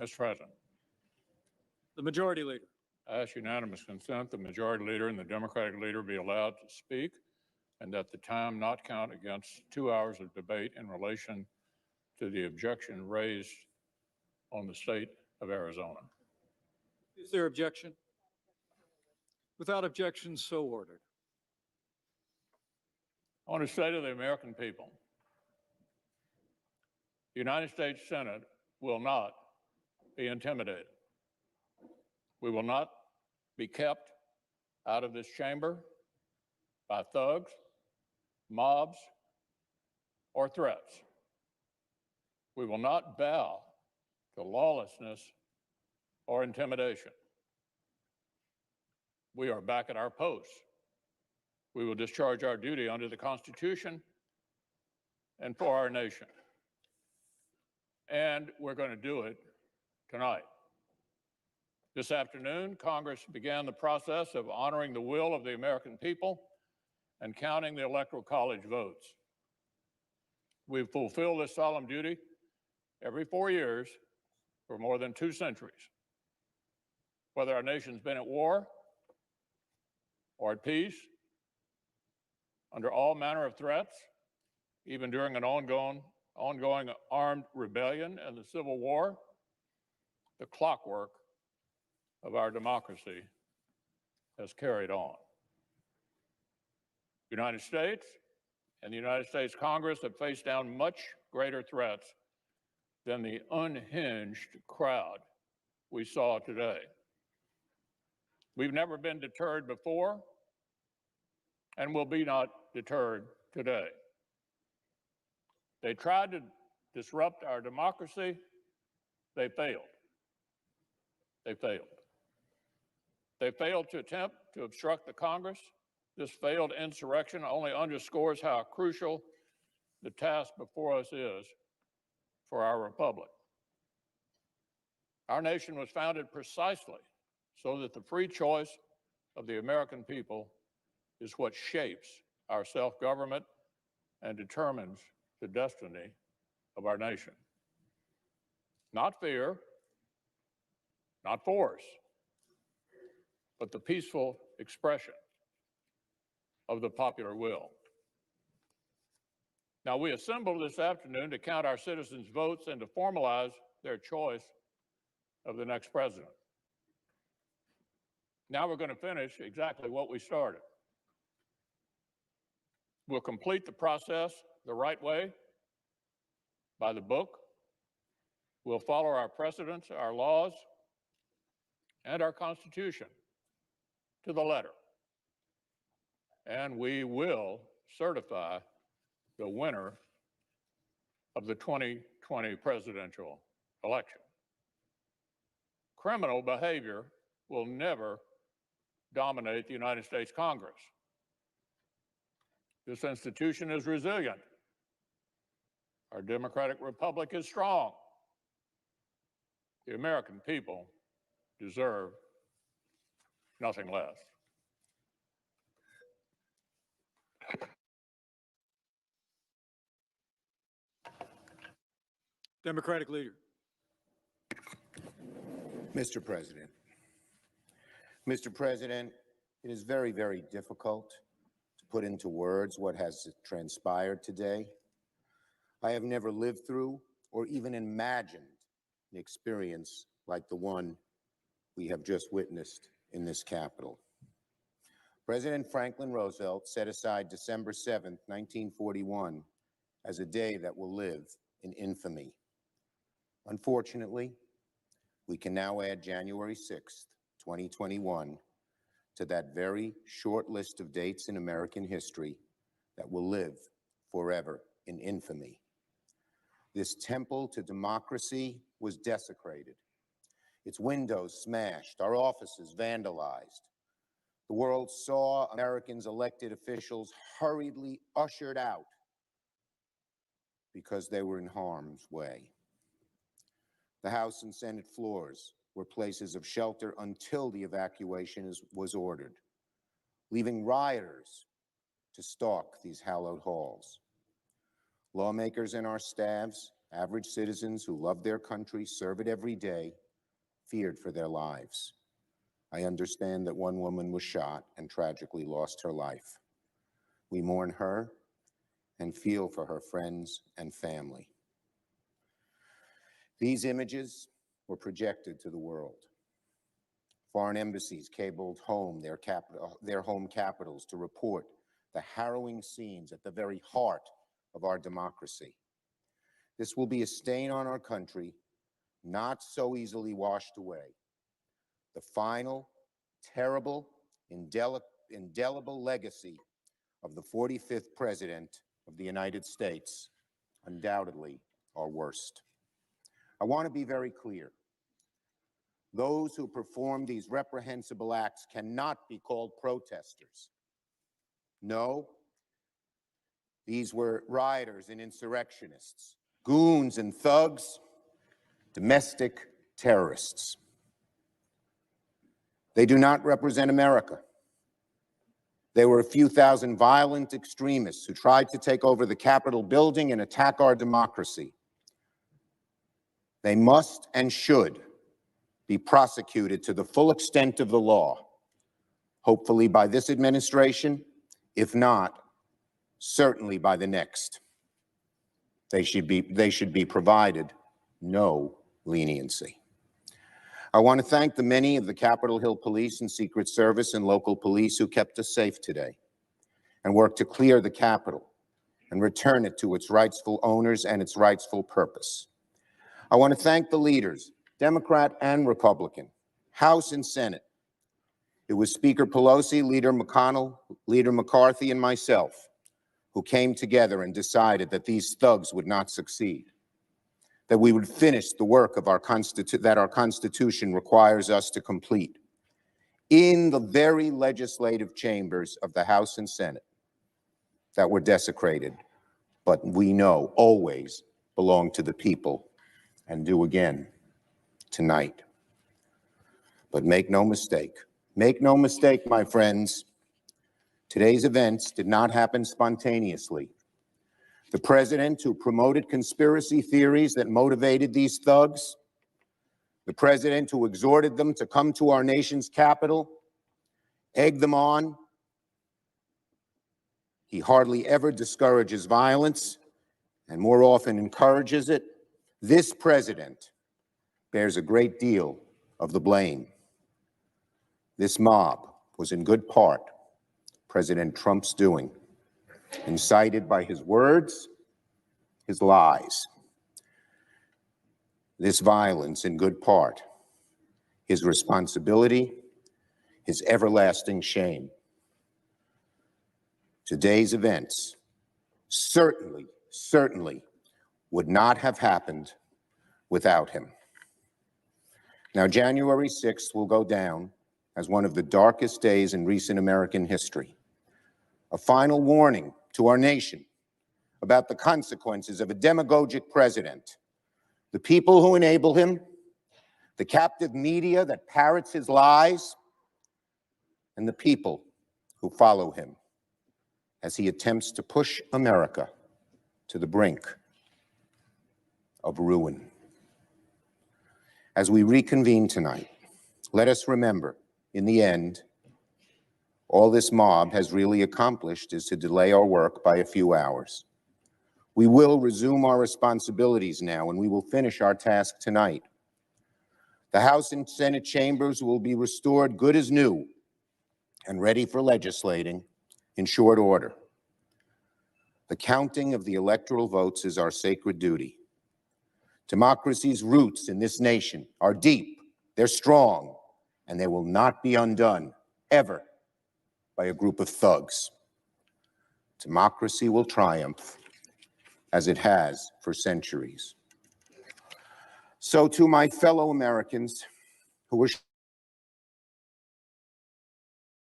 Mr. President, The Majority Leader. I ask unanimous consent the Majority Leader and the Democratic Leader be allowed to speak, and that the time not count against 2 hours of debate in relation to the objection raised on the state of Arizona. Is there objection? Without objection, so ordered. I want to say to the American people, the United States Senate will not be intimidated. We will not be kept out of this chamber by thugs, mobs, or threats. We will not bow to lawlessness or intimidation. We are back at our posts. We will discharge our duty under the Constitution and for our nation. And we're going to do it tonight. This afternoon, Congress began the process of honoring the will of the American people and counting the Electoral College votes. We've fulfilled this solemn duty every 4 years for more than 2 centuries. Whether our nation's been at war or at peace, under all manner of threats, even during an ongoing armed rebellion and the Civil War, the clockwork of our democracy has carried on. The United States and the United States Congress have faced down much greater threats than the unhinged crowd we saw today. We've never been deterred before and will be not deterred today. They tried to disrupt our democracy. They failed. They failed. They failed to attempt to obstruct the Congress. This failed insurrection only underscores how crucial the task before us is for our republic. Our nation was founded precisely so that the free choice of the American people is what shapes our self-government and determines the destiny of our nation. Not fear, not force, but the peaceful expression of the popular will. Now, we assembled this afternoon to count our citizens' votes and to formalize their choice of the next president. Now we're going to finish exactly what we started. We'll complete the process the right way, by the book. We'll follow our precedents, our laws, and our Constitution to the letter. And we will certify the winner of the 2020 presidential election. Criminal behavior will never dominate the United States Congress. This institution is resilient. Our democratic republic is strong. The American people deserve nothing less. Democratic Leader. Mr. President. Mr. President, it is very, very difficult to put into words what has transpired today. I have never lived through or even imagined an experience like the one we have just witnessed in this Capitol. President Franklin Roosevelt set aside December 7th, 1941, as a day that will live in infamy. Unfortunately, we can now add January 6th, 2021, to that very short list of dates in American history that will live forever in infamy. This temple to democracy was desecrated, its windows smashed, our offices vandalized. The world saw Americans' elected officials hurriedly ushered out because they were in harm's way. The House and Senate floors were places of shelter until the evacuation was ordered, leaving rioters to stalk these hallowed halls. Lawmakers and our staffs Average citizens who love their country, serve it every day, feared for their lives. I understand that one woman was shot and tragically lost her life. We mourn her and feel for her friends and family. These images were projected to the world. Foreign embassies cabled home their home capitals to report the harrowing scenes at the very heart of our democracy. This will be a stain on our country, not so easily washed away. The final, terrible, indelible legacy of the 45th President of the United States, undoubtedly our worst. I want to be very clear. Those who perform these reprehensible acts cannot be called protesters. No, these were rioters and insurrectionists, goons and thugs, domestic terrorists. They do not represent America. They were a few thousand violent extremists who tried to take over the Capitol building and attack our democracy. They must and should be prosecuted to the full extent of the law, hopefully by this administration, if not, certainly by the next. They should be provided no leniency. I want to thank the many of the Capitol Hill Police and Secret Service and local police who kept us safe today and worked to clear the Capitol and return it to its rightful owners and its rightful purpose. I want to thank the leaders, Democrat and Republican, House and Senate. It was Speaker Pelosi, Leader McConnell, Leader McCarthy, and myself who came together and decided that these thugs would not succeed, that we would finish the work of that our Constitution requires us to complete in the very legislative chambers of the House and Senate that were desecrated, but we know always belong to the people and do again tonight. But make no mistake, my friends, today's events did not happen spontaneously. The president who promoted conspiracy theories that motivated these thugs, the president who exhorted them to come to our nation's capital, egged them on. He hardly ever discourages violence and more often encourages it. This president bears a great deal of the blame. This mob was in good part President Trump's doing, incited by his words, his lies. This violence, in good part, his responsibility, his everlasting shame. Today's events certainly would not have happened without him. Now, January 6th will go down as one of the darkest days in recent American history. A final warning to our nation about the consequences of a demagogic president, the people who enable him, the captive media that parrots his lies, and the people who follow him as he attempts to push America to the brink of ruin. As we reconvene tonight, let us remember, in the end, all this mob has really accomplished is to delay our work by a few hours. We will resume our responsibilities now, and we will finish our task tonight. The House and Senate chambers will be restored good as new and ready for legislating in short order. The counting of the electoral votes is our sacred duty. Democracy's roots in this nation are deep, they're strong, and they will not be undone, ever, by a group of thugs. Democracy will triumph, as it has for centuries. So to my fellow Americans who were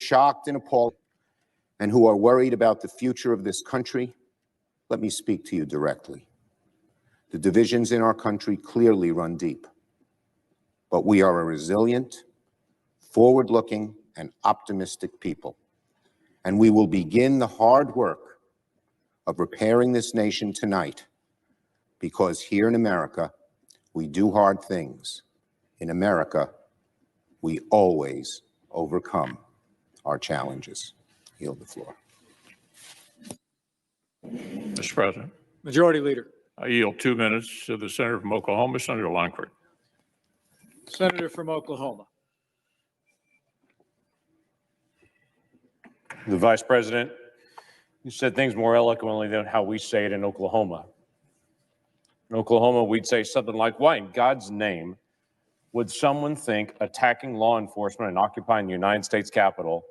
shocked and appalled and who are worried about the future of this country, let me speak to you directly. The divisions in our country clearly run deep, but we are a resilient, forward-looking, and optimistic people, and we will begin the hard work of repairing this nation tonight, because here in America, we do hard things. In America, we always overcome our challenges. Yield the floor. Mr. President, Majority Leader. I yield 2 minutes to the senator from Oklahoma, Senator Lankford. Senator from Oklahoma. The Vice President, you said things more eloquently than how we say it in Oklahoma. In Oklahoma, we'd say something like, why in God's name would someone think attacking law enforcement and occupying the United States Capitol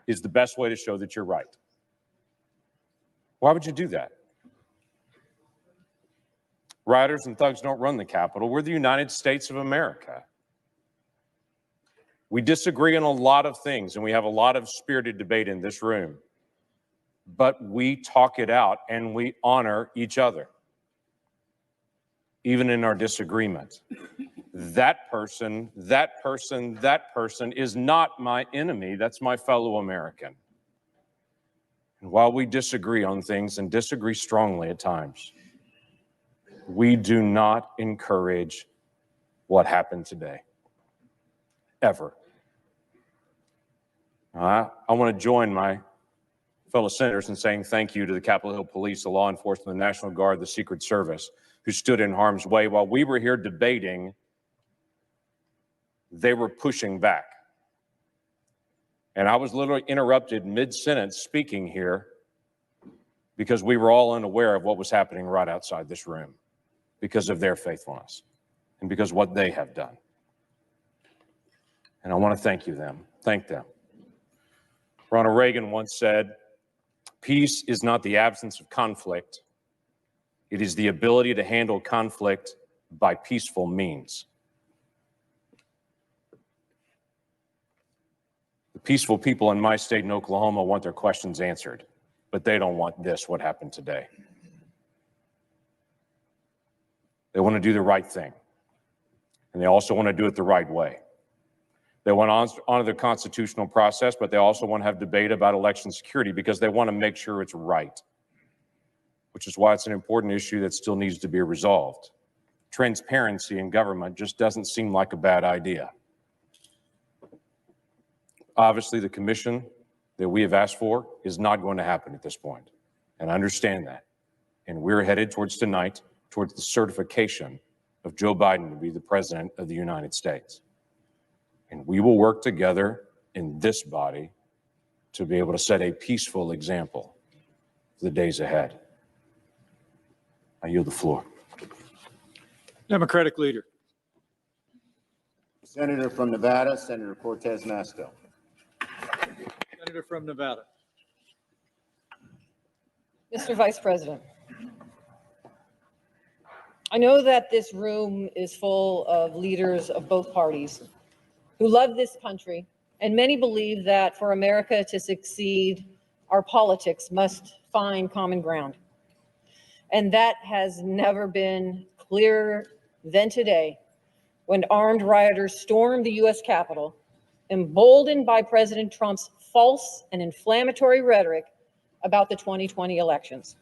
is the best way to show that you're right? Why would you do that? Rioters and thugs don't run the Capitol. We're the United States of America. We disagree on a lot of things, and we have a lot of spirited debate in this room. But we talk it out, and we honor each other, even in our disagreements. That person is not my enemy. That's my fellow American. And while we disagree on things and disagree strongly at times, we do not encourage what happened today, ever. I want to join my fellow senators in saying thank you to the Capitol Hill Police, the law enforcement, the National Guard, the Secret Service, who stood in harm's way. While we were here debating, they were pushing back. And I was literally interrupted mid-sentence speaking here because we were all unaware of what was happening right outside this room because of their faithfulness and because of what they have done. And I want to thank them. Ronald Reagan once said, peace is not the absence of conflict. It is the ability to handle conflict by peaceful means. The peaceful people in my state in Oklahoma want their questions answered, but they don't want this, what happened today. They want to do the right thing, and they also want to do it the right way. They want to honor the constitutional process, but they also want to have debate about election security because they want to make sure it's right, which is why it's an important issue that still needs to be resolved. Transparency in government just doesn't seem like a bad idea. Obviously, the commission that we have asked for is not going to happen at this point, and I understand that. And we're headed towards tonight, towards the certification of Joe Biden to be the president of the United States. And we will work together in this body to be able to set a peaceful example for the days ahead. I yield the floor. Democratic Leader. Senator from Nevada, Senator Cortez Masto. Senator from Nevada. Mr. Vice President, I know that this room is full of leaders of both parties who love this country, and many believe that for America to succeed, our politics must find common ground. And that has never been clearer than today, when armed rioters stormed the U.S. Capitol, emboldened by President Trump's false and inflammatory rhetoric about the 2020 elections.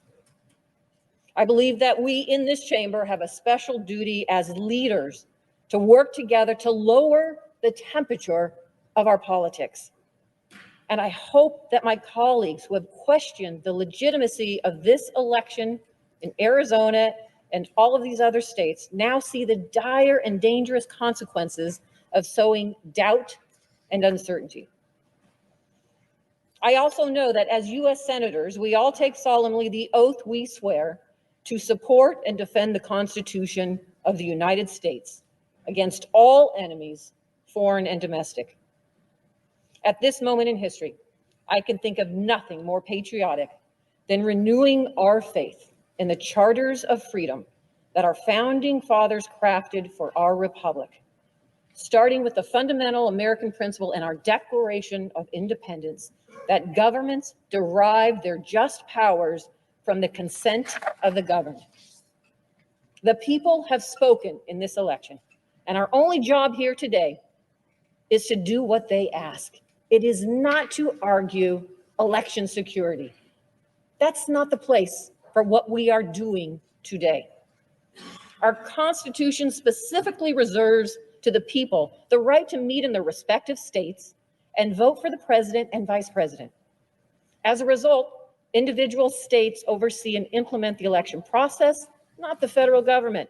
I believe that we in this chamber have a special duty as leaders to work together to lower the temperature of our politics. And I hope that my colleagues who have questioned the legitimacy of this election in Arizona and all of these other states now see the dire and dangerous consequences of sowing doubt and uncertainty. I also know that as U.S. senators, we all take solemnly the oath we swear to support and defend the Constitution of the United States against all enemies, foreign and domestic. At this moment in history, I can think of nothing more patriotic than renewing our faith in the charters of freedom that our founding fathers crafted for our republic, starting with the fundamental American principle in our Declaration of Independence that governments derive their just powers from the consent of the governed. The people have spoken in this election, and our only job here today is to do what they ask. It is not to argue election security. That's not the place for what we are doing today. Our Constitution specifically reserves to the people the right to meet in their respective states and vote for the president and vice president. As a result, individual states oversee and implement the election process, not the federal government.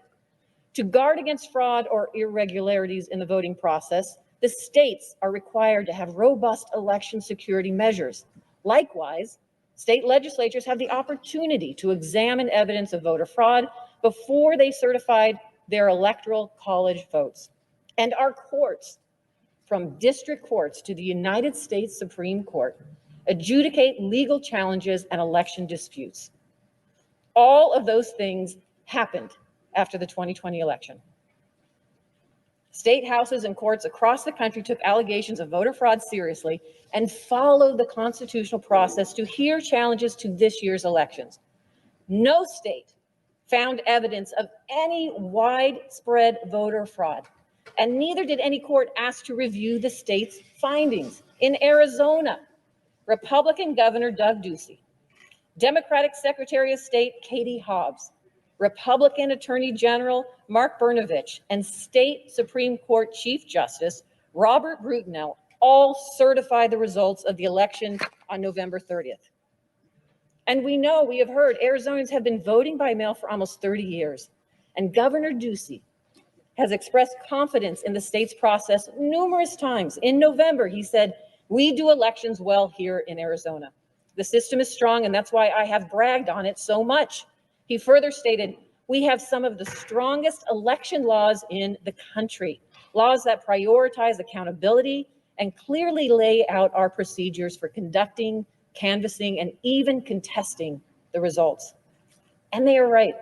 To guard against fraud or irregularities in the voting process, the states are required to have robust election security measures. Likewise, state legislatures have the opportunity to examine evidence of voter fraud before they certified their electoral college votes. And our courts, from district courts to the United States Supreme Court, adjudicate legal challenges and election disputes. All of those things happened after the 2020 election. State houses and courts across the country took allegations of voter fraud seriously and followed the constitutional process to hear challenges to this year's elections. No state found evidence of any widespread voter fraud, and neither did any court ask to review the state's findings. In Arizona, Republican Governor Doug Ducey, Democratic Secretary of State Katie Hobbs, Republican Attorney General Mark Brnovich, and State Supreme Court Chief Justice Robert Brutinel all certified the results of the election on November 30th. And we have heard Arizonans have been voting by mail for almost 30 years. And Governor Ducey has expressed confidence in the state's process numerous times. In November, he said, "We do elections well here in Arizona. The system is strong, and that's why I have bragged on it so much." He further stated, "We have some of the strongest election laws in the country, laws that prioritize accountability and clearly lay out our procedures for conducting, canvassing, and even contesting the results." And they are right.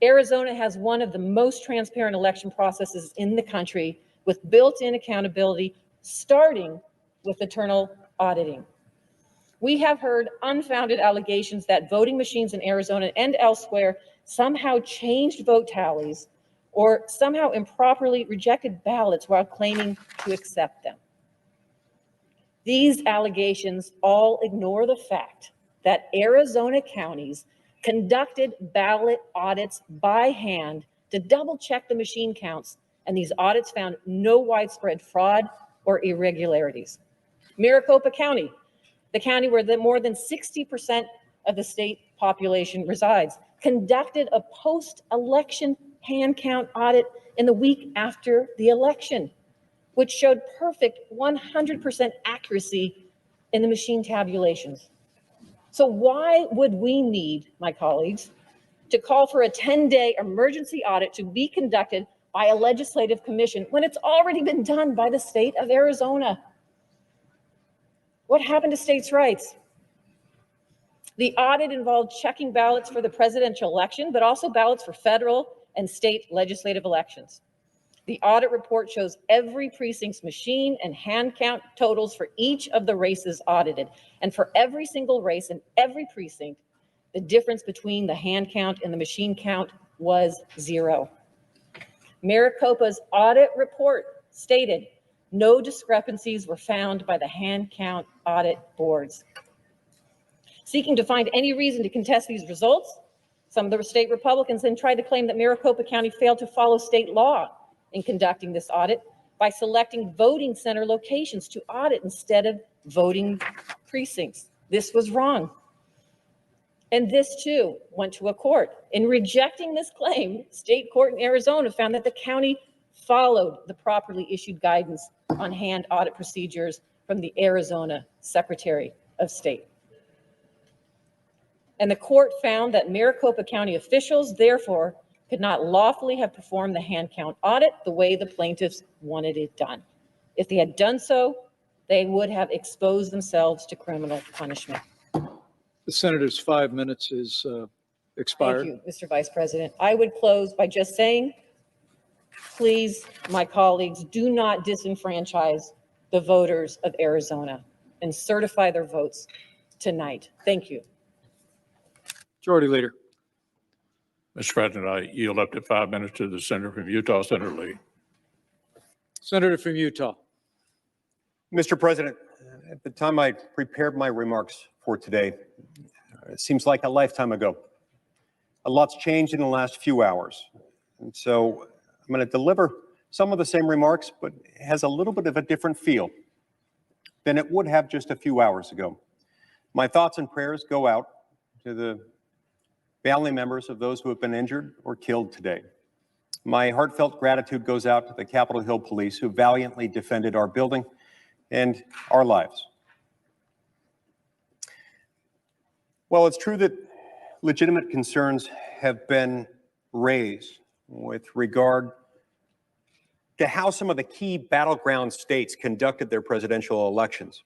Arizona has one of the most transparent election processes in the country, with built-in accountability, starting with internal auditing. We have heard unfounded allegations that voting machines in Arizona and elsewhere somehow changed vote tallies or somehow improperly rejected ballots while claiming to accept them. These allegations all ignore the fact that Arizona counties conducted ballot audits by hand to double-check the machine counts, and these audits found no widespread fraud or irregularities. Maricopa County, the county where more than 60% of the state population resides, conducted a post-election hand count audit in the week after the election, which showed perfect 100% accuracy in the machine tabulations. So why would we need, my colleagues, to call for a 10-day emergency audit to be conducted by a legislative commission when it's already been done by the state of Arizona? What happened to states' rights? The audit involved checking ballots for the presidential election, but also ballots for federal and state legislative elections. The audit report shows every precinct's machine and hand count totals for each of the races audited. And for every single race in every precinct, the difference between the hand count and the machine count was 0. Maricopa's audit report stated no discrepancies were found by the hand count audit boards. Seeking to find any reason to contest these results, some of the state Republicans then tried to claim that Maricopa County failed to follow state law in conducting this audit by selecting voting center locations to audit instead of voting precincts. This was wrong. And this too went to a court. In rejecting this claim, state court in Arizona found that the county followed the properly issued guidance on hand audit procedures from the Arizona Secretary of State. And the court found that Maricopa County officials, therefore, could not lawfully have performed the hand count audit the way the plaintiffs wanted it done. If they had done so, they would have exposed themselves to criminal punishment. The senator's 5 minutes is expired. Thank you, Mr. Vice President. I would close by just saying, please, my colleagues, do not disenfranchise the voters of Arizona and certify their votes tonight. Thank you. Majority Leader. Mr. President, I yield up to 5 minutes to the senator from Utah, Senator Lee. Senator from Utah. Mr. President, at the time I prepared my remarks for today, it seems like a lifetime ago. A lot's changed in the last few hours. And so I'm going to deliver some of the same remarks, but it has a little bit of a different feel than it would have just a few hours ago. My thoughts and prayers go out to the family members of those who have been injured or killed today. My heartfelt gratitude goes out to the Capitol Hill Police who valiantly defended our building and our lives. While it's true that legitimate concerns have been raised with regard to how some of the key battleground states conducted their presidential elections,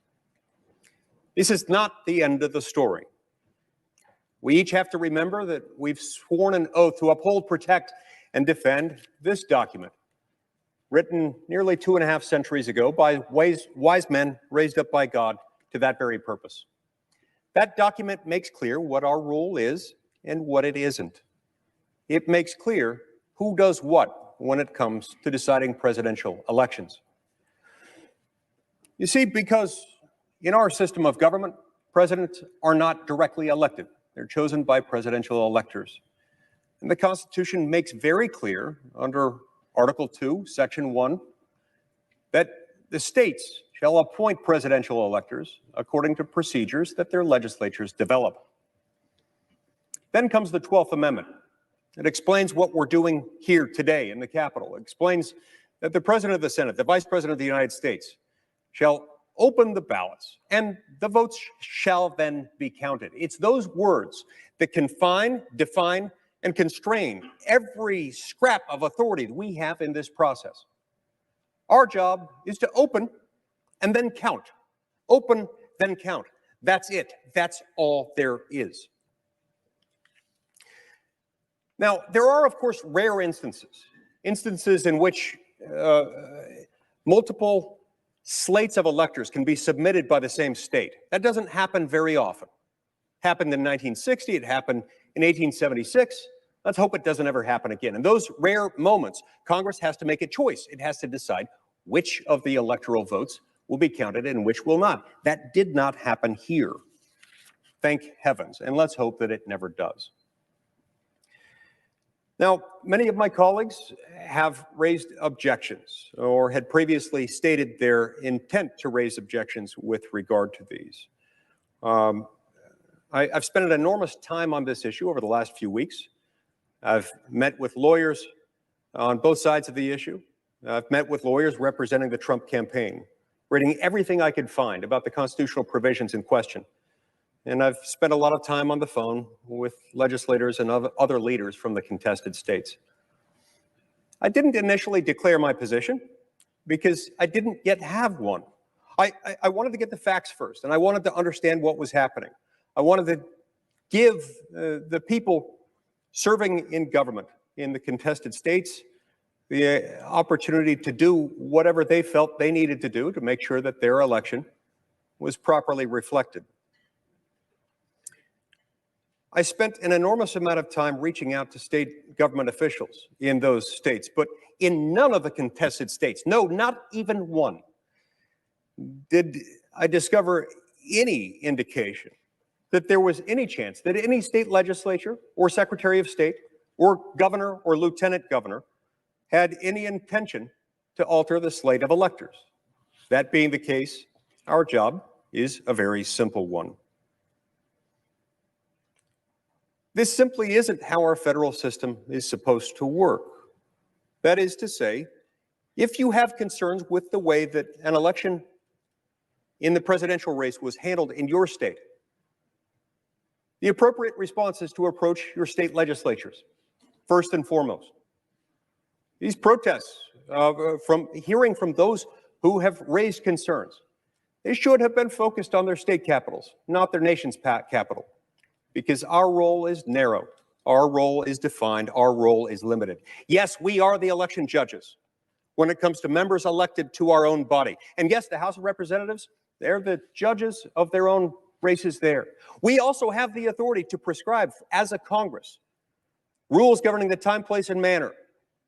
this is not the end of the story. We each have to remember that we've sworn an oath to uphold, protect, and defend this document, written nearly 2.5 centuries ago by wise men raised up by God to that very purpose. That document makes clear what our role is and what it isn't. It makes clear who does what when it comes to deciding presidential elections. You see, because in our system of government, presidents are not directly elected. They're chosen by presidential electors. And the Constitution makes very clear under Article 2, Section 1, that the states shall appoint presidential electors according to procedures that their legislatures develop. Then comes the 12th Amendment. It explains what we're doing here today in the Capitol. It explains that the President of the Senate, the Vice President of the United States, shall open the ballots, and the votes shall then be counted. It's those words that confine, define, and constrain every scrap of authority that we have in this process. Our job is to open and then count. Open, then count. That's it. That's all there is. Now, there are, of course, rare instances in which multiple slates of electors can be submitted by the same state. That doesn't happen very often. It happened in 1960, it happened in 1876. Let's hope it doesn't ever happen again. In those rare moments, Congress has to make a choice. It has to decide which of the electoral votes will be counted and which will not. That did not happen here. Thank heavens, and let's hope that it never does. Now, many of my colleagues have raised objections or had previously stated their intent to raise objections with regard to these. I've spent an enormous time on this issue over the last few weeks. I've met with lawyers on both sides of the issue. I've met with lawyers representing the Trump campaign, reading everything I could find about the constitutional provisions in question. And I've spent a lot of time on the phone with legislators and other leaders from the contested states. I didn't initially declare my position because I didn't yet have one. I wanted to get the facts first, and I wanted to understand what was happening. I wanted to give the people serving in government in the contested states the opportunity to do whatever they felt they needed to do to make sure that their election was properly reflected. I spent an enormous amount of time reaching out to state government officials in those states, but in none of the contested states, no, not even one, did I discover any indication that there was any chance that any state legislature or secretary of state or governor or lieutenant governor had any intention to alter the slate of electors. That being the case, our job is a very simple one. This simply isn't how our federal system is supposed to work. That is to say, if you have concerns with the way that an election in the presidential race was handled in your state, the appropriate response is to approach your state legislatures, first and foremost. These protests, from hearing from those who have raised concerns, they should have been focused on their state capitals, not their nation's capital. Because our role is narrow, our role is defined, our role is limited. Yes, we are the election judges when it comes to members elected to our own body. And yes, the House of Representatives, they're the judges of their own races there. We also have the authority to prescribe, as a Congress, rules governing the time, place, and manner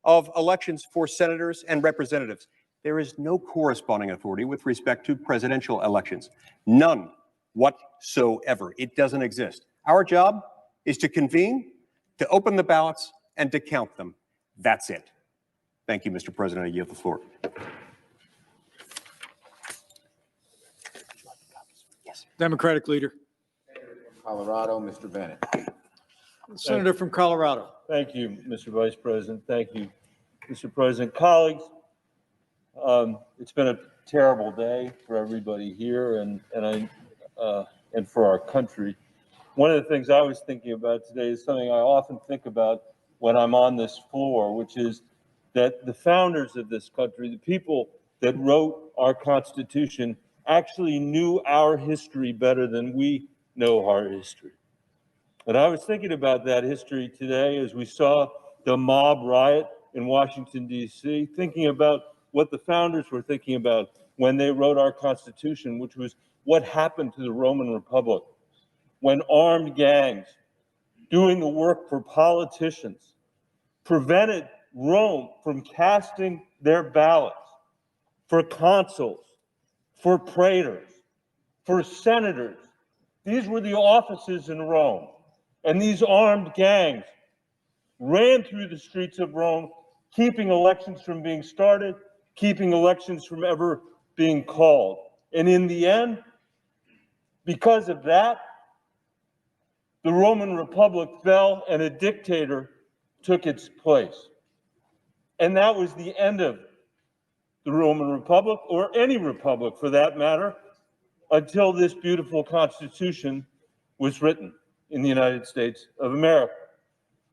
of elections for senators and representatives. There is no corresponding authority with respect to presidential elections. None whatsoever. It doesn't exist. Our job is to convene, to open the ballots, and to count them. That's it. Thank you, Mr. President. I yield the floor. Democratic leader. Colorado, Mr. Bennett. Senator from Colorado. Thank you, Mr. Vice President. Thank you, Mr. President. Colleagues, it's been a terrible day for everybody here and for our country. One of the things I was thinking about today is something I often think about when I'm on this floor, which is that the founders of this country, the people that wrote our Constitution, actually knew our history better than we know our history. And I was thinking about that history today as we saw the mob riot in Washington, D.C., thinking about what the founders were thinking about when they wrote our Constitution, which was what happened to the Roman Republic, when armed gangs doing the work for politicians prevented Rome from casting their ballots for consuls, for praetors, for senators. These were the offices in Rome. And these armed gangs ran through the streets of Rome, keeping elections from being started, keeping elections from ever being called. And in the end, because of that, the Roman Republic fell and a dictator took its place. And that was the end of the Roman Republic, or any republic for that matter, until this beautiful Constitution was written in the United States of America.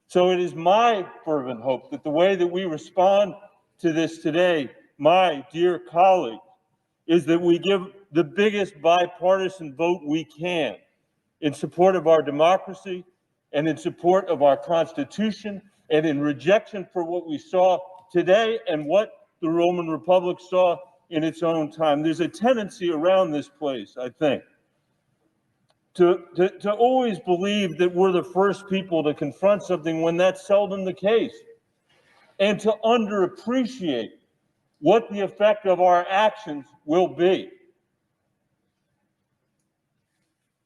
So it is my fervent hope that the way that we respond to this today, my dear colleagues, is that we give the biggest bipartisan vote we can in support of our democracy and in support of our Constitution and in rejection for what we saw today and what the Roman Republic saw in its own time. There's a tendency around this place, I think, to always believe that we're the first people to confront something when that's seldom the case, and to underappreciate what the effect of our actions will be.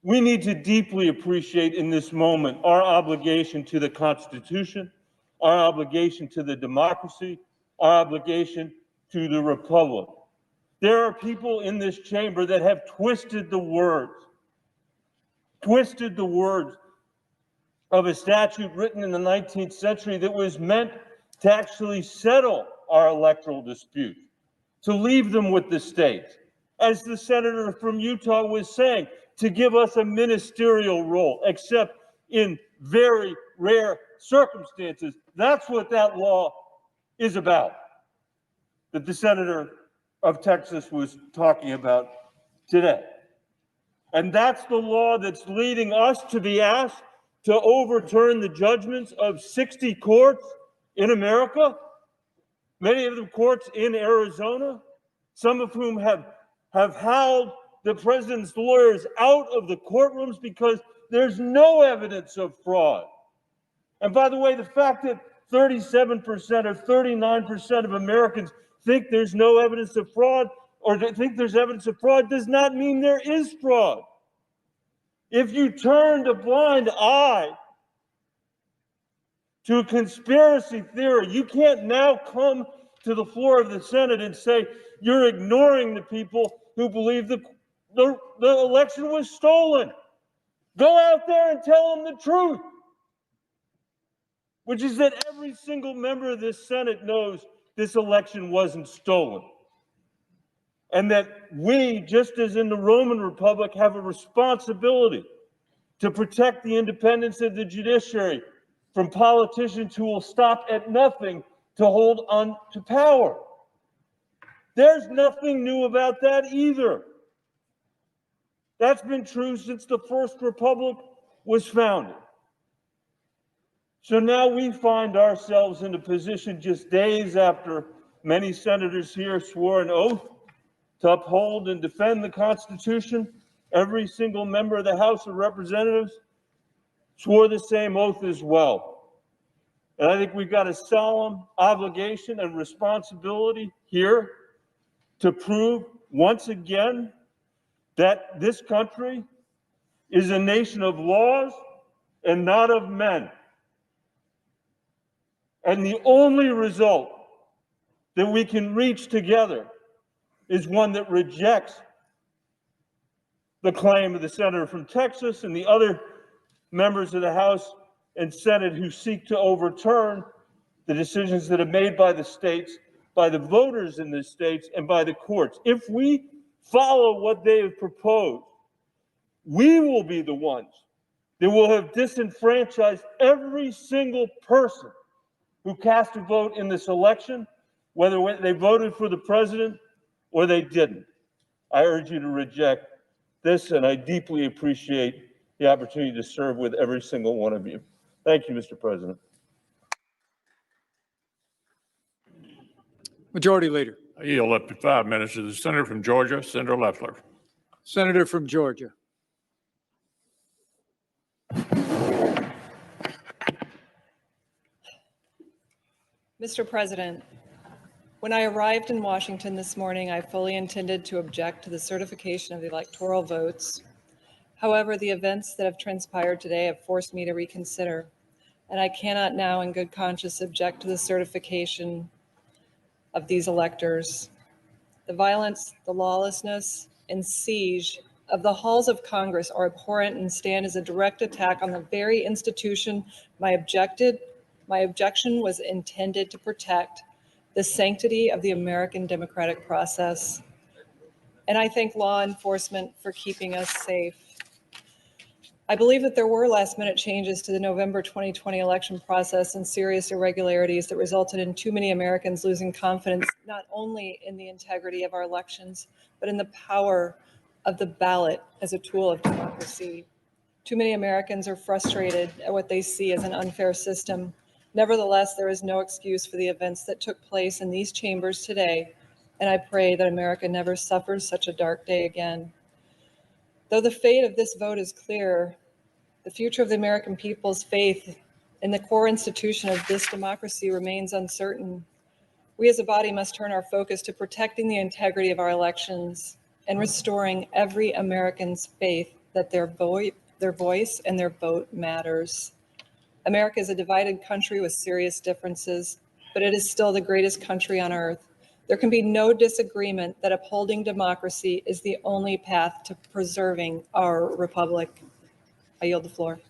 We need to deeply appreciate in this moment our obligation to the Constitution, our obligation to the democracy, our obligation to the Republic. There are people in this chamber that have twisted the words of a statute written in the 19th century that was meant to actually settle our electoral disputes, to leave them with the states. As the senator from Utah was saying, to give us a ministerial role, except in very rare circumstances. That's what that law is about, that the senator of Texas was talking about today. And that's the law that's leading us to be asked to overturn the judgments of 60 courts in America, many of them courts in Arizona, some of whom have howled the president's lawyers out of the courtrooms because there's no evidence of fraud. And by the way, the fact that 37% or 39% of Americans think there's no evidence of fraud or think there's evidence of fraud does not mean there is fraud. If you turned a blind eye to a conspiracy theory, you can't now come to the floor of the Senate and say you're ignoring the people who believe the election was stolen. Go out there and tell them the truth, which is that every single member of this Senate knows this election wasn't stolen. And that we, just as in the Roman Republic, have a responsibility to protect the independence of the judiciary from politicians who will stop at nothing to hold on to power. There's nothing new about that either. That's been true since the first republic was founded. So now we find ourselves in a position just days after many senators here swore an oath to uphold and defend the Constitution. Every single member of the House of Representatives swore the same oath as well. And I think we've got a solemn obligation and responsibility here to prove once again that this country is a nation of laws and not of men. And the only result that we can reach together is one that rejects the claim of the senator from Texas and the other members of the House and Senate who seek to overturn the decisions that are made by the states, by the voters in the states, and by the courts. If we follow what they have proposed, we will be the ones that will have disenfranchised every single person who cast a vote in this election, whether they voted for the president or they didn't. I urge you to reject this, and I deeply appreciate the opportunity to serve with every single one of you. Thank you, Mr. President. Majority Leader. I yield up to 5 minutes to the senator from Georgia, Senator Loeffler. Senator from Georgia. Mr. President, when I arrived in Washington this morning, I fully intended to object to the certification of the electoral votes. However, the events that have transpired today have forced me to reconsider, and I cannot now in good conscience object to the certification of these electors. The violence, the lawlessness, and siege of the halls of Congress are abhorrent and stand as a direct attack on the very institution my objection was intended to protect, the sanctity of the American democratic process. And I thank law enforcement for keeping us safe. I believe that there were last-minute changes to the November 2020 election process and serious irregularities that resulted in too many Americans losing confidence not only in the integrity of our elections, but in the power of the ballot as a tool of democracy. Too many Americans are frustrated at what they see as an unfair system. Nevertheless, there is no excuse for the events that took place in these chambers today, and I pray that America never suffers such a dark day again. Though the fate of this vote is clear, the future of the American people's faith in the core institution of this democracy remains uncertain. We as a body must turn our focus to protecting the integrity of our elections and restoring every American's faith that their voice and their vote matters. America is a divided country with serious differences, but it is still the greatest country on earth. There can be no disagreement that upholding democracy is the only path to preserving our republic. I yield the floor.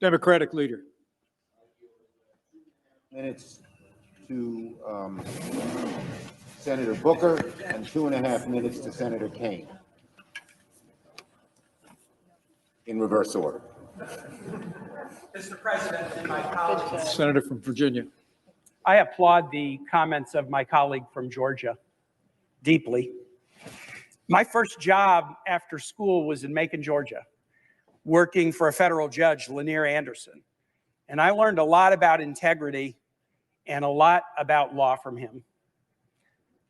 Democratic Leader. Minutes to Senator Booker and 2.5 minutes to Senator Kaine. In reverse order. Mr. President and my colleagues, Senator from Virginia. I applaud the comments of my colleague from Georgia deeply. My first job after school was in Macon, Georgia, working for a federal judge, Lanier Anderson. And I learned a lot about integrity and a lot about law from him.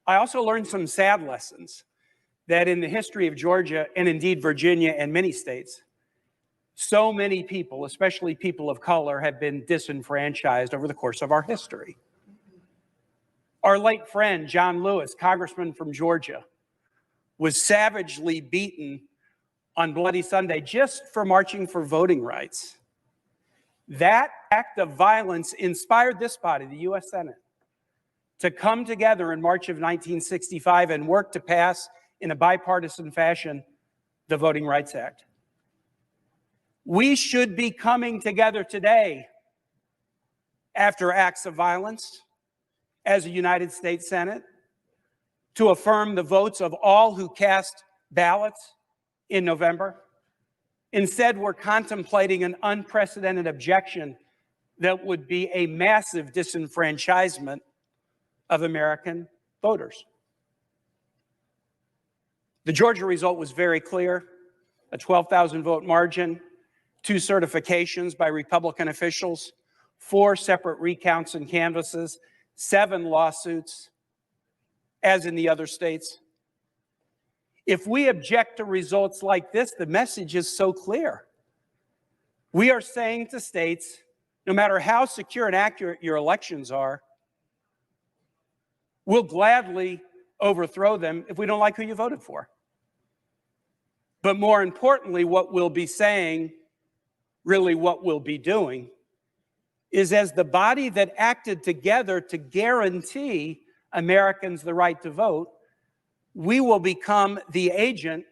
I also learned some sad lessons that in the history of Georgia, and indeed Virginia and many states, so many people, especially people of color, have been disenfranchised over the course of our history. Our late friend, John Lewis, congressman from Georgia, was savagely beaten on Bloody Sunday just for marching for voting rights. That act of violence inspired this body, the U.S. Senate, to come together in March of 1965 and work to pass, in a bipartisan fashion, the Voting Rights Act. We should be coming together today after acts of violence as a United States Senate to affirm the votes of all who cast ballots in November. Instead, we're contemplating an unprecedented objection that would be a massive disenfranchisement of American voters. The Georgia result was very clear, a 12,000 vote margin, 2 certifications by Republican officials, 4 separate recounts and canvasses, 7 lawsuits, as in the other states. If we object to results like this, the message is so clear. We are saying to states, no matter how secure and accurate your elections are, we'll gladly overthrow them if we don't like who you voted for. But more importantly, what we'll be saying, really what we'll be doing, is as the body that acted together to guarantee Americans the right to vote, we will become the agent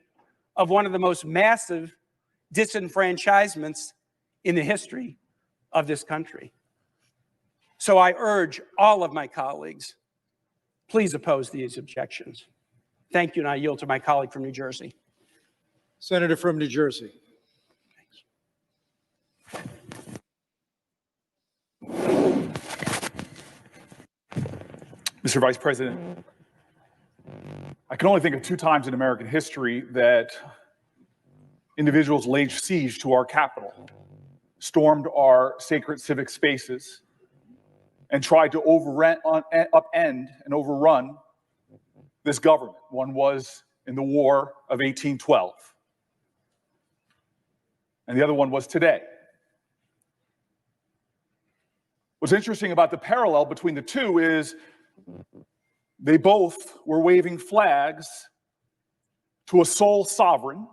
of one of the most massive disenfranchisements in the history of this country. So I urge all of my colleagues, please oppose these objections. Thank you, and I yield to my colleague from New Jersey. Senator from New Jersey. Mr. Vice President, I can only think of 2 times in American history that individuals laid siege to our Capitol, stormed our sacred civic spaces, and tried to upend and overrun this government. One was in the War of 1812, and the other one was today. What's interesting about the parallel between the two is they both were waving flags to a sole sovereign,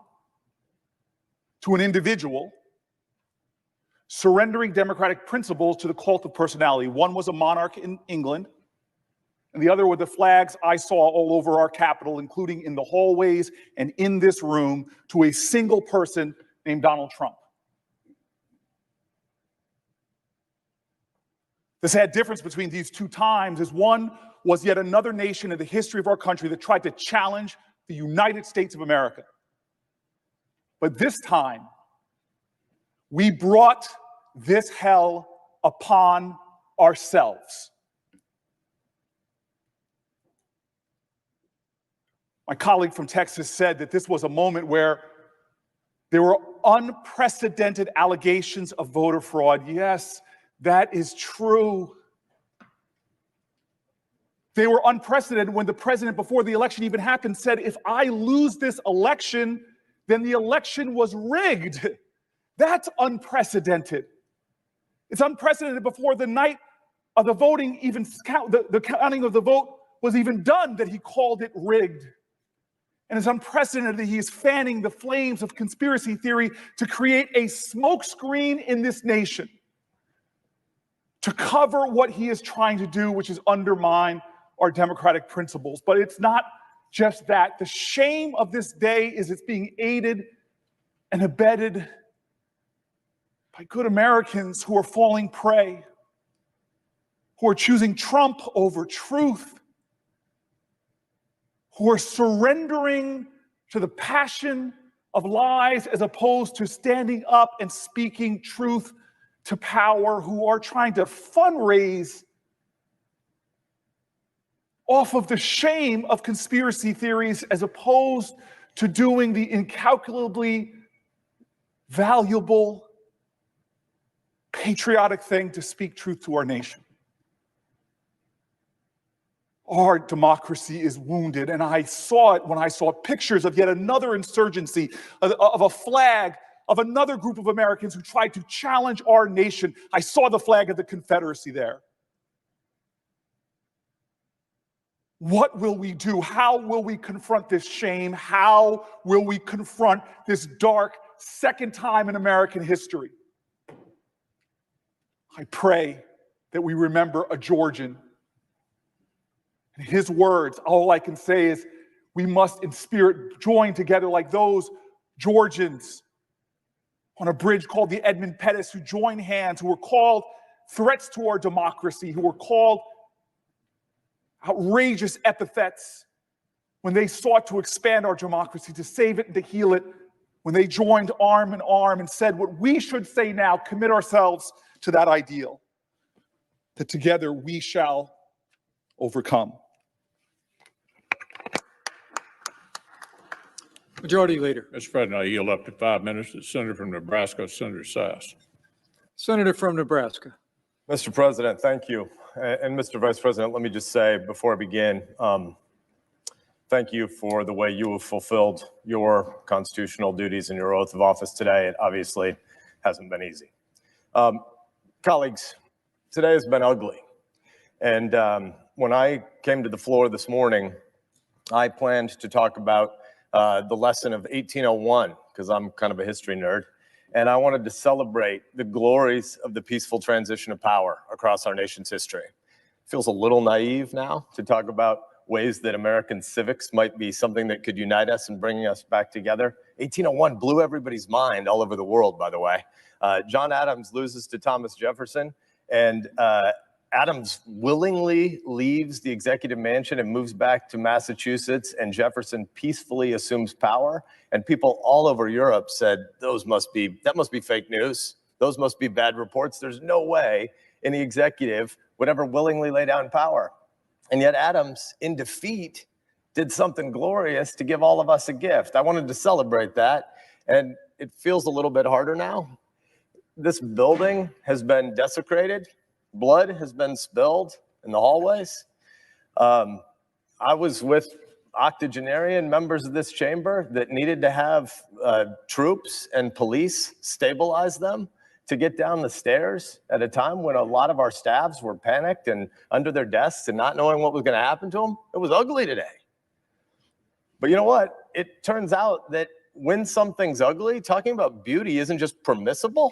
to an individual, surrendering democratic principles to the cult of personality. One was a monarch in England, and the other were the flags I saw all over our Capitol, including in the hallways and in this room, to a single person named Donald Trump. The sad difference between these 2 times is one was yet another nation in the history of our country that tried to challenge the United States of America. But this time, we brought this hell upon ourselves. My colleague from Texas said that this was a moment where there were unprecedented allegations of voter fraud. Yes, that is true. They were unprecedented when the president, before the election even happened, said, if I lose this election, then the election was rigged. That's unprecedented. It's unprecedented before the night of the voting even the counting of the vote was even done that he called it rigged. And it's unprecedented that he is fanning the flames of conspiracy theory to create a smokescreen in this nation to cover what he is trying to do, which is undermine our democratic principles. But it's not just that. The shame of this day is it's being aided and abetted by good Americans who are falling prey, who are choosing Trump over truth, who are surrendering to the passion of lies as opposed to standing up and speaking truth to power, who are trying to fundraise off of the shame of conspiracy theories as opposed to doing the incalculably valuable patriotic thing to speak truth to our nation. Our democracy is wounded, and I saw it when I saw pictures of yet another insurgency, of a flag of another group of Americans who tried to challenge our nation. I saw the flag of the Confederacy there. What will we do? How will we confront this shame? How will we confront this dark second time in American history? I pray that we remember a Georgian. In his words, all I can say is we must in spirit join together like those Georgians on a bridge called the Edmund Pettus, who joined hands, who were called threats to our democracy, who were called outrageous epithets when they sought to expand our democracy, to save it and to heal it, when they joined arm in arm and said what we should say now, commit ourselves to that ideal, that together we shall overcome. Majority Leader. Mr. President, I yield up to 5 minutes to the Senator from Nebraska, Senator Sass. Senator from Nebraska. Mr. President, thank you. And Mr. Vice President, let me just say before I begin, thank you for the way you have fulfilled your constitutional duties and your oath of office today. It obviously hasn't been easy. Colleagues, today has been ugly. And when I came to the floor this morning, I planned to talk about the lesson of 1801, because I'm kind of a history nerd, and I wanted to celebrate the glories of the peaceful transition of power across our nation's history. It feels a little naive now to talk about ways that American civics might be something that could unite us and bring us back together. 1801 blew everybody's mind all over the world, by the way. John Adams loses to Thomas Jefferson, and Adams willingly leaves the executive mansion and moves back to Massachusetts, and Jefferson peacefully assumes power. And people all over Europe said, that must be fake news. Those must be bad reports. There's no way any executive would ever willingly lay down power. And yet Adams, in defeat, did something glorious to give all of us a gift. I wanted to celebrate that, and it feels a little bit harder now. This building has been desecrated. Blood has been spilled in the hallways. I was with octogenarian members of this chamber that needed to have troops and police stabilize them to get down the stairs at a time when a lot of our staffs were panicked and under their desks and not knowing what was going to happen to them. It was ugly today. But you know what? It turns out that when something's ugly, talking about beauty isn't just permissible.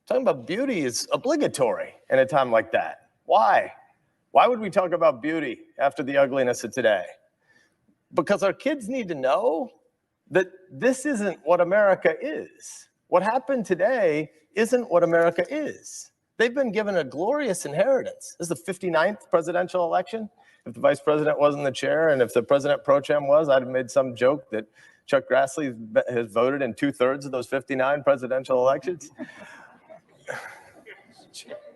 Talking about beauty is obligatory in a time like that. Why? Why would we talk about beauty after the ugliness of today? Because our kids need to know that this isn't what America is. What happened today isn't what America is. They've been given a glorious inheritance. This is the 59th presidential election. If the vice president wasn't the chair, and if the president pro tem was, I'd have made some joke that Chuck Grassley has voted in 2/3 of those 59 presidential elections.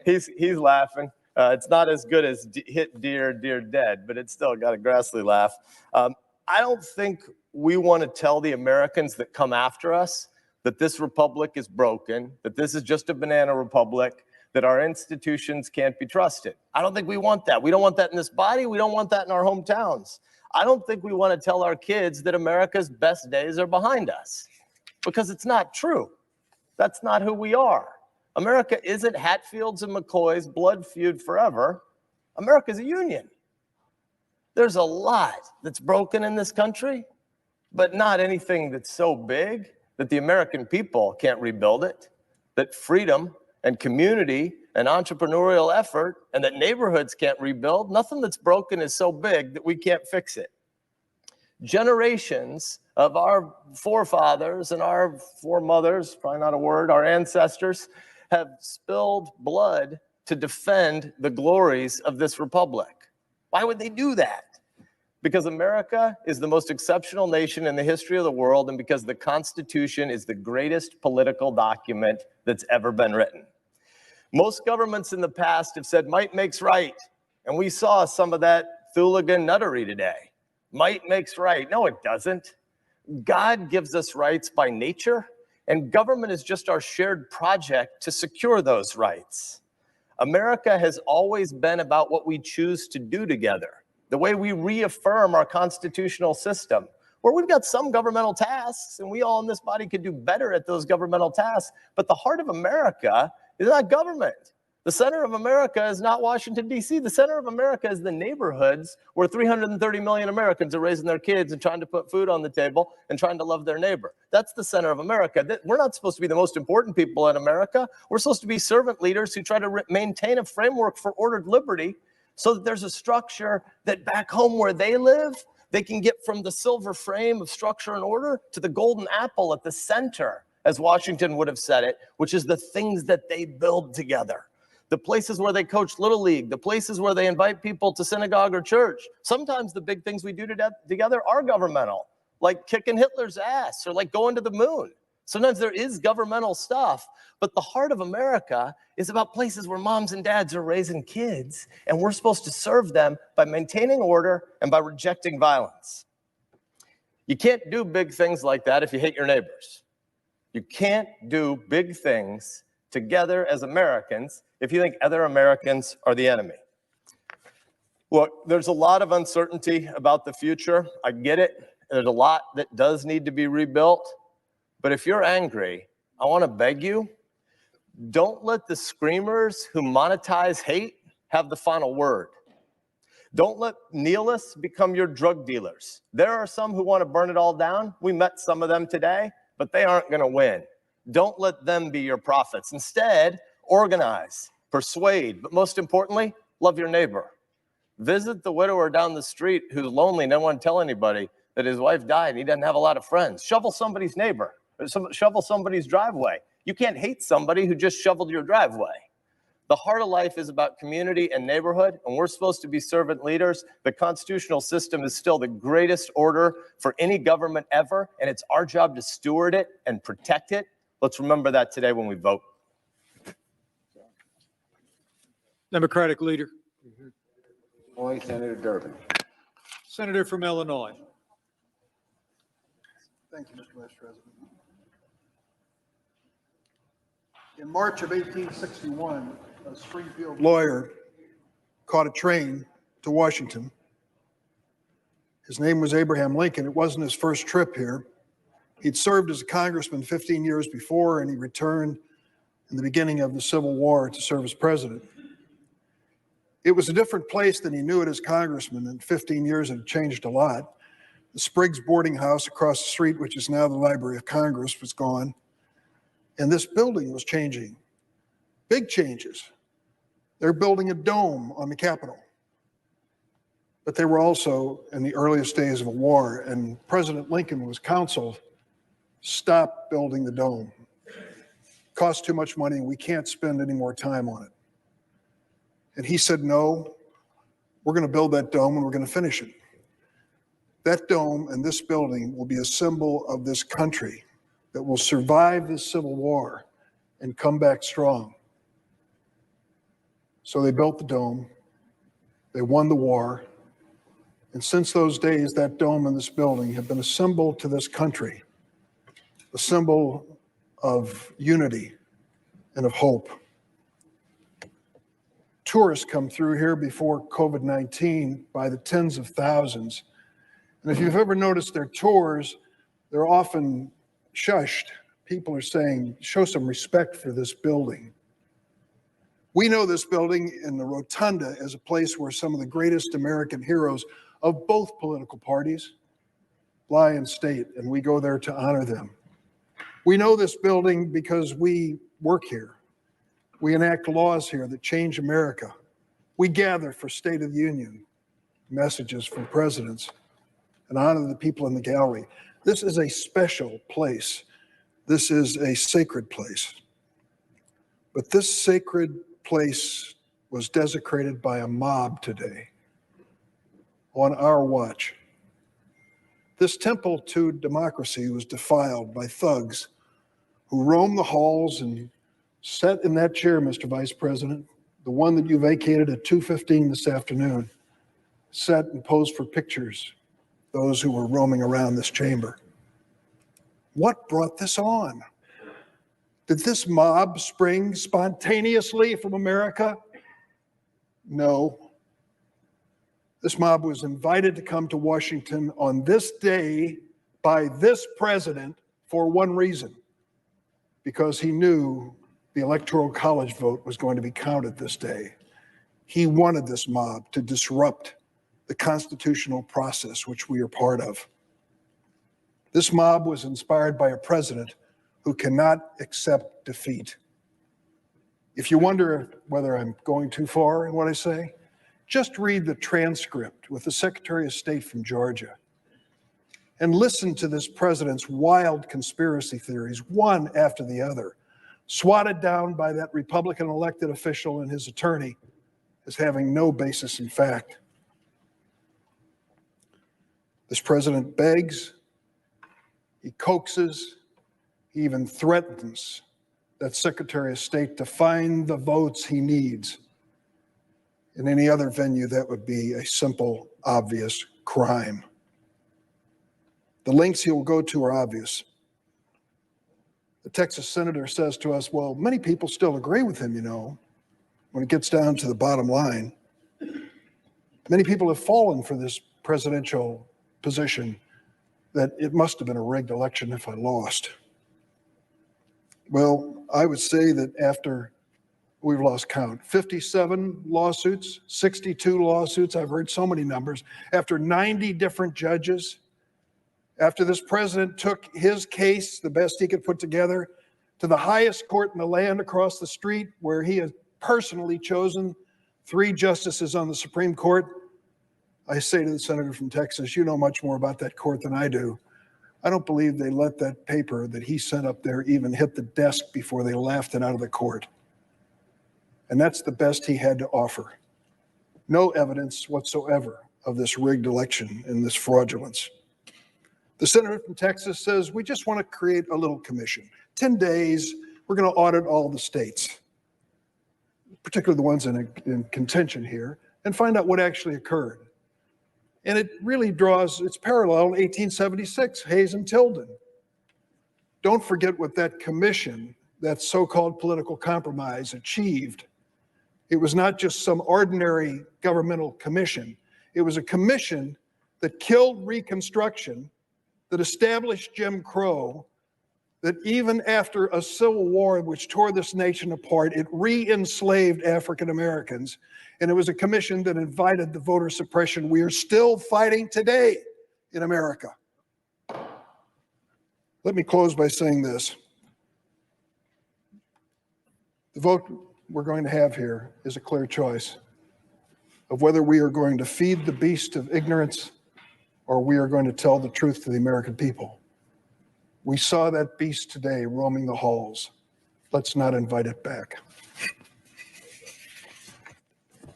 He's laughing. It's not as good as Hit Dear, Dear Dead, but it's still got a Grassley laugh. I don't think we want to tell the Americans that come after us that this republic is broken, that this is just a banana republic, that our institutions can't be trusted. I don't think we want that. We don't want that in this body. We don't want that in our hometowns. I don't think we want to tell our kids that America's best days are behind us, because it's not true. That's not who we are. America isn't Hatfield's and McCoy's blood feud forever. America's a union. There's a lot that's broken in this country, but not anything that's so big that the American people can't rebuild it, that freedom and community and entrepreneurial effort and that neighborhoods can't rebuild. Nothing that's broken is so big that we can't fix it. Generations of our forefathers and our foremothers, probably not a word, our ancestors, have spilled blood to defend the glories of this republic. Why would they do that? Because America is the most exceptional nation in the history of the world, and because the Constitution is the greatest political document that's ever been written. Most governments in the past have said might makes right, and we saw some of that hooligan nuttery today. Might makes right. No, it doesn't. God gives us rights by nature, and government is just our shared project to secure those rights. America has always been about what we choose to do together, the way we reaffirm our constitutional system, where we've got some governmental tasks, and we all in this body could do better at those governmental tasks, but the heart of America is not government. The center of America is not Washington, D.C. The center of America is the neighborhoods where 330 million Americans are raising their kids and trying to put food on the table and trying to love their neighbor. That's the center of America. We're not supposed to be the most important people in America. We're supposed to be servant leaders who try to maintain a framework for ordered liberty so that there's a structure that back home where they live, they can get from the silver frame of structure and order to the golden apple at the center, as Washington would have said it, which is the things that they build together. The places where they coach Little League, the places where they invite people to synagogue or church. Sometimes the big things we do together are governmental, like kicking Hitler's ass or like going to the moon. Sometimes there is governmental stuff, but the heart of America is about places where moms and dads are raising kids, and we're supposed to serve them by maintaining order and by rejecting violence. You can't do big things like that if you hate your neighbors. You can't do big things together as Americans if you think other Americans are the enemy. Look, there's a lot of uncertainty about the future. I get it. There's a lot that does need to be rebuilt. But if you're angry, I want to beg you, don't let the screamers who monetize hate have the final word. Don't let nihilists become your drug dealers. There are some who want to burn it all down. We met some of them today, but they aren't going to win. Don't let them be your prophets. Instead, organize, persuade, but most importantly, love your neighbor. Visit the widower down the street who's lonely, no one tell anybody that his wife died and he doesn't have a lot of friends. Shovel somebody's neighbor, or shovel somebody's driveway. You can't hate somebody who just shoveled your driveway. The heart of life is about community and neighborhood, and we're supposed to be servant leaders. The constitutional system is still the greatest order for any government ever, and it's our job to steward it and protect it. Let's remember that today when we vote. Democratic leader. Senator Durbin. Senator from Illinois. Thank you, Mr. Vice President. In March of 1861, a Springfield lawyer caught a train to Washington. His name was Abraham Lincoln. It wasn't his first trip here. He'd served as a congressman 15 years before, and he returned in the beginning of the Civil War to serve as president. It was a different place than he knew it as congressman, and 15 years had changed a lot. The Spriggs boarding house across the street, which is now the Library of Congress, was gone. And this building was changing. Big changes. They're building a dome on the Capitol. But they were also in the earliest days of a war, and President Lincoln was counseled, stop building the dome. Costs too much money, and we can't spend any more time on it. And he said, no, we're going to build that dome and we're going to finish it. That dome and this building will be a symbol of this country that will survive this Civil War and come back strong. So they built the dome, they won the war, and since those days, that dome and this building have been a symbol to this country, a symbol of unity and of hope. Tourists come through here before COVID-19 by the tens of thousands. And if you've ever noticed their tours, they're often shushed. People are saying, show some respect for this building. We know this building in the Rotunda as a place where some of the greatest American heroes of both political parties lie in state, and we go there to honor them. We know this building because we work here. We enact laws here that change America. We gather for State of the Union messages from presidents and honor the people in the gallery. This is a special place. This is a sacred place. But this sacred place was desecrated by a mob today on our watch. This temple to democracy was defiled by thugs who roamed the halls and sat in that chair, Mr. Vice President, the one that you vacated at 2:15 this afternoon, sat and posed for pictures, those who were roaming around this chamber. What brought this on? Did this mob spring spontaneously from America? No. This mob was invited to come to Washington on this day by this president for one reason, because he knew the Electoral College vote was going to be counted this day. He wanted this mob to disrupt the constitutional process which we are part of. This mob was inspired by a president who cannot accept defeat. If you wonder whether I'm going too far in what I say, just read the transcript with the Secretary of State from Georgia and listen to this president's wild conspiracy theories, one after the other, swatted down by that Republican elected official and his attorney as having no basis in fact. This president begs, he coaxes, he even threatens that Secretary of State to find the votes he needs. In any other venue, that would be a simple, obvious crime. The lengths he will go to are obvious. The Texas senator says to us, well, many people still agree with him, you know, when it gets down to the bottom line. Many people have fallen for this presidential position that it must have been a rigged election if I lost. Well, I would say that after we've lost count. 57 lawsuits, 62 lawsuits. I've heard so many numbers. After 90 different judges, after this president took his case, the best he could put together, to the highest court in the land across the street, where he has personally chosen 3 justices on the Supreme Court, I say to the senator from Texas, you know much more about that court than I do. I don't believe they let that paper that he sent up there even hit the desk before they laughed it out of the court. And that's the best he had to offer. No evidence whatsoever of this rigged election and this fraudulence. The senator from Texas says, we just want to create a little commission. 10 days, we're going to audit all the states, particularly the ones in contention here, and find out what actually occurred. And it really draws its parallel in 1876, Hayes and Tilden. Don't forget what that commission, that so-called political compromise, achieved. It was not just some ordinary governmental commission. It was a commission that killed Reconstruction, that established Jim Crow, that even after a civil war which tore this nation apart, it re-enslaved African Americans. And it was a commission that invited the voter suppression we are still fighting today in America. Let me close by saying this. The vote we're going to have here is a clear choice of whether we are going to feed the beast of ignorance or we are going to tell the truth to the American people. We saw that beast today roaming the halls. Let's not invite it back.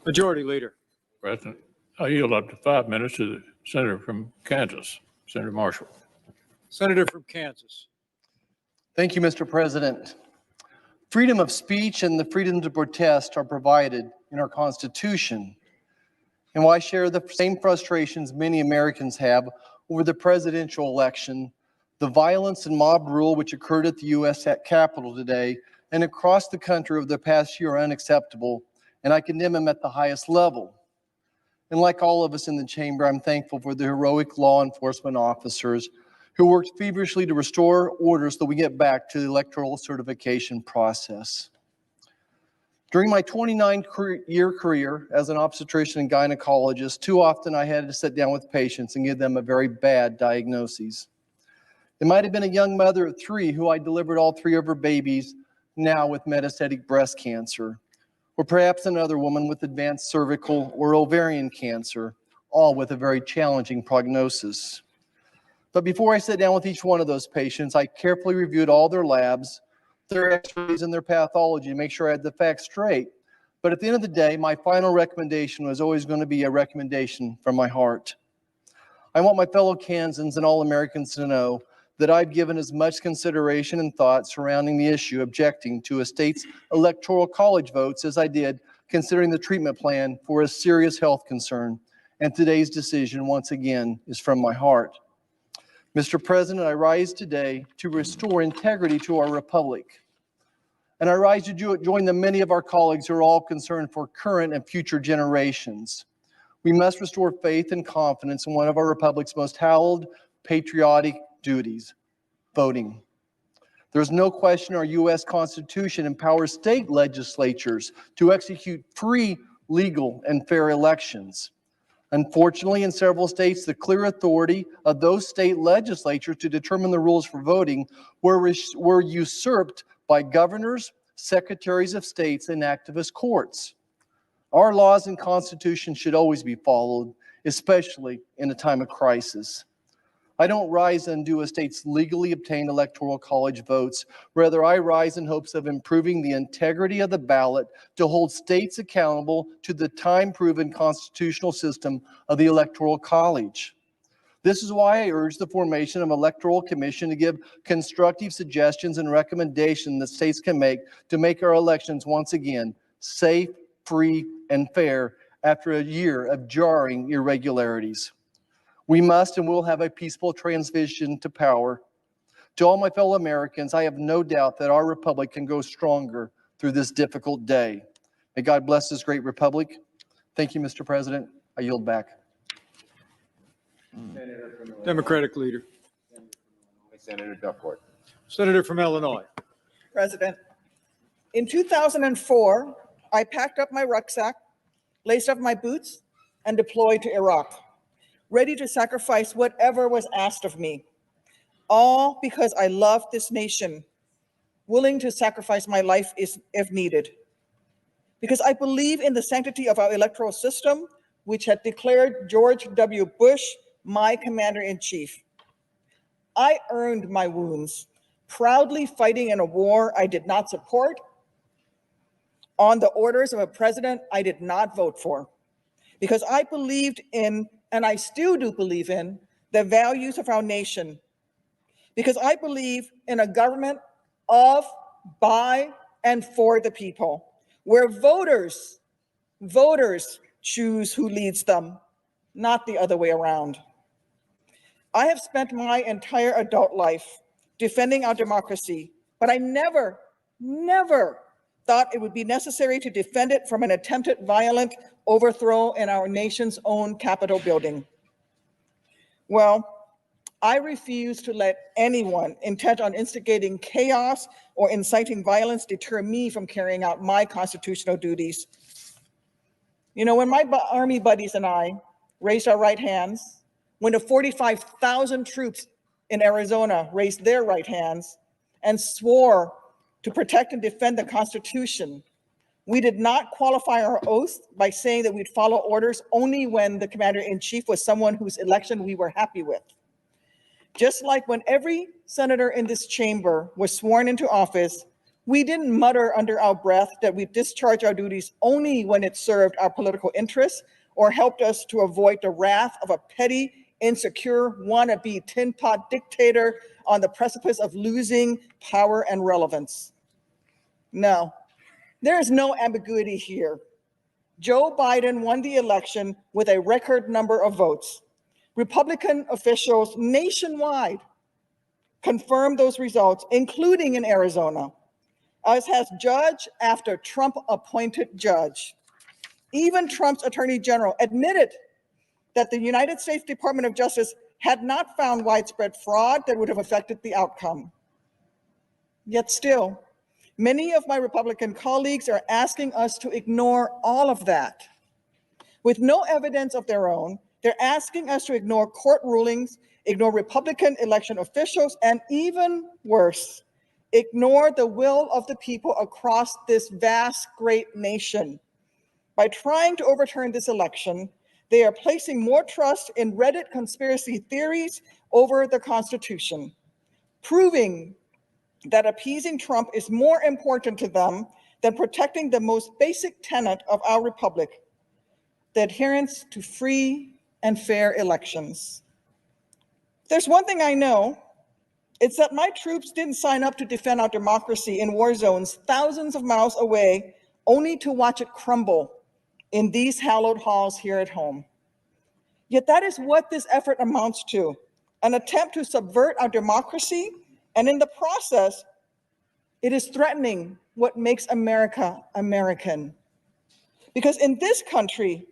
Majority Leader. President, I yield up to 5 minutes to the senator from Kansas, Senator Marshall. Senator from Kansas. Thank you, Mr. President. Freedom of speech and the freedom to protest are provided in our Constitution. And while I share the same frustrations many Americans have over the presidential election, the violence and mob rule which occurred at the U.S. Capitol today and across the country over the past year are unacceptable, and I condemn them at the highest level. And like all of us in the chamber, I'm thankful for the heroic law enforcement officers who worked feverishly to restore order so we get back to the electoral certification process. During my 29-year career as an obstetrician and gynecologist, too often I had to sit down with patients and give them a very bad diagnosis. It might have been a young mother of 3 who I delivered all 3 of her babies, now with metastatic breast cancer, or perhaps another woman with advanced cervical or ovarian cancer, all with a very challenging prognosis. But before I sat down with each one of those patients, I carefully reviewed all their labs, their x-rays, and their pathology to make sure I had the facts straight. But at the end of the day, my final recommendation was always going to be a recommendation from my heart. I want my fellow Kansans and all Americans to know that I've given as much consideration and thought surrounding the issue objecting to a state's electoral college votes as I did considering the treatment plan for a serious health concern. And today's decision, once again, is from my heart. Mr. President, I rise today to restore integrity to our republic. And I rise to join the many of our colleagues who are all concerned for current and future generations. We must restore faith and confidence in one of our republic's most hallowed patriotic duties, voting. There's no question our U.S. Constitution empowers state legislatures to execute free, legal, and fair elections. Unfortunately, in several states, the clear authority of those state legislatures to determine the rules for voting were usurped by governors, secretaries of states, and activist courts. Our laws and Constitution should always be followed, especially in a time of crisis. I don't rise and undo a state's legally obtained electoral college votes. Rather, I rise in hopes of improving the integrity of the ballot to hold states accountable to the time-proven constitutional system of the electoral college. This is why I urge the formation of an electoral commission to give constructive suggestions and recommendations that states can make to make our elections once again safe, free, and fair after a year of jarring irregularities. We must and will have a peaceful transition to power. To all my fellow Americans, I have no doubt that our republic can go stronger through this difficult day. May God bless this great republic. Thank you, Mr. President. I yield back. Democratic Leader. Senator Duckworth. Senator from Illinois. President, In 2004, I packed up my rucksack, laced up my boots, and deployed to Iraq, ready to sacrifice whatever was asked of me, all because I loved this nation, willing to sacrifice my life if needed. Because I believe in the sanctity of our electoral system, which had declared George W. Bush my commander-in-chief. I earned my wounds, proudly fighting in a war I did not support, on the orders of a president I did not vote for, because I believed in, and I still do believe in, the values of our nation, because I believe in a government of, by, and for the people, where voters choose who leads them, not the other way around. I have spent my entire adult life defending our democracy, but I never thought it would be necessary to defend it from an attempted violent overthrow in our nation's own Capitol building. Well, I refuse to let anyone intent on instigating chaos or inciting violence deter me from carrying out my constitutional duties. You know, when my Army buddies and I raised our right hands, when the 45,000 troops in Arizona raised their right hands and swore to protect and defend the Constitution, we did not qualify our oath by saying that we'd follow orders only when the commander-in-chief was someone whose election we were happy with. Just like when every senator in this chamber was sworn into office, we didn't mutter under our breath that we discharge our duties only when it served our political interests or helped us to avoid the wrath of a petty, insecure, wannabe tin pot dictator on the precipice of losing power and relevance. No, there is no ambiguity here. Joe Biden won the election with a record number of votes. Republican officials nationwide confirmed those results, including in Arizona, as has judge after Trump-appointed judge. Even Trump's attorney general admitted that the United States Department of Justice had not found widespread fraud that would have affected the outcome. Yet still, many of my Republican colleagues are asking us to ignore all of that. With no evidence of their own, they're asking us to ignore court rulings, ignore Republican election officials, and even worse, ignore the will of the people across this vast, great nation. By trying to overturn this election, they are placing more trust in Reddit conspiracy theories over the Constitution, proving that appeasing Trump is more important to them than protecting the most basic tenet of our republic, the adherence to free and fair elections. There's one thing I know, it's that my troops didn't sign up to defend our democracy in war zones thousands of miles away, only to watch it crumble in these hallowed halls here at home. Yet that is what this effort amounts to, an attempt to subvert our democracy, and in the process, it is threatening what makes America American. Because in this country,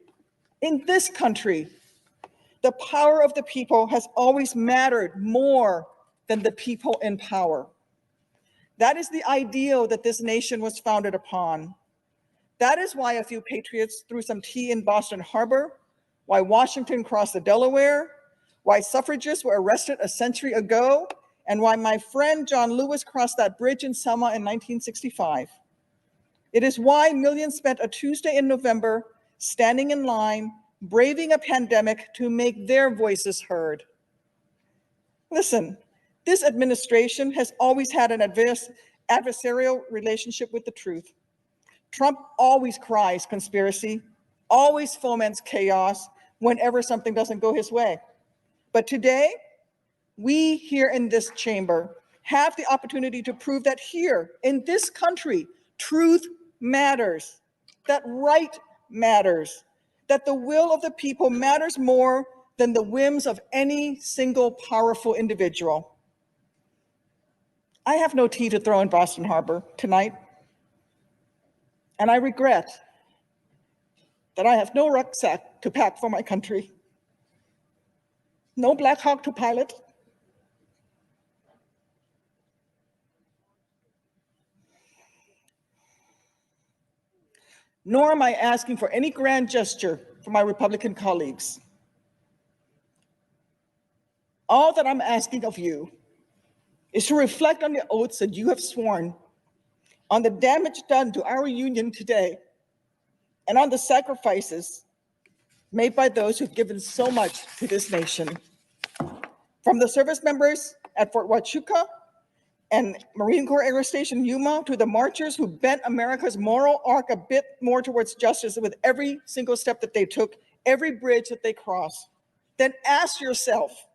the power of the people has always mattered more than the people in power. That is the ideal that this nation was founded upon. That is why a few patriots threw some tea in Boston Harbor, why Washington crossed the Delaware, why suffragists were arrested a century ago, and why my friend John Lewis crossed that bridge in Selma in 1965. It is why millions spent a Tuesday in November standing in line, braving a pandemic to make their voices heard. Listen, this administration has always had an adversarial relationship with the truth. Trump always cries conspiracy, always foments chaos whenever something doesn't go his way. But today, we here in this chamber have the opportunity to prove that here in this country, truth matters, that right matters, that the will of the people matters more than the whims of any single powerful individual. I have no tea to throw in Boston Harbor tonight, and I regret that I have no rucksack to pack for my country, no Black Hawk to pilot, nor am I asking for any grand gesture from my Republican colleagues. All that I'm asking of you is to reflect on the oaths that you have sworn, on the damage done to our union today, and on the sacrifices made by those who've given so much to this nation. From the service members at Fort Huachuca and Marine Corps Air Station Yuma to the marchers who bent America's moral arc a bit more towards justice with every single step that they took, every bridge that they crossed, then ask yourself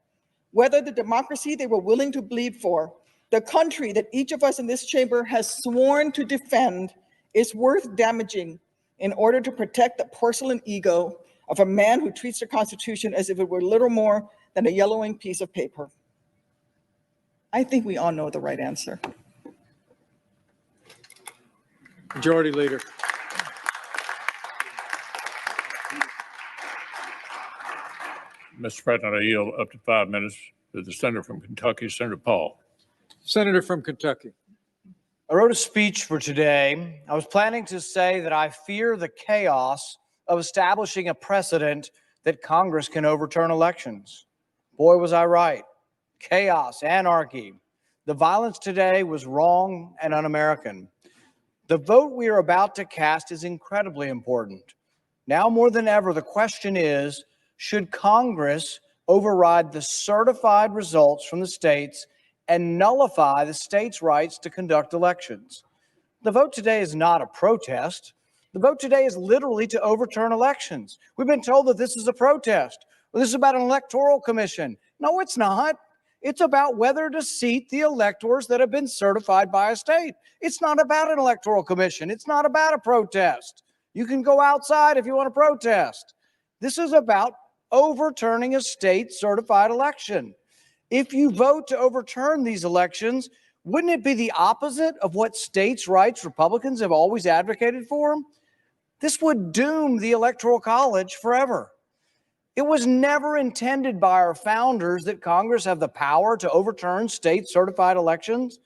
whether the democracy they were willing to bleed for, the country that each of us in this chamber has sworn to defend, is worth damaging in order to protect the porcelain ego of a man who treats the Constitution as if it were little more than a yellowing piece of paper. I think we all know the right answer. Majority Leader. Mr. President, I yield up to 5 minutes to the senator from Kentucky, Senator Paul. Senator from Kentucky. I wrote a speech for today. I was planning to say that I fear the chaos of establishing a precedent that Congress can overturn elections. Boy, was I right. Chaos, anarchy. The violence today was wrong and un-American. The vote we are about to cast is incredibly important. Now more than ever, the question is, should Congress override the certified results from the states and nullify the states' rights to conduct elections? The vote today is not a protest. The vote today is literally to overturn elections. We've been told that this is a protest. Well, this is about an electoral commission. No, it's not. It's about whether to seat the electors that have been certified by a state. It's not about an electoral commission. It's not about a protest. You can go outside if you want to protest. This is about overturning a state certified election. If you vote to overturn these elections, wouldn't it be the opposite of what states' rights Republicans have always advocated for? This would doom the Electoral College forever. It was never intended by our founders that Congress have the power to overturn state certified elections.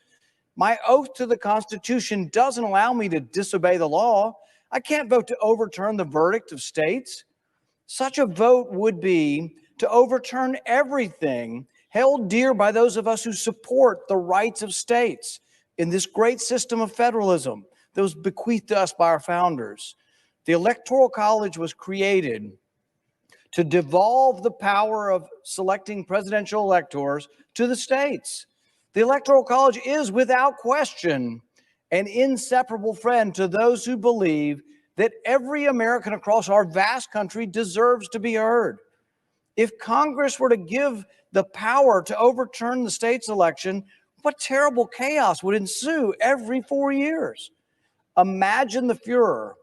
My oath to the Constitution doesn't allow me to disobey the law. I can't vote to overturn the verdict of states. Such a vote would be to overturn everything held dear by those of us who support the rights of states in this great system of federalism that was bequeathed to us by our founders. The Electoral College was created to devolve the power of selecting presidential electors to the states. The Electoral College is, without question, an inseparable friend to those who believe that every American across our vast country deserves to be heard. If Congress were to give the power to overturn the state's election, what terrible chaos would ensue every 4 years? Imagine the furor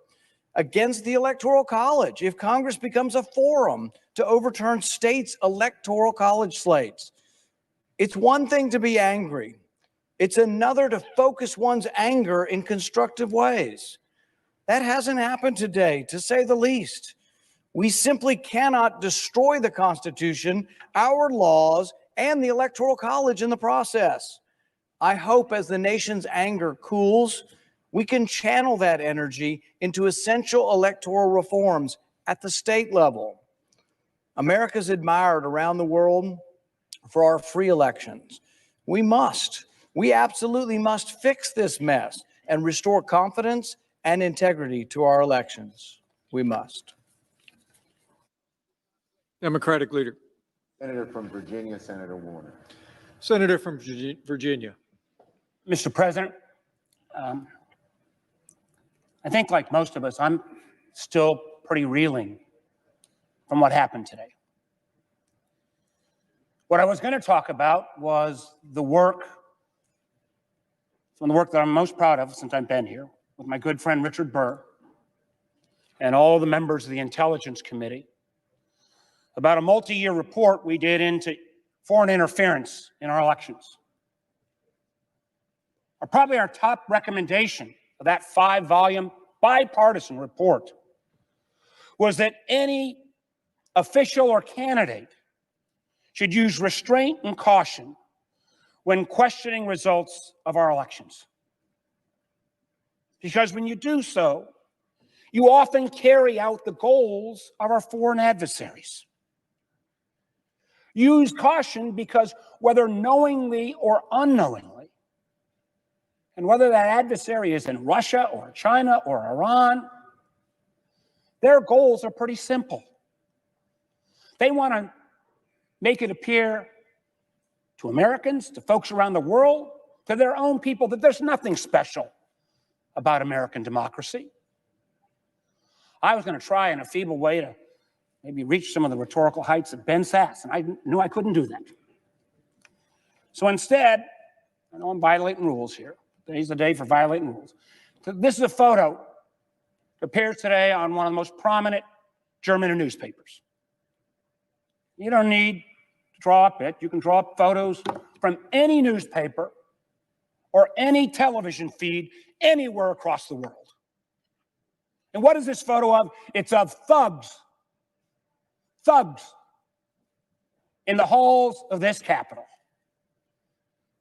against the Electoral College if Congress becomes a forum to overturn states' Electoral College slates. It's one thing to be angry. It's another to focus one's anger in constructive ways. That hasn't happened today, to say the least. We simply cannot destroy the Constitution, our laws, and the Electoral College in the process. I hope as the nation's anger cools, we can channel that energy into essential electoral reforms at the state level. America's admired around the world for our free elections. We absolutely must fix this mess and restore confidence and integrity to our elections. We must. Democratic Leader. Senator from Virginia, Senator Warner. Senator from Virginia. Mr. President, I think like most of us, I'm still pretty reeling from what happened today. What I was going to talk about was some of the work that I'm most proud of since I've been here with my good friend Richard Burr and all the members of the Intelligence Committee about a multi-year report we did into foreign interference in our elections. Probably our top recommendation of that 5-volume bipartisan report was that any official or candidate should use restraint and caution when questioning results of our elections. Because when you do so, You often carry out the goals of our foreign adversaries. Use caution because whether knowingly or unknowingly, and whether that adversary is in Russia or China or Iran, their goals are pretty simple. They want to make it appear to Americans, to folks around the world, to their own people, that there's nothing special about American democracy. I was going to try in a feeble way to maybe reach some of the rhetorical heights of Ben Sass, and I knew I couldn't do that. So instead, I know I'm violating rules here. Today's the day for violating rules. So this is a photo that appears today on one of the most prominent German newspapers. You don't need to draw up it. You can draw up photos from any newspaper or any television feed anywhere across the world. And what is this photo of? It's of thugs in the halls of this Capitol,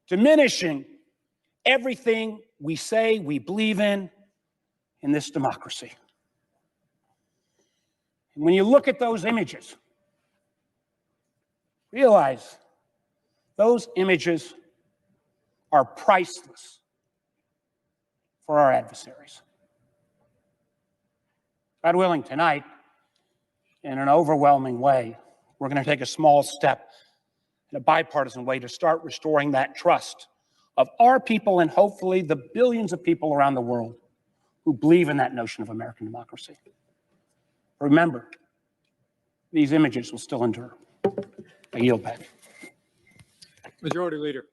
diminishing everything we say we believe in this democracy. And when you look at those images, realize those images are priceless for our adversaries. God willing, tonight, in an overwhelming way, we're going to take a small step in a bipartisan way to start restoring that trust of our people and hopefully the billions of people around the world who believe in that notion of American democracy. Remember, these images will still endure. I yield back. Majority Leader.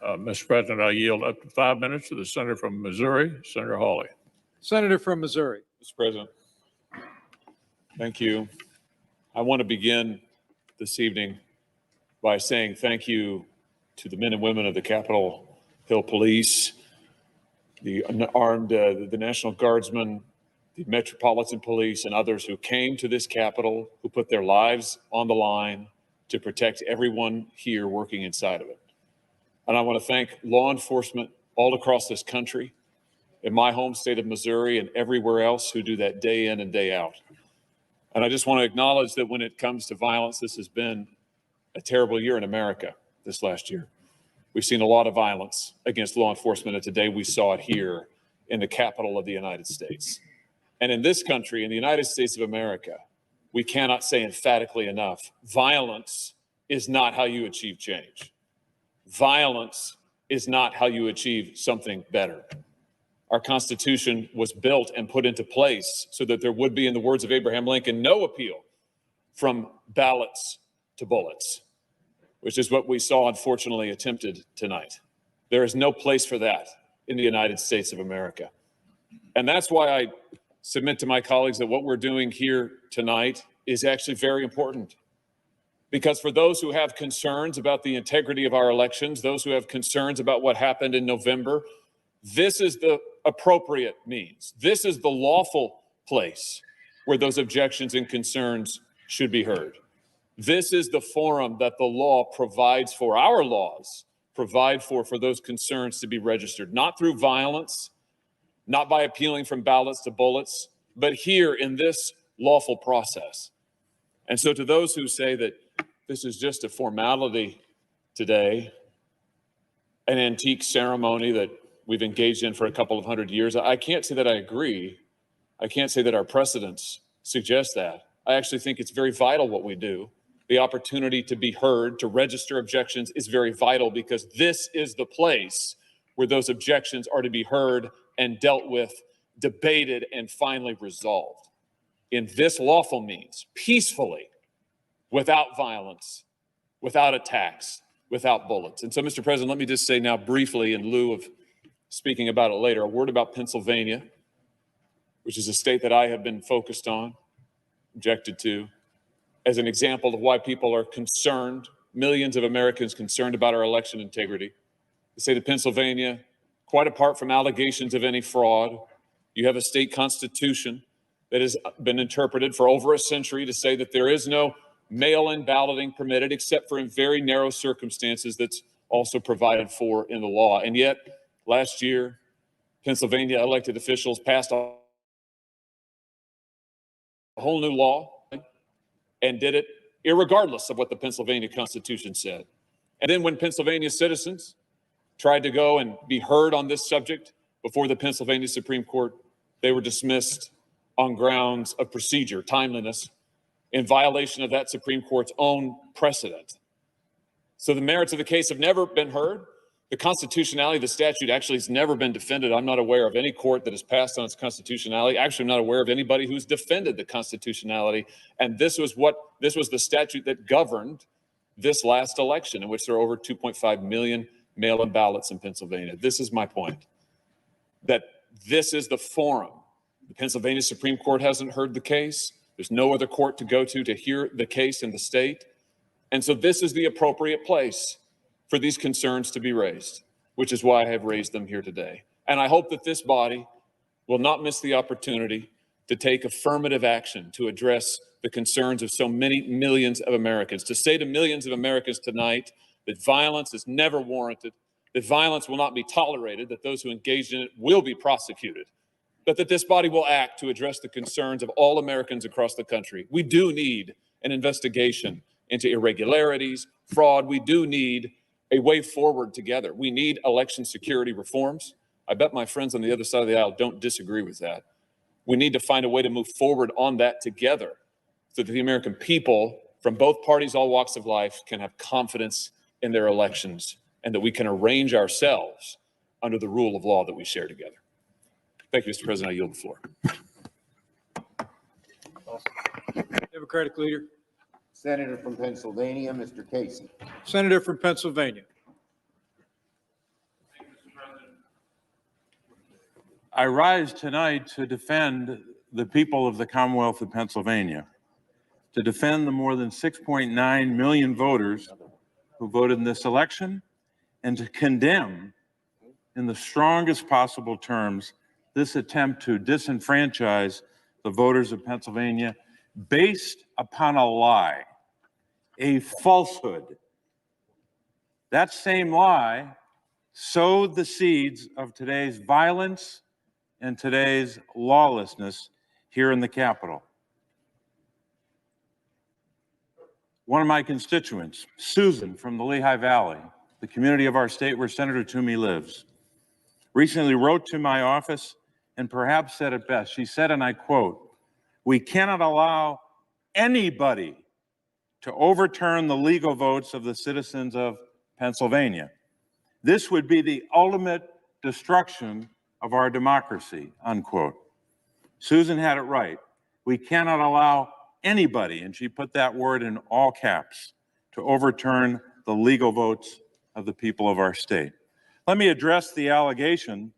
Mr. President, I yield up to 5 minutes to the senator from Missouri, Senator Hawley. Senator from Missouri. Mr. President, thank you. I want to begin this evening by saying thank you to the men and women of the Capitol Hill Police, the armed, the National Guardsmen, the Metropolitan Police, and others who came to this Capitol, who put their lives on the line to protect everyone here working inside of it. And I want to thank law enforcement all across this country, in my home state of Missouri and everywhere else, who do that day in and day out. And I just want to acknowledge that when it comes to violence, this has been a terrible year in America this last year. We've seen a lot of violence against law enforcement, and today we saw it here in the capital of the United States. And in this country, in the United States of America, we cannot say emphatically enough, violence is not how you achieve change. Violence is not how you achieve something better. Our Constitution was built and put into place so that there would be, in the words of Abraham Lincoln, no appeal from ballots to bullets, which is what we saw, unfortunately, attempted tonight. There is no place for that in the United States of America. And that's why I submit to my colleagues that what we're doing here tonight is actually very important. Because for those who have concerns about the integrity of our elections, those who have concerns about what happened in November, this is the appropriate means. This is the lawful place where those objections and concerns should be heard. This is the forum that the law provides for, our laws provide for those concerns to be registered, not through violence, not by appealing from ballots to bullets, but here in this lawful process. And so to those who say that this is just a formality today, an antique ceremony that we've engaged in for a couple of hundred years, I can't say that I agree. I can't say that our precedents suggest that. I actually think it's very vital what we do. The opportunity to be heard, to register objections is very vital, because this is the place where those objections are to be heard and dealt with, debated, and finally resolved in this lawful means, peacefully, without violence, without attacks, without bullets. And so, Mr. President, let me just say now briefly, in lieu of speaking about it later, a word about Pennsylvania, which is a state that I have been focused on, objected to, as an example of why people are concerned, millions of Americans concerned about our election integrity. The state of Pennsylvania, quite apart from allegations of any fraud, you have a state constitution that has been interpreted for over a century to say that there is no mail-in balloting permitted except for in very narrow circumstances that's also provided for in the law. And yet, last year, Pennsylvania elected officials passed a whole new law and did it irregardless of what the Pennsylvania Constitution said. And then when Pennsylvania citizens tried to go and be heard on this subject before the Pennsylvania Supreme Court, they were dismissed on grounds of procedure, timeliness, in violation of that Supreme Court's own precedent. So the merits of the case have never been heard. The constitutionality of the statute actually has never been defended. I'm not aware of any court that has passed on its constitutionality. Actually, I'm not aware of anybody who's defended the constitutionality. And this was the statute that governed this last election, in which there are over 2.5 million mail-in ballots in Pennsylvania. This is my point, that this is the forum. The Pennsylvania Supreme Court hasn't heard the case. There's no other court to go to hear the case in the state. And so this is the appropriate place for these concerns to be raised, which is why I have raised them here today. And I hope that this body will not miss the opportunity to take affirmative action to address the concerns of so many millions of Americans, to say to millions of Americans tonight that violence is never warranted, that violence will not be tolerated, that those who engage in it will be prosecuted, but that this body will act to address the concerns of all Americans across the country. We do need an investigation into irregularities, fraud. We do need a way forward together. We need election security reforms. I bet my friends on the other side of the aisle don't disagree with that. We need to find a way to move forward on that together so that the American people from both parties, all walks of life, can have confidence in their elections and that we can arrange ourselves under the rule of law that we share together. Thank you, Mr. President. I yield the floor. Democratic leader. Senator from Pennsylvania, Mr. Casey. Senator from Pennsylvania. I rise tonight to defend the people of the Commonwealth of Pennsylvania, to defend the more than 6.9 million voters who voted in this election, and to condemn in the strongest possible terms this attempt to disenfranchise the voters of Pennsylvania based upon a lie, a falsehood. That same lie sowed the seeds of today's violence and today's lawlessness here in the Capitol. One of my constituents, Susan from the Lehigh Valley, the community of our state where Senator Toomey lives, recently wrote to my office and perhaps said it best. She said, and I quote, "We cannot allow anybody to overturn the legal votes of the citizens of Pennsylvania. This would be the ultimate destruction of our democracy," unquote. Susan had it right. We cannot allow anybody, and she put that word in all caps, to overturn the legal votes of the people of our state. Let me address the allegation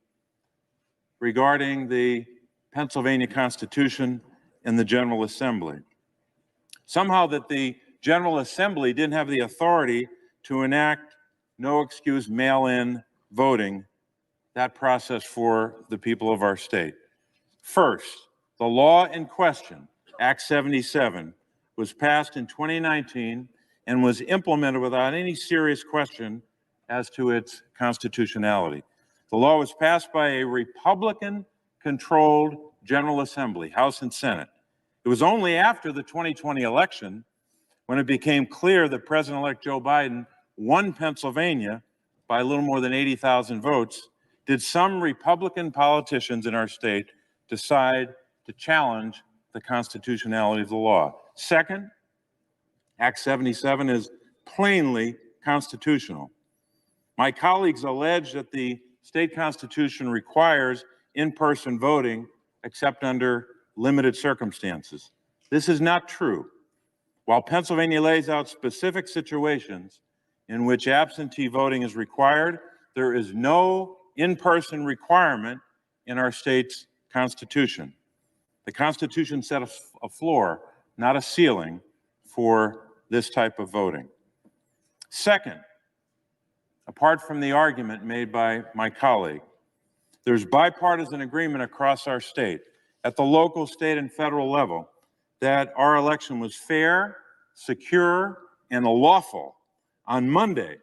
regarding the Pennsylvania Constitution and the General Assembly. Somehow that the General Assembly didn't have the authority to enact no-excuse mail-in voting, that process for the people of our state. First, the law in question, Act 77, was passed in 2019 and was implemented without any serious question as to its constitutionality. The law was passed by a Republican-controlled General Assembly, House and Senate. It was only after the 2020 election, when it became clear that President-elect Joe Biden won Pennsylvania by a little more than 80,000 votes, did some Republican politicians in our state decide to challenge the constitutionality of the law. Second, Act 77 is plainly constitutional. My colleagues allege that the state constitution requires in-person voting except under limited circumstances. This is not true. While Pennsylvania lays out specific situations in which absentee voting is required, there is no in-person requirement in our state's constitution. The Constitution set a floor, not a ceiling, for this type of voting. Second, apart from the argument made by my colleague, there's bipartisan agreement across our state, at the local, state, and federal level, that our election was fair, secure, and lawful. On Monday,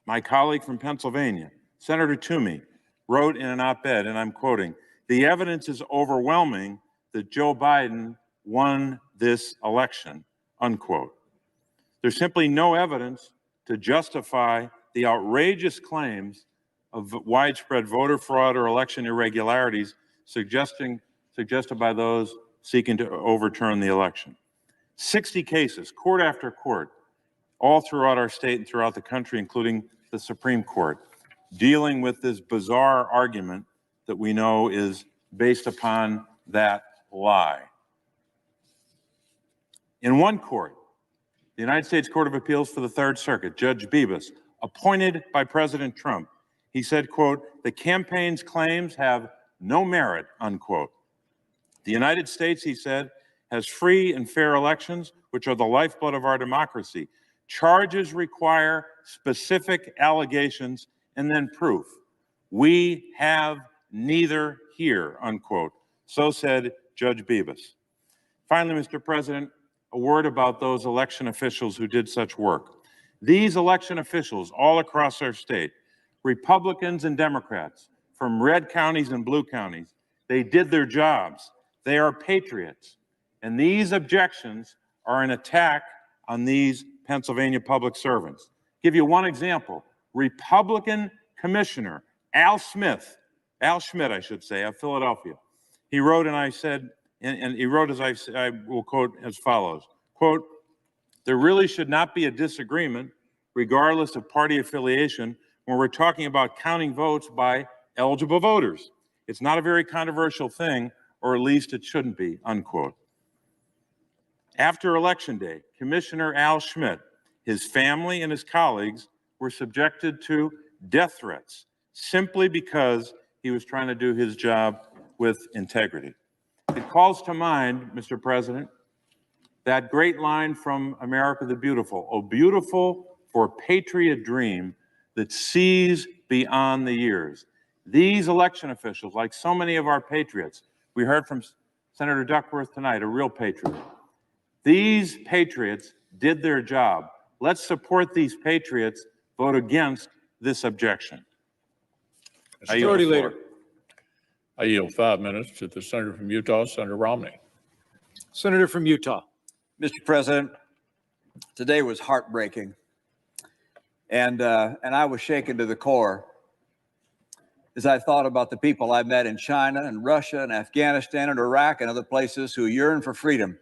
my colleague from Pennsylvania, Senator Toomey, wrote in an op-ed, and I'm quoting, "The evidence is overwhelming that Joe Biden won this election," unquote. There's simply no evidence to justify the outrageous claims of widespread voter fraud or election irregularities suggested by those seeking to overturn the election. 60 cases, court after court, all throughout our state and throughout the country, including the Supreme Court, dealing with this bizarre argument that we know is based upon that lie. In one court, the United States Court of Appeals for the Third Circuit, Judge Bibas, appointed by President Trump, he said, quote, "The campaign's claims have no merit," unquote. The United States, he said, has free and fair elections, which are the lifeblood of our democracy. Charges require specific allegations and then proof. We have neither here, unquote. So said Judge Bibas. Finally, Mr. President, a word about those election officials who did such work. These election officials all across our state, Republicans and Democrats, from red counties and blue counties, they did their jobs. They are patriots. And these objections are an attack on these Pennsylvania public servants. Give you one example. Republican Commissioner Al Schmidt, I should say, of Philadelphia. He wrote, and I said, and he wrote, as I will quote as follows, quote, "There really should not be a disagreement, regardless of party affiliation, when we're talking about counting votes by eligible voters. It's not a very controversial thing, or at least it shouldn't be," unquote. After Election Day, Commissioner Al Schmidt, his family, and his colleagues were subjected to death threats simply because he was trying to do his job with integrity. It calls to mind, Mr. President, that great line from America the Beautiful, "Oh, beautiful for patriot dream that sees beyond the years." These election officials, like so many of our patriots, we heard from Senator Duckworth tonight, a real patriot. These patriots did their job. Let's support these patriots. Vote against this objection. Majority Leader. I yield 5 minutes to the senator from Utah, Senator Romney. Senator from Utah. Mr. President, today was heartbreaking, and I was shaken to the core as I thought about the people I met in China and Russia and Afghanistan and Iraq and other places who yearn for freedom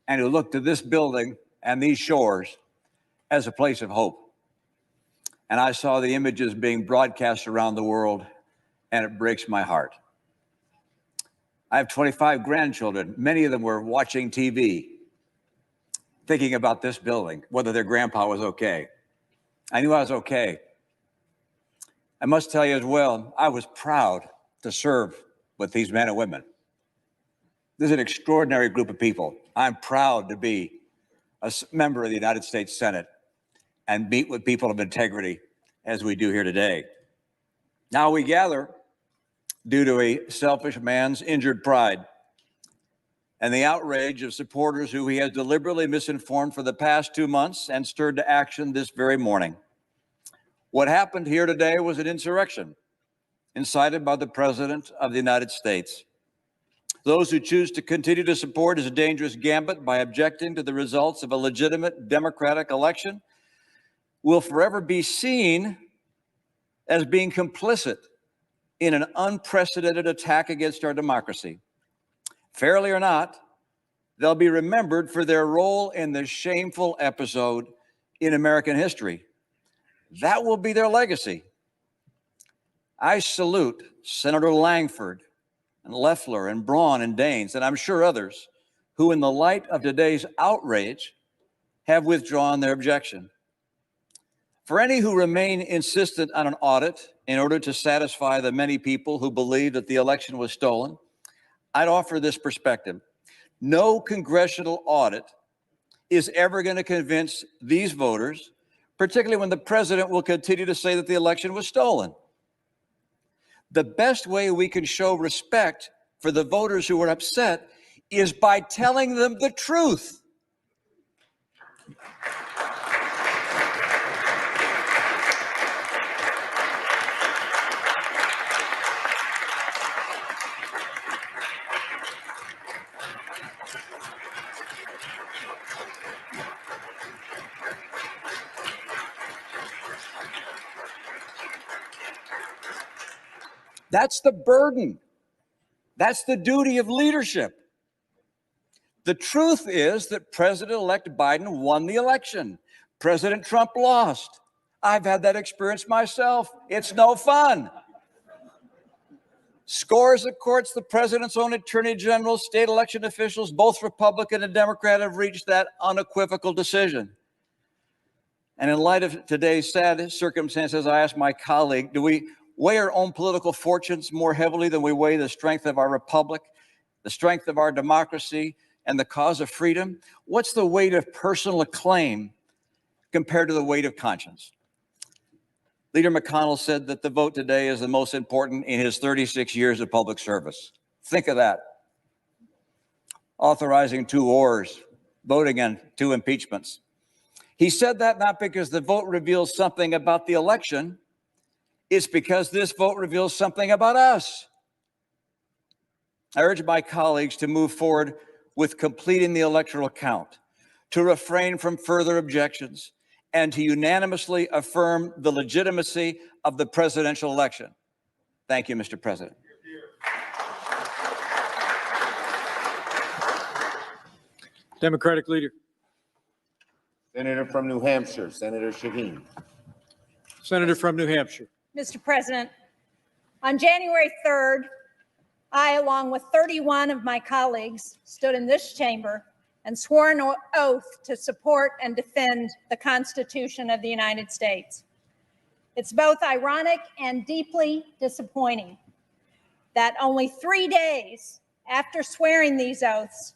and who look to this building and these shores as a place of hope. And I saw the images being broadcast around the world, and it breaks my heart. I have 25 grandchildren. Many of them were watching TV, thinking about this building, whether their grandpa was okay. I knew I was okay. I must tell you as well, I was proud to serve with these men and women. This is an extraordinary group of people. I'm proud to be a member of the United States Senate and meet with people of integrity as we do here today. Now we gather due to a selfish man's injured pride and the outrage of supporters who he has deliberately misinformed for the past 2 months and stirred to action this very morning. What happened here today was an insurrection incited by the President of the United States. Those who choose to continue to support his dangerous gambit by objecting to the results of a legitimate democratic election will forever be seen as being complicit in an unprecedented attack against our democracy. Fairly or not, they'll be remembered for their role in this shameful episode in American history. That will be their legacy. I salute Senator Langford and Loeffler and Braun and Daines, and I'm sure others, who in the light of today's outrage have withdrawn their objection. For any who remain insistent on an audit in order to satisfy the many people who believe that the election was stolen, I'd offer this perspective. No congressional audit is ever going to convince these voters, particularly when the president will continue to say that the election was stolen. The best way we can show respect for the voters who are upset is by telling them the truth. That's the burden. That's the duty of leadership. The truth is that President-elect Biden won the election. President Trump lost. I've had that experience myself. It's no fun. Scores of courts, the president's own attorney general, state election officials, both Republican and Democrat, have reached that unequivocal decision. And in light of today's sad circumstances, I asked my colleague, do we weigh our own political fortunes more heavily than we weigh the strength of our republic, the strength of our democracy, and the cause of freedom? What's the weight of personal acclaim compared to the weight of conscience? Leader McConnell said that the vote today is the most important in his 36 years of public service. Think of that. Authorizing 2 wars, voting on 2 impeachments. He said that not because the vote reveals something about the election, it's because this vote reveals something about us. I urge my colleagues to move forward with completing the electoral count, to refrain from further objections, and to unanimously affirm the legitimacy of the presidential election. Thank you, Mr. President. Democratic leader. Senator from New Hampshire, Senator Shaheen. Senator from New Hampshire. Mr. President, on January 3rd, I, along with 31 of my colleagues, stood in this chamber and swore an oath to support and defend the Constitution of the United States. It's both ironic and deeply disappointing that only 3 days after swearing these oaths,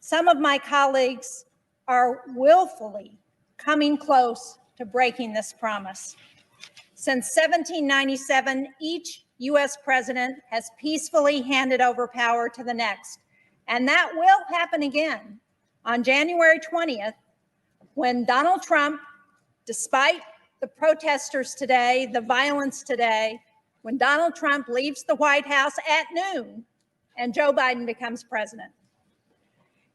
some of my colleagues are willfully coming close to breaking this promise. Since 1797, each U.S. president has peacefully handed over power to the next, and that will happen again on January 20th, when Donald Trump, despite the protesters today, the violence today, when Donald Trump leaves the White House at noon and Joe Biden becomes president.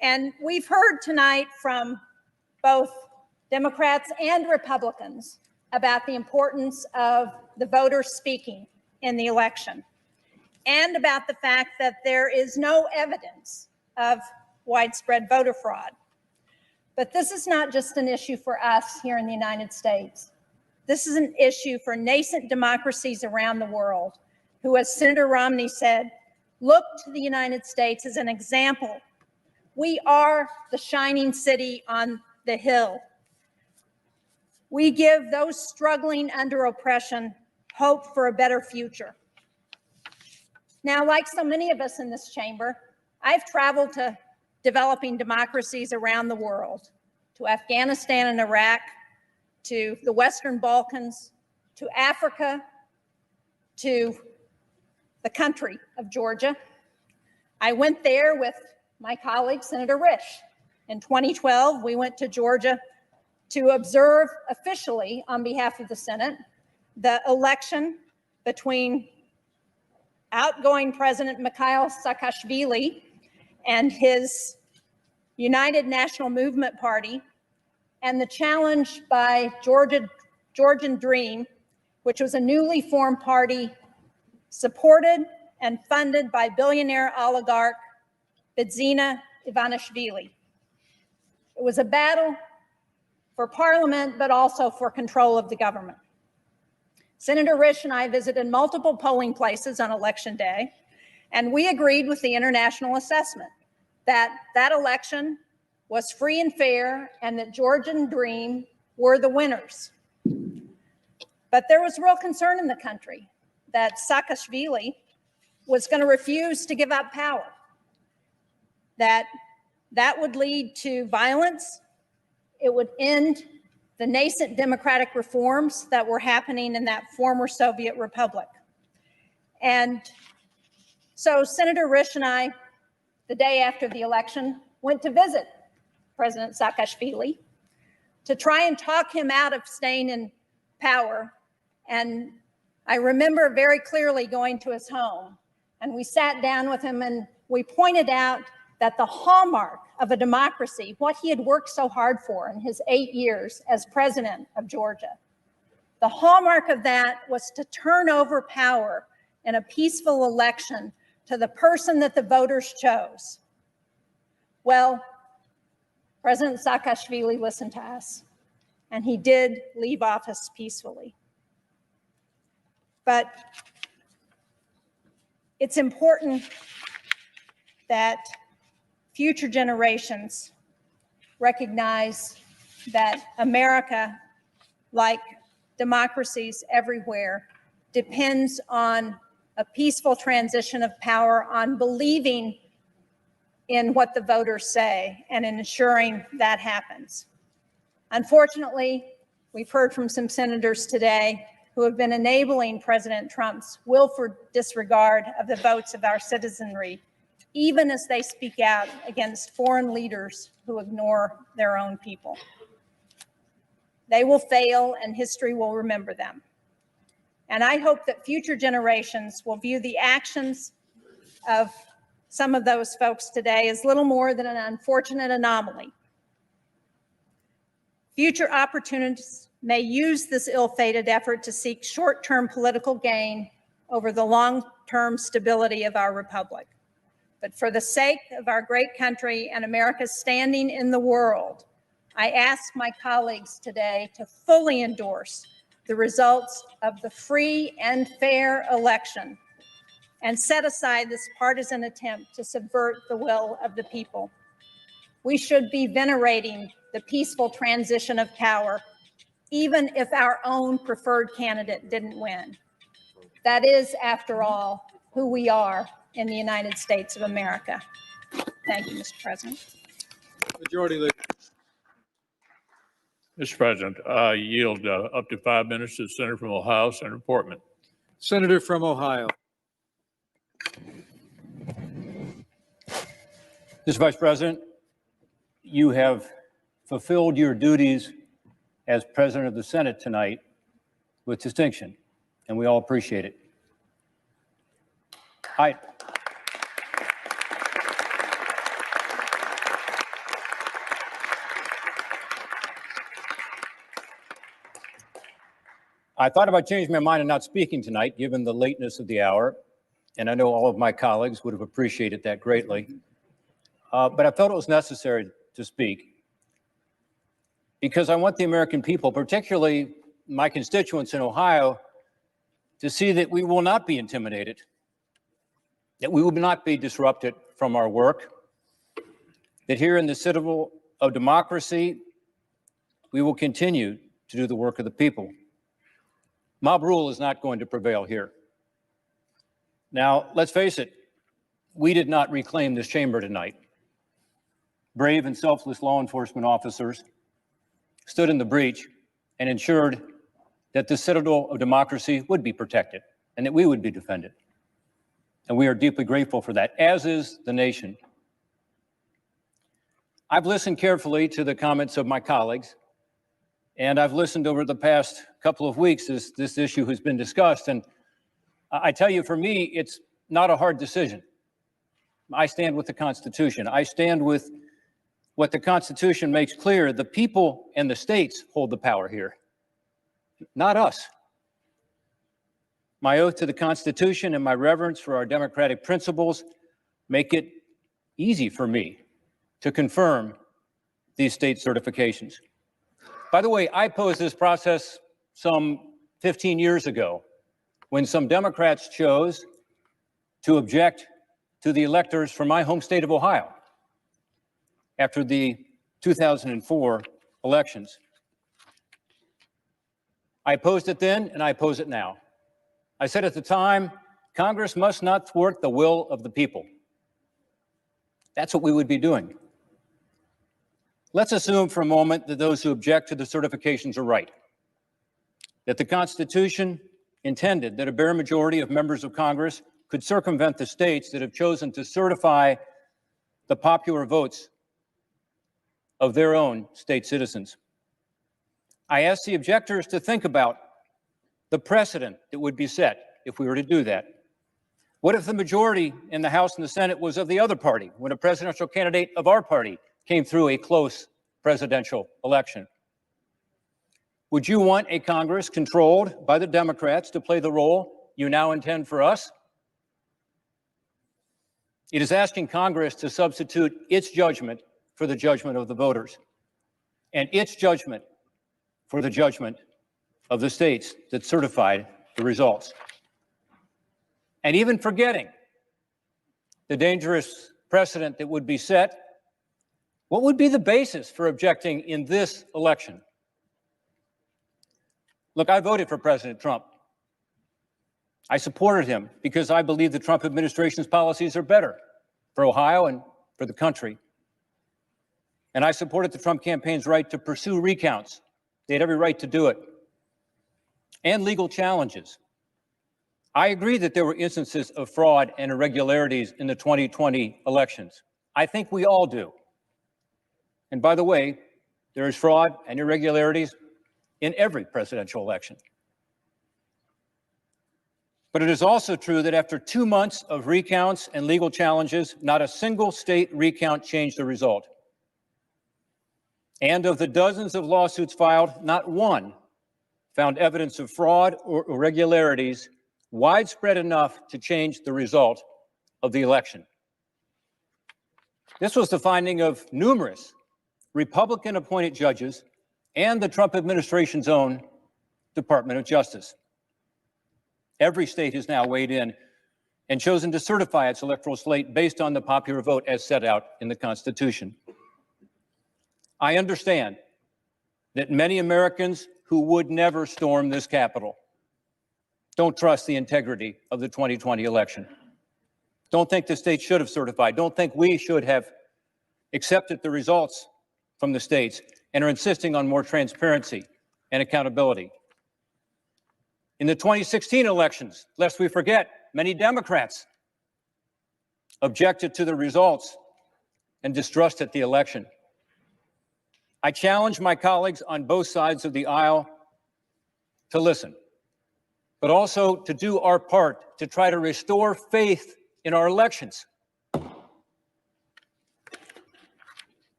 And we've heard tonight from both Democrats and Republicans about the importance of the voters speaking in the election, and about the fact that there is no evidence of widespread voter fraud. But this is not just an issue for us here in the United States. This is an issue for nascent democracies around the world who, as Senator Romney said, look to the United States as an example. We are the shining city on the hill. We give those struggling under oppression hope for a better future. Now, like so many of us in this chamber, I've traveled to developing democracies around the world, to Afghanistan and Iraq, to the Western Balkans, to Africa, to the country of Georgia. I went there with my colleague, Senator Risch. In 2012, we went to Georgia to observe officially, on behalf of the Senate, the election between outgoing President Mikhail Saakashvili and his United National Movement Party, and the challenge by Georgian Dream, which was a newly formed party supported and funded by billionaire oligarch Bidzina Ivanishvili. It was a battle for parliament, but also for control of the government. Senator Risch and I visited multiple polling places on election day, and we agreed with the international assessment that that election was free and fair and that Georgian Dream were the winners. But there was real concern in the country that Saakashvili was going to refuse to give up power, that would lead to violence, it would end the nascent democratic reforms that were happening in that former Soviet republic. And so Senator Risch and I, the day after the election, went to visit President Saakashvili to try and talk him out of staying in power. And I remember very clearly going to his home, and we sat down with him and we pointed out that the hallmark of a democracy, what he had worked so hard for in his 8 years as president of Georgia, the hallmark of that was to turn over power in a peaceful election to the person that the voters chose. Well, President Saakashvili listened to us, and he did leave office peacefully. But it's important that future generations recognize that America, like democracies everywhere, depends on a peaceful transition of power, on believing in what the voters say and in ensuring that happens. Unfortunately, we've heard from some senators today who have been enabling President Trump's willful disregard of the votes of our citizenry, even as they speak out against foreign leaders who ignore their own people. They will fail, and history will remember them. And I hope that future generations will view the actions of some of those folks today as little more than an unfortunate anomaly. Future opportunists may use this ill-fated effort to seek short-term political gain over the long-term stability of our republic. But for the sake of our great country and America's standing in the world, I ask my colleagues today to fully endorse the results of the free and fair election and set aside this partisan attempt to subvert the will of the people. We should be venerating the peaceful transition of power, even if our own preferred candidate didn't win. That is, after all, who we are in the United States of America. Thank you, Mr. President. Majority Leader. Mr. President, I yield up to 5 minutes to the Senator from Ohio, Senator Portman. Senator from Ohio. Mr. Vice President, you have fulfilled your duties as President of the Senate tonight with distinction, and we all appreciate it. I thought about changing my mind and not speaking tonight, given the lateness of the hour, and I know all of my colleagues would have appreciated that greatly. But I felt it was necessary to speak because I want the American people, particularly my constituents in Ohio, to see that we will not be intimidated, that we will not be disrupted from our work, that here in the citadel of democracy, we will continue to do the work of the people. Mob rule is not going to prevail here. Now, let's face it, we did not reclaim this chamber tonight. Brave and selfless law enforcement officers stood in the breach and ensured that the citadel of democracy would be protected and that we would be defended. And we are deeply grateful for that, as is the nation. I've listened carefully to the comments of my colleagues, and I've listened over the past couple of weeks as this issue has been discussed. And I tell you, for me, it's not a hard decision. I stand with the Constitution. I stand with what the Constitution makes clear. The people and the states hold the power here, not us. My oath to the Constitution and my reverence for our democratic principles make it easy for me to confirm these state certifications. By the way, I posed this process some 15 years ago when some Democrats chose to object to the electors from my home state of Ohio after the 2004 elections. I opposed it then, and I oppose it now. I said at the time, Congress must not thwart the will of the people. That's what we would be doing. Let's assume for a moment that those who object to the certifications are right, that the Constitution intended that a bare majority of members of Congress could circumvent the states that have chosen to certify the popular votes of their own state citizens. I ask the objectors to think about the precedent that would be set if we were to do that. What if the majority in the House and the Senate was of the other party when a presidential candidate of our party came through a close presidential election? Would you want a Congress controlled by the Democrats to play the role you now intend for us? It is asking Congress to substitute its judgment for the judgment of the voters, and its judgment for the judgment of the states that certified the results. And even forgetting the dangerous precedent that would be set, what would be the basis for objecting in this election? Look, I voted for President Trump. I supported him because I believe the Trump administration's policies are better for Ohio and for the country. And I supported the Trump campaign's right to pursue recounts. They had every right to do it. And legal challenges. I agree that there were instances of fraud and irregularities in the 2020 elections. I think we all do. And by the way, there is fraud and irregularities in every presidential election. But it is also true that after 2 months of recounts and legal challenges, not a single state recount changed the result. And of the dozens of lawsuits filed, not one found evidence of fraud or irregularities widespread enough to change the result of the election. This was the finding of numerous Republican-appointed judges and the Trump administration's own Department of Justice. Every state has now weighed in and chosen to certify its electoral slate based on the popular vote as set out in the Constitution. I understand that many Americans who would never storm this Capitol don't trust the integrity of the 2020 election. Don't think the state should have certified. Don't think we should have accepted the results from the states and are insisting on more transparency and accountability. In the 2016 elections, lest we forget, many Democrats objected to the results and distrusted the election. I challenge my colleagues on both sides of the aisle to listen, but also to do our part to try to restore faith in our elections.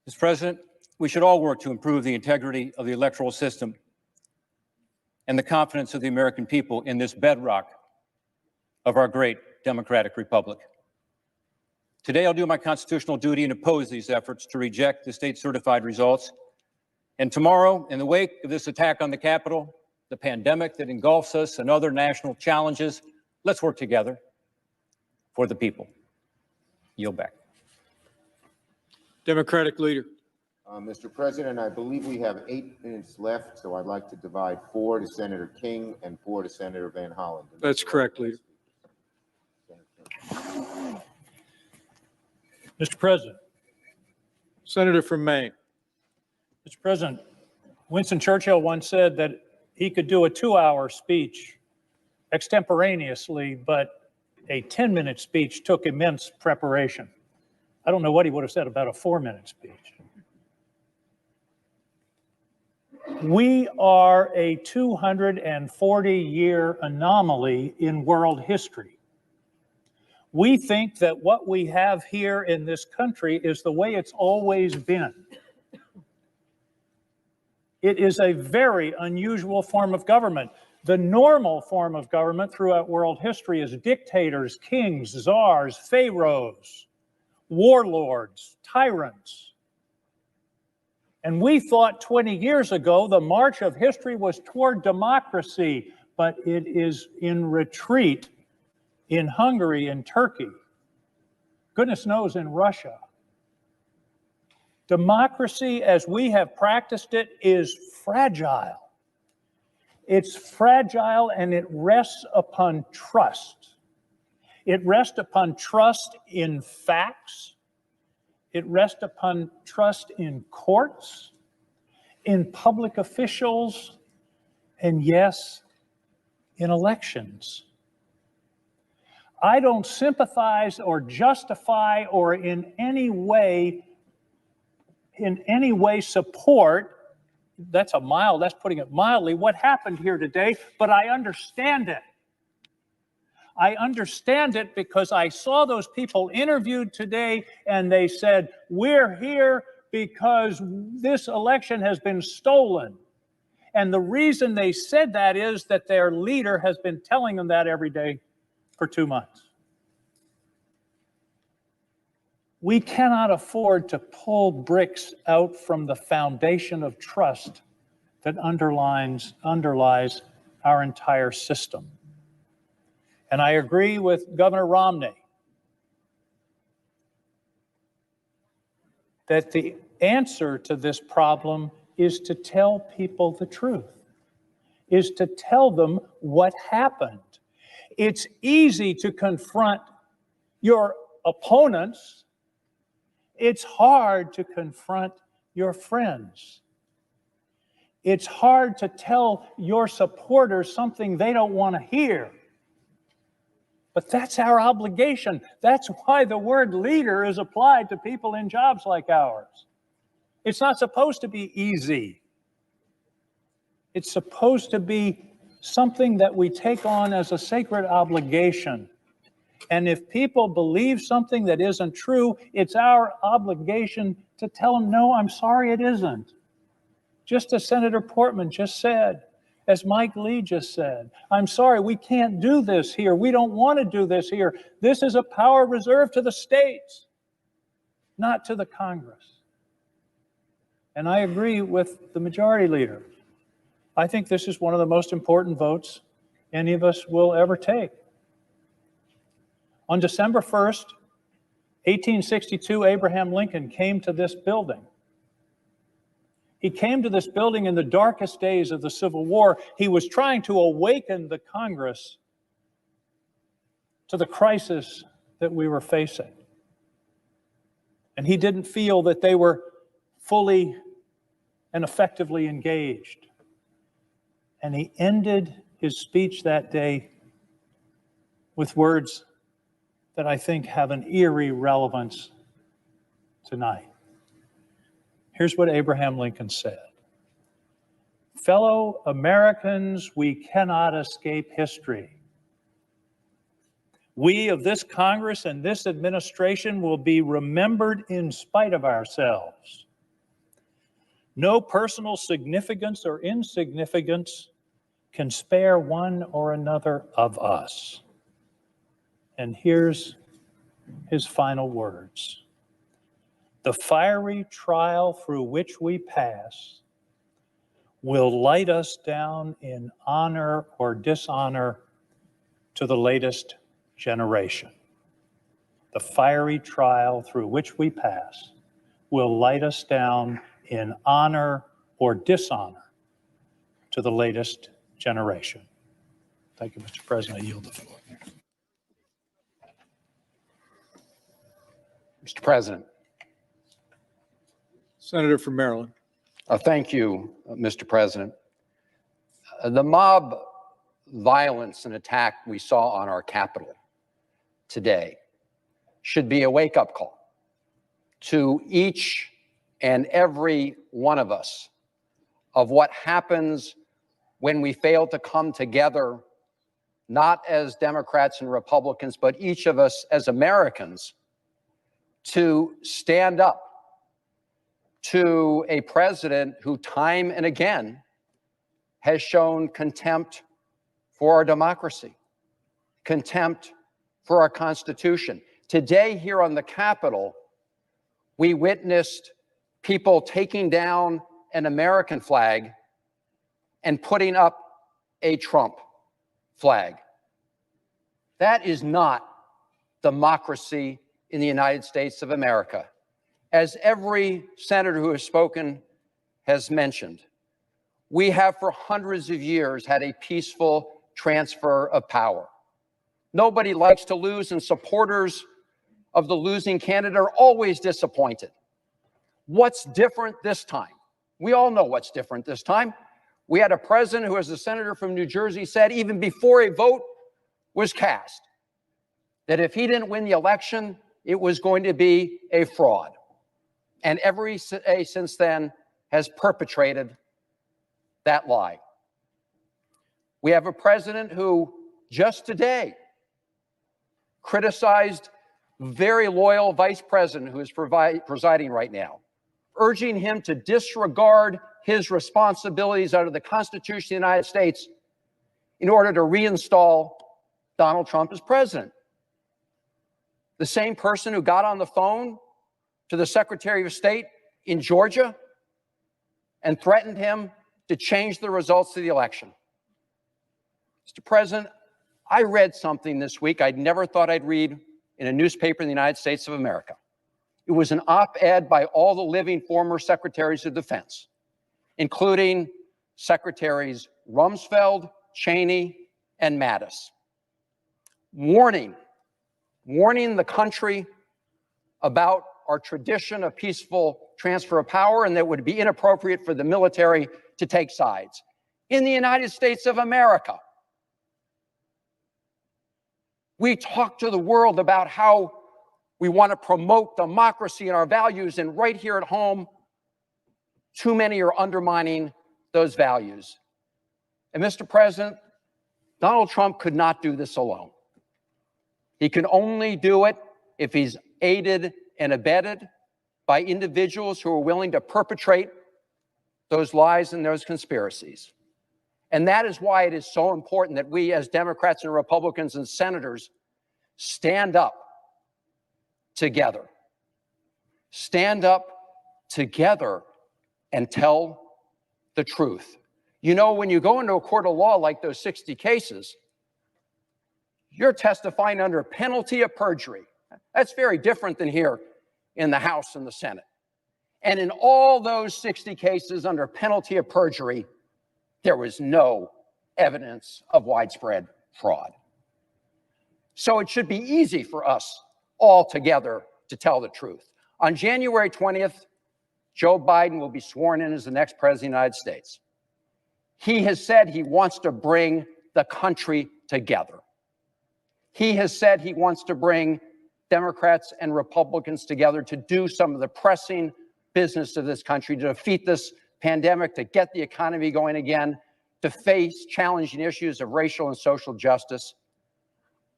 Mr. President, we should all work to improve the integrity of the electoral system and the confidence of the American people in this bedrock of our great democratic republic. Today, I'll do my constitutional duty and oppose these efforts to reject the state-certified results. And tomorrow, in the wake of this attack on the Capitol, the pandemic that engulfs us, and other national challenges, let's work together for the people. Yield back. Democratic leader. Mr. President, I believe we have 8 minutes left, so I'd like to divide 4 to Senator King and 4 to Senator Van Hollen. That's correct, leader. Mr. President. Senator from Maine. Mr. President, Winston Churchill once said that he could do a 2-hour speech extemporaneously, but a 10-minute speech took immense preparation. I don't know what he would have said about a 4-minute speech. We are a 240-year anomaly in world history. We think that what we have here in this country is the way it's always been. It is a very unusual form of government. The normal form of government throughout world history is dictators, kings, czars, pharaohs, warlords, tyrants. And we thought 20 years ago the march of history was toward democracy, but it is in retreat in Hungary and Turkey. Goodness knows in Russia. Democracy, as we have practiced it, is fragile. It's fragile and it rests upon trust. It rests upon trust in facts. It rests upon trust in courts, in public officials, and yes, in elections. I don't sympathize or justify or in any way support, that's putting it mildly, what happened here today, but I understand it. I understand it because I saw those people interviewed today and they said, we're here because this election has been stolen. And the reason they said that is that their leader has been telling them that every day for 2 months. We cannot afford to pull bricks out from the foundation of trust that underlies our entire system. And I agree with Governor Romney that the answer to this problem is to tell people the truth, is to tell them what happened. It's easy to confront your opponents. It's hard to confront your friends. It's hard to tell your supporters something they don't want to hear. But that's our obligation. That's why the word leader is applied to people in jobs like ours. It's not supposed to be easy. It's supposed to be something that we take on as a sacred obligation. And if people believe something that isn't true, it's our obligation to tell them, no, I'm sorry, it isn't. Just as Senator Portman just said, as Mike Lee just said, I'm sorry, we can't do this here. We don't want to do this here. This is a power reserved to the states, not to the Congress. And I agree with the majority leader. I think this is one of the most important votes any of us will ever take. On December 1st, 1862, Abraham Lincoln came to this building. He came to this building in the darkest days of the Civil War. He was trying to awaken the Congress to the crisis that we were facing. And he didn't feel that they were fully and effectively engaged. And he ended his speech that day with words that I think have an eerie relevance tonight. Here's what Abraham Lincoln said. Fellow Americans, we cannot escape history. We of this Congress and this administration will be remembered in spite of ourselves. No personal significance or insignificance can spare one or another of us. And here's his final words. The fiery trial through which we pass will light us down in honor or dishonor to the latest generation. The fiery trial through which we pass will light us down in honor or dishonor to the latest generation. Thank you, Mr. President. I yield the floor. Mr. President. Senator from Maryland. Thank you, Mr. President. The mob violence and attack we saw on our Capitol today should be a wake-up call to each and every one of us of what happens when we fail to come together, not as Democrats and Republicans, but each of us as Americans, to stand up to a president who time and again has shown contempt for our democracy, contempt for our Constitution. Today here on the Capitol, we witnessed people taking down an American flag and putting up a Trump flag. That is not democracy in the United States of America. As every senator who has spoken has mentioned, we have for hundreds of years had a peaceful transfer of power. Nobody likes to lose, and supporters of the losing candidate are always disappointed. What's different this time? We all know what's different this time. We had a president who, as the senator from New Jersey said, even before a vote was cast, that if he didn't win the election, it was going to be a fraud. And every day since then has perpetrated that lie. We have a president who just today criticized very loyal vice president who is presiding right now, urging him to disregard his responsibilities under the Constitution of the United States in order to reinstall Donald Trump as president. The same person who got on the phone to the Secretary of State in Georgia and threatened him to change the results of the election. Mr. President, I read something this week I'd never thought I'd read in a newspaper in the United States of America. It was an op-ed by all the living former secretaries of defense, including Secretaries Rumsfeld, Cheney, and Mattis, warning the country about our tradition of peaceful transfer of power and that it would be inappropriate for the military to take sides. In the United States of America, we talk to the world about how we want to promote democracy and our values, and right here at home, too many are undermining those values. And Mr. President, Donald Trump could not do this alone. He can only do it if he's aided and abetted by individuals who are willing to perpetrate those lies and those conspiracies. And that is why it is so important that we as Democrats and Republicans and senators stand up together. Stand up together and tell the truth. You know, when you go into a court of law like those 60 cases, you're testifying under penalty of perjury. That's very different than here in the House and the Senate. And in all those 60 cases under penalty of perjury, there was no evidence of widespread fraud. So it should be easy for us all together to tell the truth. On January 20th, Joe Biden will be sworn in as the next president of the United States. He has said he wants to bring the country together. He has said he wants to bring Democrats and Republicans together to do some of the pressing business of this country, to defeat this pandemic, to get the economy going again, to face challenging issues of racial and social justice.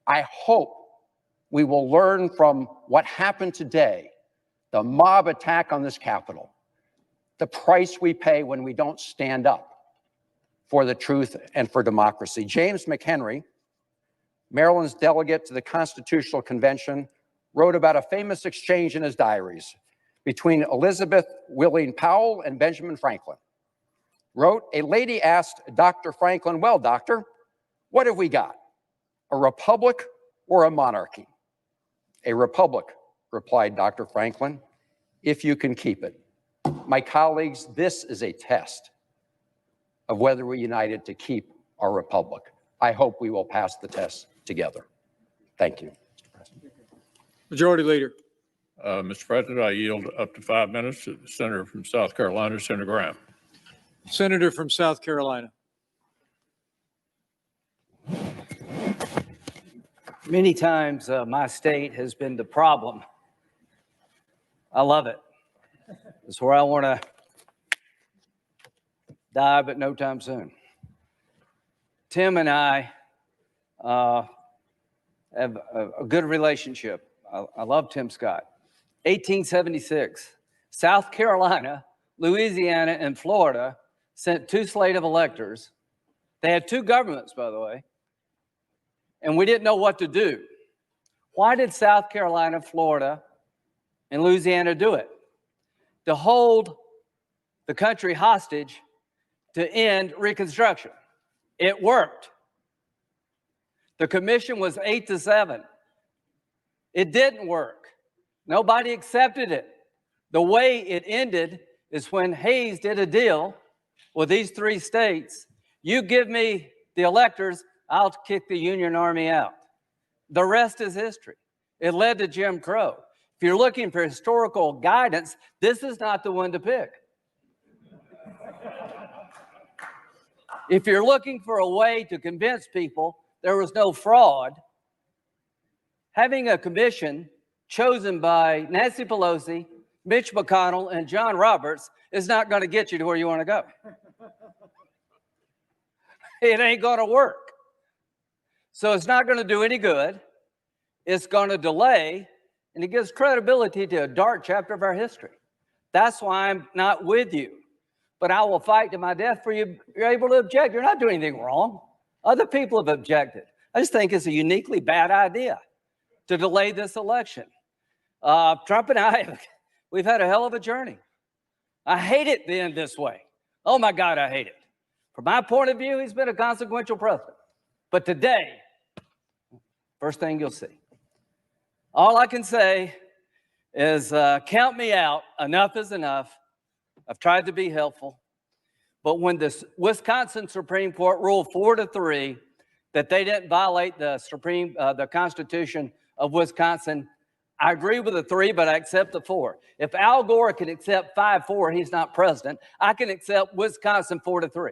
I hope we will learn from what happened today, the mob attack on this Capitol, the price we pay when we don't stand up for the truth and for democracy. James McHenry, Maryland's delegate to the Constitutional Convention, wrote about a famous exchange in his diaries between Elizabeth Willing Powell and Benjamin Franklin. Wrote, a lady asked Dr. Franklin, well, doctor, what have we got? A republic or a monarchy? A republic, replied Dr. Franklin, if you can keep it. My colleagues, this is a test of whether we're united to keep our republic. I hope we will pass the test together. Thank you. Majority Leader. Mr. President, I yield up to 5 minutes to the Senator from South Carolina, Senator Graham. Senator from South Carolina. Many times my state has been the problem. I love it. It's where I want to die, but no time soon. Tim and I have a good relationship. I love Tim Scott. 1876, South Carolina, Louisiana, and Florida sent 2 slate of electors. They had 2 governments, by the way, and we didn't know what to do. Why did South Carolina, Florida, and Louisiana do it? To hold the country hostage to end Reconstruction. It worked. The commission was 8-7. It didn't work. Nobody accepted it. The way it ended is when Hayes did a deal with these 3 states. You give me the electors, I'll kick the Union Army out. The rest is history. It led to Jim Crow. If you're looking for historical guidance, this is not the one to pick. If you're looking for a way to convince people there was no fraud, having a commission chosen by Nancy Pelosi, Mitch McConnell, and John Roberts is not going to get you to where you want to go. It ain't going to work. So it's not going to do any good. it's going to delay, and it gives credibility to a dark chapter of our history. That's why I'm not with you. But I will fight to my death for you. You're able to object. You're not doing anything wrong. Other people have objected. I just think it's a uniquely bad idea to delay this election. Trump and I, we've had a hell of a journey. I hate it being this way. Oh my God, I hate it. From my point of view, he's been a consequential president. But today, first thing you'll see. All I can say is count me out. Enough is enough. I've tried to be helpful. But when the Wisconsin Supreme Court ruled 4-3 that they didn't violate the Constitution of Wisconsin, I agree with the 3, but I accept the 4. If Al Gore can accept 5-4, he's not president. I can accept Wisconsin 4-3.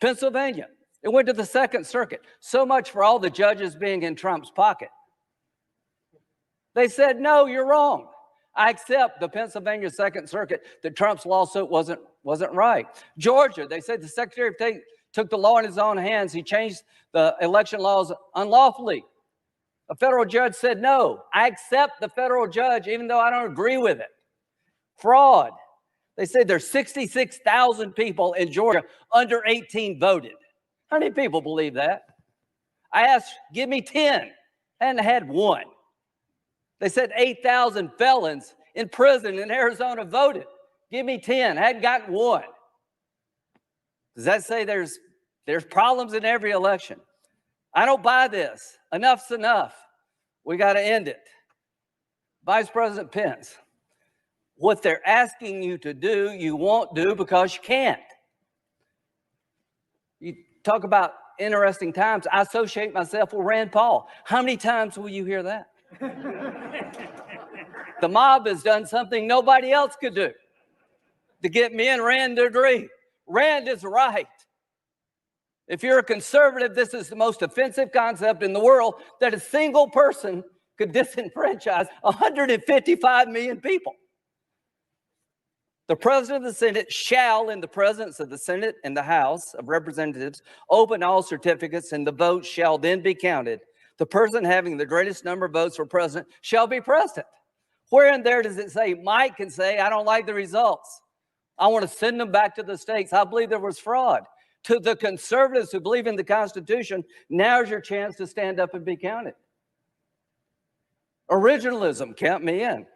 Pennsylvania, it went to the Second Circuit. So much for all the judges being in Trump's pocket. They said, no, you're wrong. I accept the Pennsylvania Second Circuit that Trump's lawsuit wasn't right. Georgia, they said the Secretary of State took the law in his own hands. He changed the election laws unlawfully. A federal judge said, no, I accept the federal judge, even though I don't agree with it. Fraud. They said there's 66,000 people in Georgia under 18 voted. How many people believe that? I asked, give me 10. I hadn't had one. They said 8,000 felons in prison in Arizona voted. Give me 10. I hadn't gotten one. Does that say there's problems in every election? I don't buy this. Enough's enough. We got to end it. Vice President Pence, what they're asking you to do, you won't do because you can't. You talk about interesting times. I associate myself with Rand Paul. How many times will you hear that? The mob has done something nobody else could do to get me and Rand to agree. Rand is right. If you're a conservative, this is the most offensive concept in the world, that a single person could disenfranchise 155 million people. The President of the Senate shall, in the presence of the Senate and the House of Representatives, open all certificates, and the votes shall then be counted. The person having the greatest number of votes for president shall be president. Where in there does it say Mike can say, I don't like the results, I want to send them back to the states? I believe there was fraud. To the conservatives who believe in the Constitution, now's your chance to stand up and be counted. Originalism, count me in.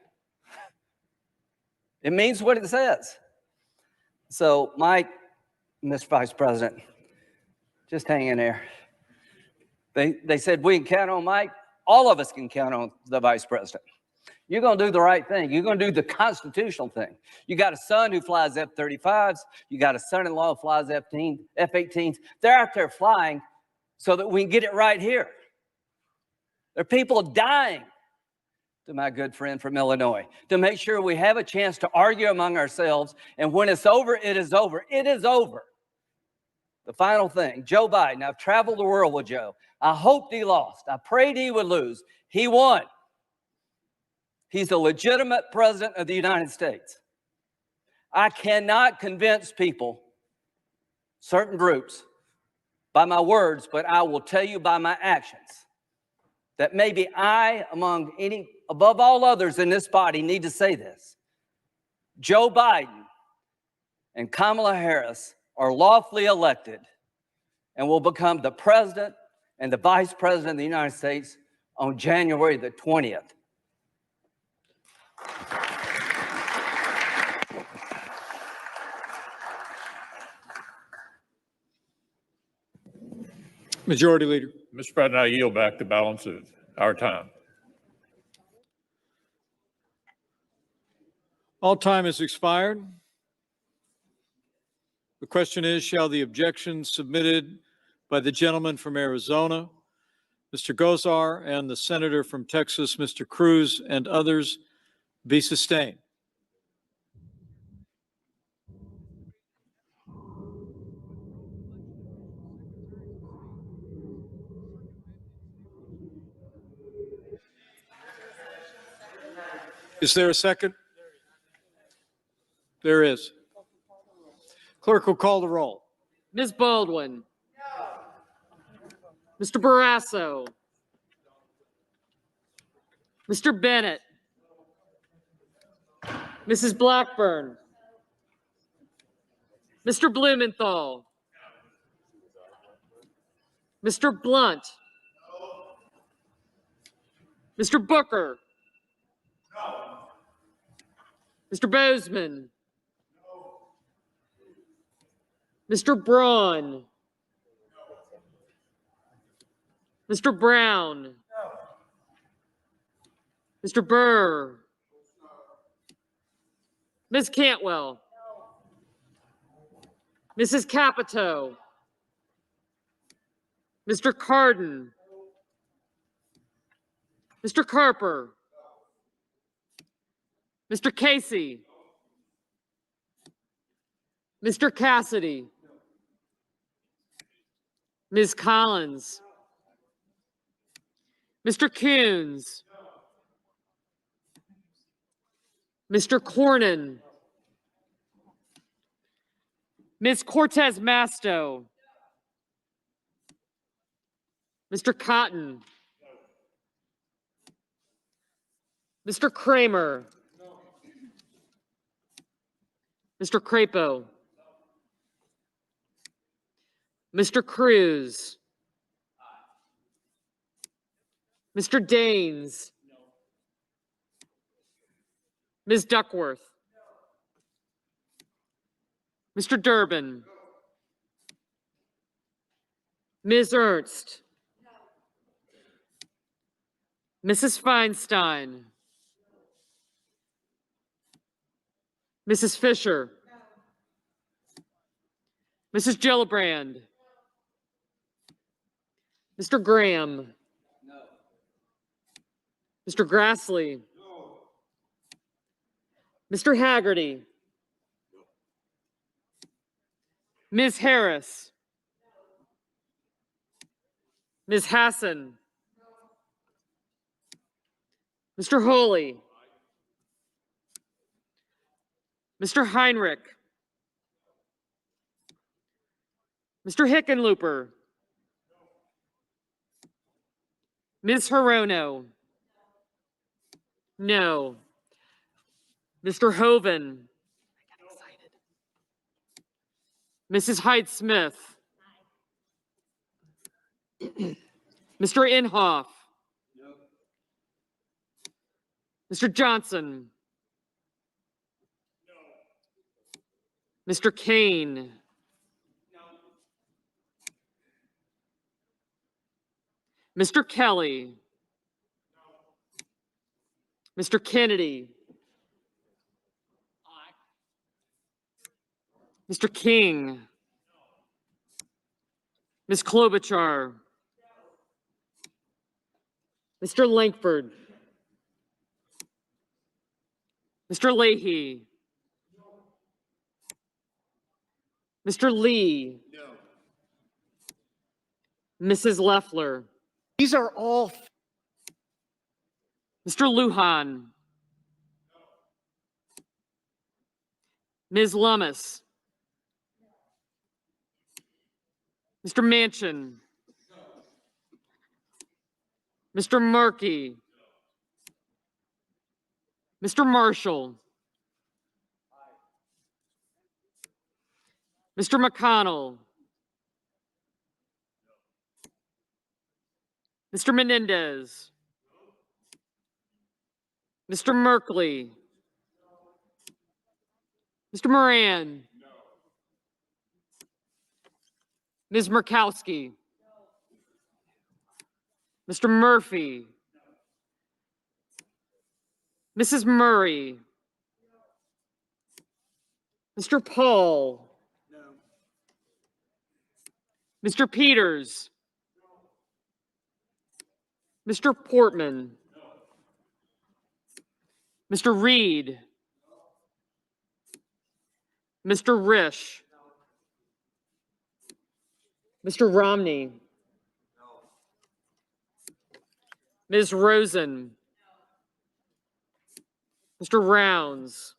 It means what it says. So, Mike, Mr. Vice President, just hang in there. They said we can count on Mike. All of us can count on the Vice President. You're going to do the right thing. You're going to do the constitutional thing. You got a son who flies F-35s. You got a son-in-law who flies F-18s. They're out there flying so that we can get it right here. There are people dying, to my good friend from Illinois, to make sure we have a chance to argue among ourselves. And when it's over, it is over. It is over. The final thing, Joe Biden. I've traveled the world with Joe. I hoped he lost. I prayed he would lose. He won. He's a legitimate president of the United States. I cannot convince people, certain groups, by my words, but I will tell you by my actions that maybe I, above all others in this body, need to say this. Joe Biden and Kamala Harris are lawfully elected and will become the president and the vice president of the United States on January the 20th. Majority Leader. Mr. President, I yield back the balance of our time. All time has expired. The question is, shall the objection submitted by the gentleman from Arizona, Mr. Gosar, and the senator from Texas, Mr. Cruz, and others be sustained? Is there a second? There is. Clerk will call the roll. Ms. Baldwin. Mr. Barrasso. Mr. Bennett, Mrs. Blackburn, Mr. Blumenthal, Mr. Blunt, Mr. Booker, Mr. Bozeman, Mr. Braun, Mr. Brown, Mr. Burr, Ms. Cantwell, Mrs. Capito, Mr. Cardin, Mr. Carper, Mr. Casey, Mr. Cassidy, Ms. Collins, Mr. Coons, Mr. Cornyn, Ms. Cortez Masto, Mr. Cotton, Mr. Kramer, Mr. Crapo, Mr. Cruz, Mr. Daines, Ms. Duckworth, Mr. Durbin, Ms. Ernst, Mrs. Feinstein, Mrs. Fisher, Mrs. Gillibrand, Mr. Graham, Mr. Grassley, Mr. Haggerty, Ms. Harris, Ms. Hassan, Mr. Holy, Mr. Heinrich, Mr. Hickenlooper, Ms. Hirono, no. Mr. Hoven, Mrs. Hyde-Smith, Mr. Inhofe, Mr. Johnson, Mr. Kane, Mr. Kelly, Mr. Kennedy, Mr. King, Ms. Klobuchar, Mr. Lankford, Mr. Leahy, Mr. Lee, Mrs. Loeffler. These are all. Mr. Lujan, Ms. Lummis, Mr. Manchin, Mr. Markey, Mr. Marshall, Mr. McConnell, Mr. Menendez, Mr. Merkley, Mr. Moran, Ms. Murkowski, Mr. Murphy, Mrs. Murray, Mr. Paul, Mr. Peters, Mr. Portman, Mr. Reed, Mr. Risch, Mr. Romney, Ms. Rosen, Mr. Rounds,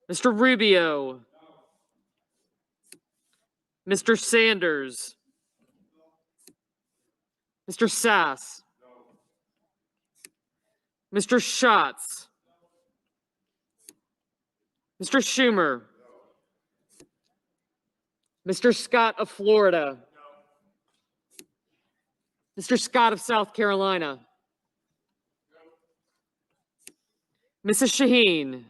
Mr. Rubio, Mr. Sanders, Mr. Sass, Mr. Schatz, Mr. Schumer, Mr. Scott of Florida, Mr. Scott of South Carolina, Mrs. Shaheen,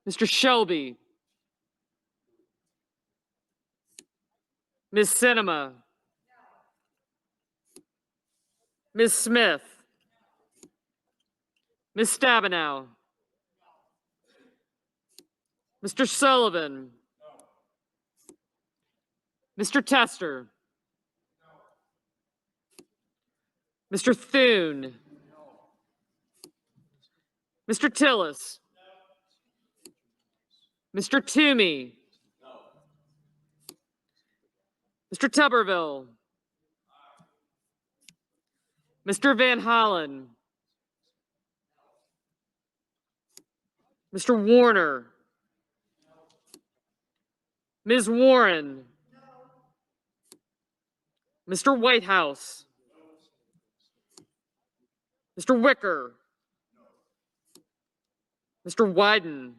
Mr. Shelby, Ms. Sinema, Ms. Smith, Ms. Stabenow, Mr. Sullivan, Mr. Tester, Mr. Thune, Mr. Tillis, Mr. Toomey, Mr. Tuberville, Mr. Van Hollen, Mr. Warner, Ms. Warren, Mr. Whitehouse, Mr. Wicker, Mr. Wyden,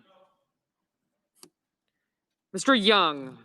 Mr. Young,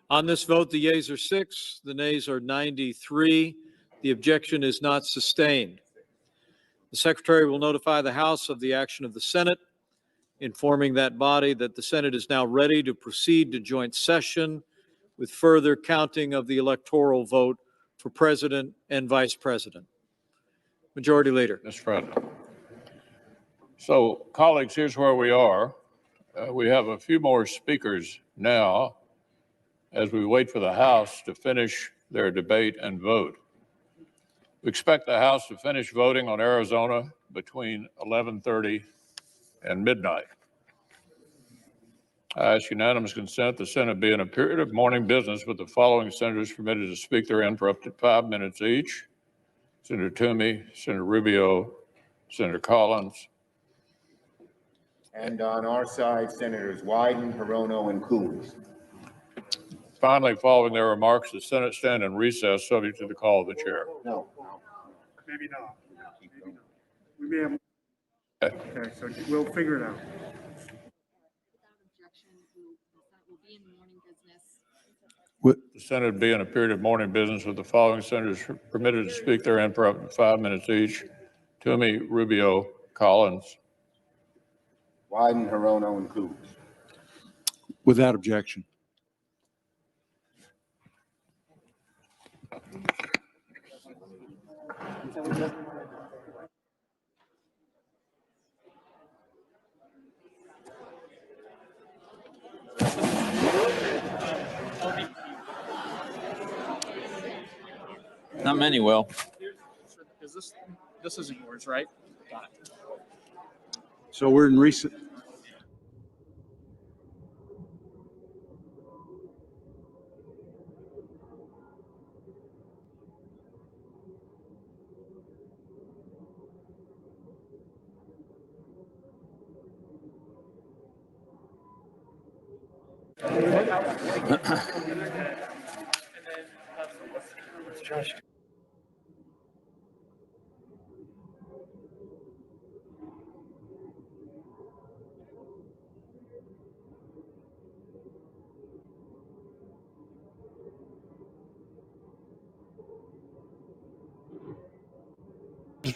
On this vote, the yeas are 6, the nays are 93. The objection is not sustained. The Secretary will notify the House of the action of the Senate, informing that body that the Senate is now ready to proceed to joint session with further counting of the electoral vote for President and Vice President. Majority Leader. Mr. President. So, colleagues, here's where we are. We have a few more speakers now as we wait for the House to finish their debate and vote. We expect the House to finish voting on Arizona between 11:30 and midnight. I ask unanimous consent the Senate be in a period of morning business with the following senators permitted to speak therein for up to 5 minutes each: Senator Toomey, Senator Rubio, Senator Collins. And on our side, Senators Wyden, Hirono, and Coons. Finally, following their remarks, the Senate stand in recess subject to the call of the chair. No. Maybe not. Maybe not. We may have. Okay, so we'll figure it out. The Senate be in a period of morning business with the following senators permitted to speak therein for up to 5 minutes each: Toomey, Rubio, Collins. Wyden, Hirono, and Coons. Without objection. Not many will. Is this isn't yours, right? Got it. So we're in recent.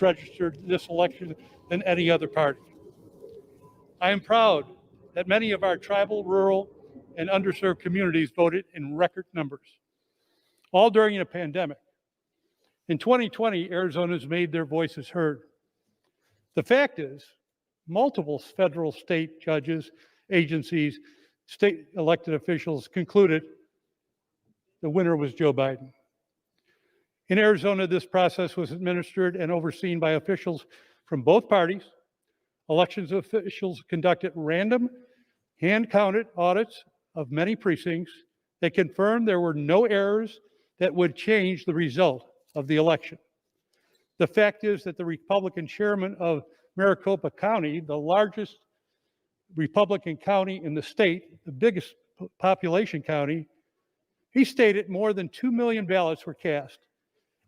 Registered this election than any other party. I am proud that many of our tribal, rural, and underserved communities voted in record numbers, all during a pandemic. In 2020, Arizona's made their voices heard. The fact is, multiple federal, state judges, agencies, state elected officials concluded the winner was Joe Biden. In Arizona, this process was administered and overseen by officials from both parties. Elections officials conducted random, hand-counted audits of many precincts that confirmed there were no errors that would change the result of the election. The fact is that the Republican chairman of Maricopa County, the largest Republican county in the state, the biggest population county, he stated more than 2 million ballots were cast,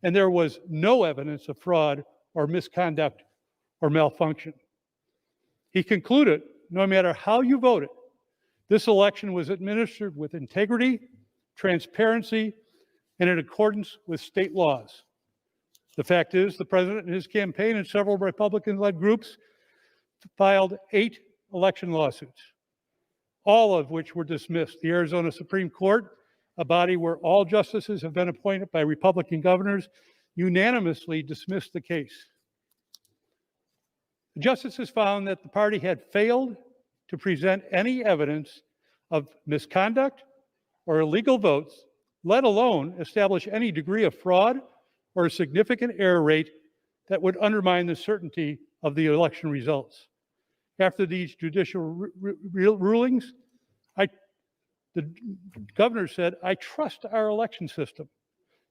and there was no evidence of fraud or misconduct or malfunction. He concluded, no matter how you voted, this election was administered with integrity, transparency, and in accordance with state laws. The fact is, the president and his campaign and several Republican-led groups filed 8 election lawsuits, all of which were dismissed. The Arizona Supreme Court, a body where all justices have been appointed by Republican governors, unanimously dismissed the case. The justices found that the party had failed to present any evidence of misconduct or illegal votes, let alone establish any degree of fraud or a significant error rate that would undermine the certainty of the election results. After these judicial rulings, the governor said, "I trust our election system.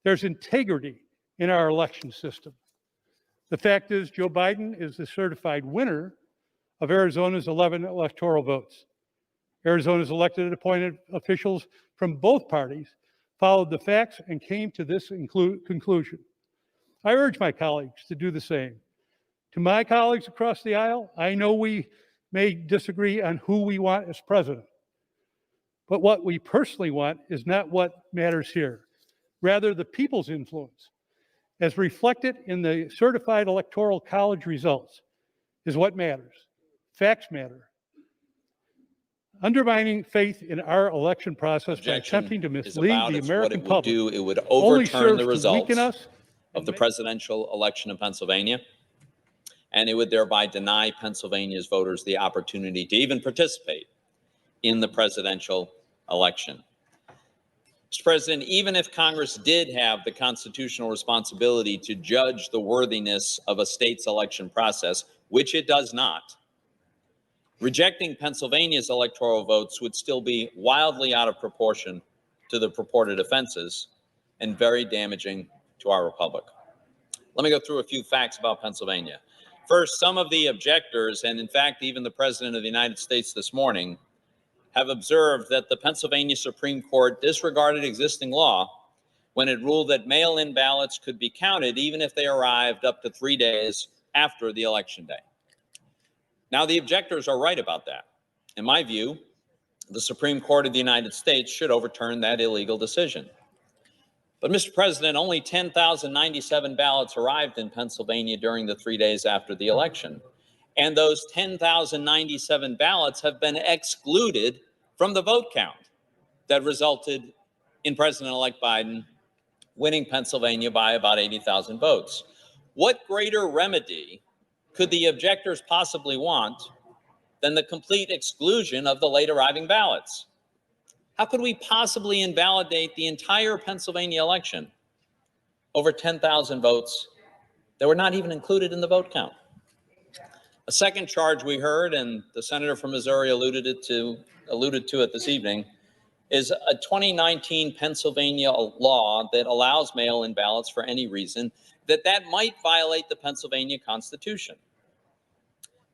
There's integrity in our election system." The fact is, Joe Biden is the certified winner of Arizona's 11 electoral votes. Arizona's elected and appointed officials from both parties followed the facts and came to this conclusion. I urge my colleagues to do the same. To my colleagues across the aisle, I know we may disagree on who we want as president, But what we personally want is not what matters here. Rather, the people's influence, as reflected in the certified electoral college results, is what matters. Facts matter. Undermining faith in our election process by attempting to mislead the American public It would only overturn the serves to weaken results us of the presidential election in Pennsylvania, and it would thereby deny Pennsylvania's voters the opportunity to even participate in the presidential election. Mr. President, even if Congress did have the constitutional responsibility to judge the worthiness of a state's election process, which it does not, rejecting Pennsylvania's electoral votes would still be wildly out of proportion to the purported offenses and very damaging to our republic. Let me go through a few facts about Pennsylvania. First, some of the objectors, and in fact, even the President of the United States this morning, have observed that the Pennsylvania Supreme Court disregarded existing law when it ruled that mail-in ballots could be counted even if they arrived up to 3 days after the election day. Now, the objectors are right about that. In my view, the Supreme Court of the United States should overturn that illegal decision. But, Mr. President, only 10,097 ballots arrived in Pennsylvania during the 3 days after the election. And those 10,097 ballots have been excluded from the vote count that resulted in President-elect Biden winning Pennsylvania by about 80,000 votes. What greater remedy could the objectors possibly want than the complete exclusion of the late arriving ballots? How could we possibly invalidate the entire Pennsylvania election over 10,000 votes that were not even included in the vote count? A second charge we heard, and the senator from Missouri alluded to it this evening, is a 2019 Pennsylvania law that allows mail-in ballots for any reason, that might violate the Pennsylvania Constitution.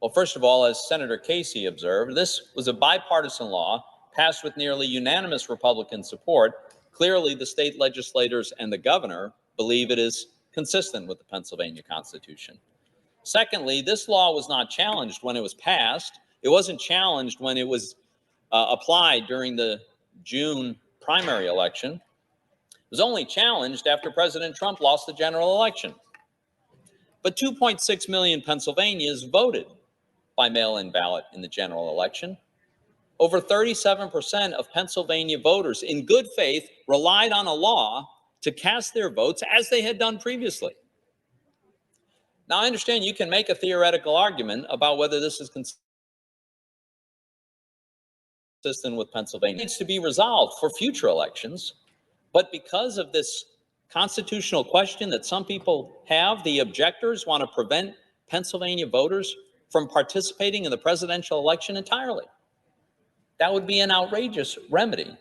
Well, first of all, as Senator Casey observed, this was a bipartisan law passed with nearly unanimous Republican support. Clearly, the state legislators and the governor believe it is consistent with the Pennsylvania Constitution. Secondly, this law was not challenged when it was passed. It wasn't challenged when it was applied during the June primary election. It was only challenged after President Trump lost the general election. But 2.6 million Pennsylvanians voted by mail-in ballot in the general election. Over 37% of Pennsylvania voters in good faith relied on a law to cast their votes as they had done previously. Now, I understand you can make a theoretical argument about whether this is consistent with Pennsylvania. It needs to be resolved for future elections. But because of this constitutional question that some people have, the objectors want to prevent Pennsylvania voters from participating in the presidential election entirely. That would be an outrageous remedy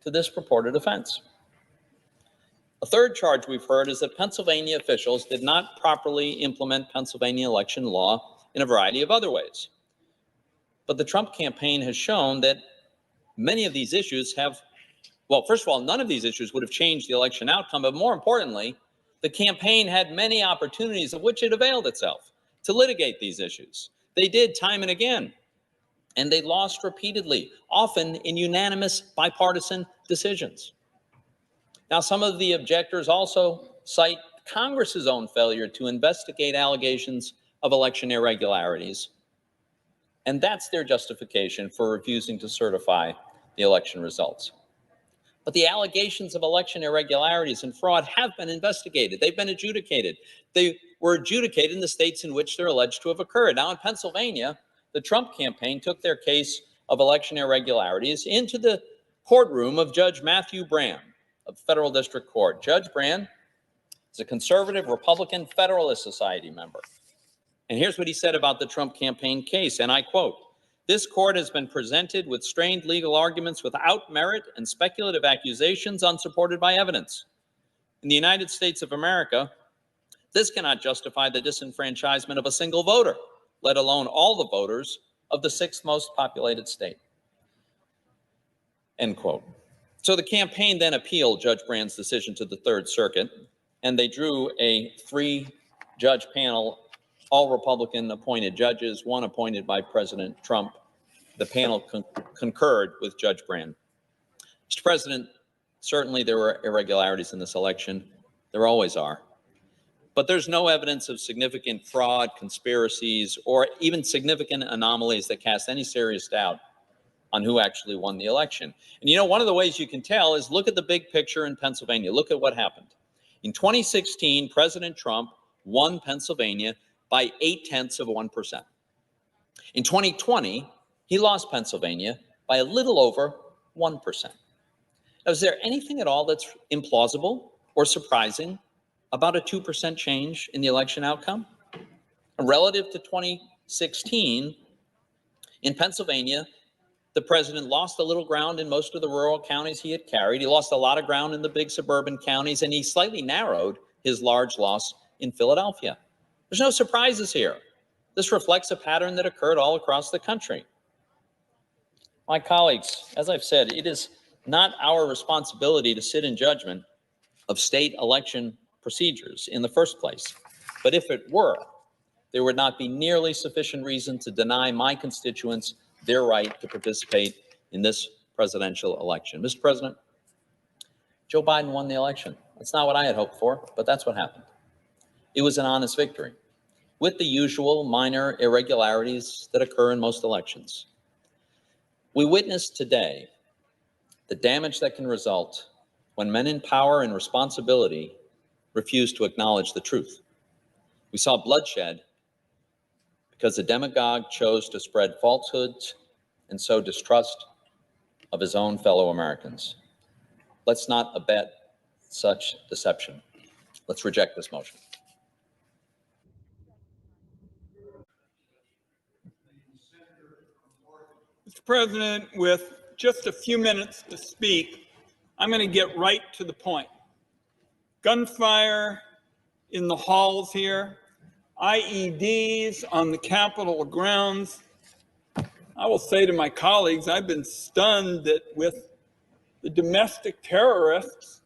to this purported offense. A third charge we've heard is that Pennsylvania officials did not properly implement Pennsylvania election law in a variety of other ways. But the Trump campaign has shown that many of these issues have, well, first of all, none of these issues would have changed the election outcome, but more importantly, the campaign had many opportunities of which it availed itself to litigate these issues. They did time and again, and they lost repeatedly, often in unanimous bipartisan decisions. Now, some of the objectors also cite Congress's own failure to investigate allegations of election irregularities, and that's their justification for refusing to certify the election results. But the allegations of election irregularities and fraud have been investigated. They've been adjudicated. They were adjudicated in the states in which they're alleged to have occurred. Now, in Pennsylvania, the Trump campaign took their case of election irregularities into the courtroom of Judge Matthew Brand of the Federal District Court. Judge Brand is a conservative Republican Federalist Society member. And here's what he said about the Trump campaign case, and I quote, "This court has been presented with strained legal arguments without merit and speculative accusations unsupported by evidence. In the United States of America, this cannot justify the disenfranchisement of a single voter, let alone all the voters of the sixth most populated state." End quote. So the campaign then appealed Judge Brand's decision to the Third Circuit, and they drew a 3-judge panel, all Republican appointed judges, one appointed by President Trump. The panel concurred with Judge Brand. President, certainly there were irregularities in this election. There always are. But there's no evidence of significant fraud, conspiracies, or even significant anomalies that cast any serious doubt on who actually won the election. And you know, one of the ways you can tell is look at the big picture in Pennsylvania. Look at what happened. In 2016, President Trump won Pennsylvania by 0.8%. In 2020, he lost Pennsylvania by a little over 1%. Now, is there anything at all that's implausible or surprising about a 2% change in the election outcome? Relative to 2016, in Pennsylvania, the president lost a little ground in most of the rural counties he had carried. He lost a lot of ground in the big suburban counties, and he slightly narrowed his large loss in Philadelphia. There's no surprises here. This reflects a pattern that occurred all across the country. My colleagues, as I've said, it is not our responsibility to sit in judgment of state election procedures in the first place. But if it were, there would not be nearly sufficient reason to deny my constituents their right to participate in this presidential election. Mr. President, Joe Biden won the election. That's not what I had hoped for, but that's what happened. It was an honest victory, with the usual minor irregularities that occur in most elections. We witnessed today the damage that can result when men in power and responsibility refuse to acknowledge the truth. We saw bloodshed because the demagogue chose to spread falsehoods and sow distrust of his own fellow Americans. Let's not abet such deception. Let's reject this motion. Mr. President, with just a few minutes to speak, I'm going to get right to the point. Gunfire in the halls here, IEDs on the Capitol grounds. I will say to my colleagues, I've been stunned that with the domestic terrorists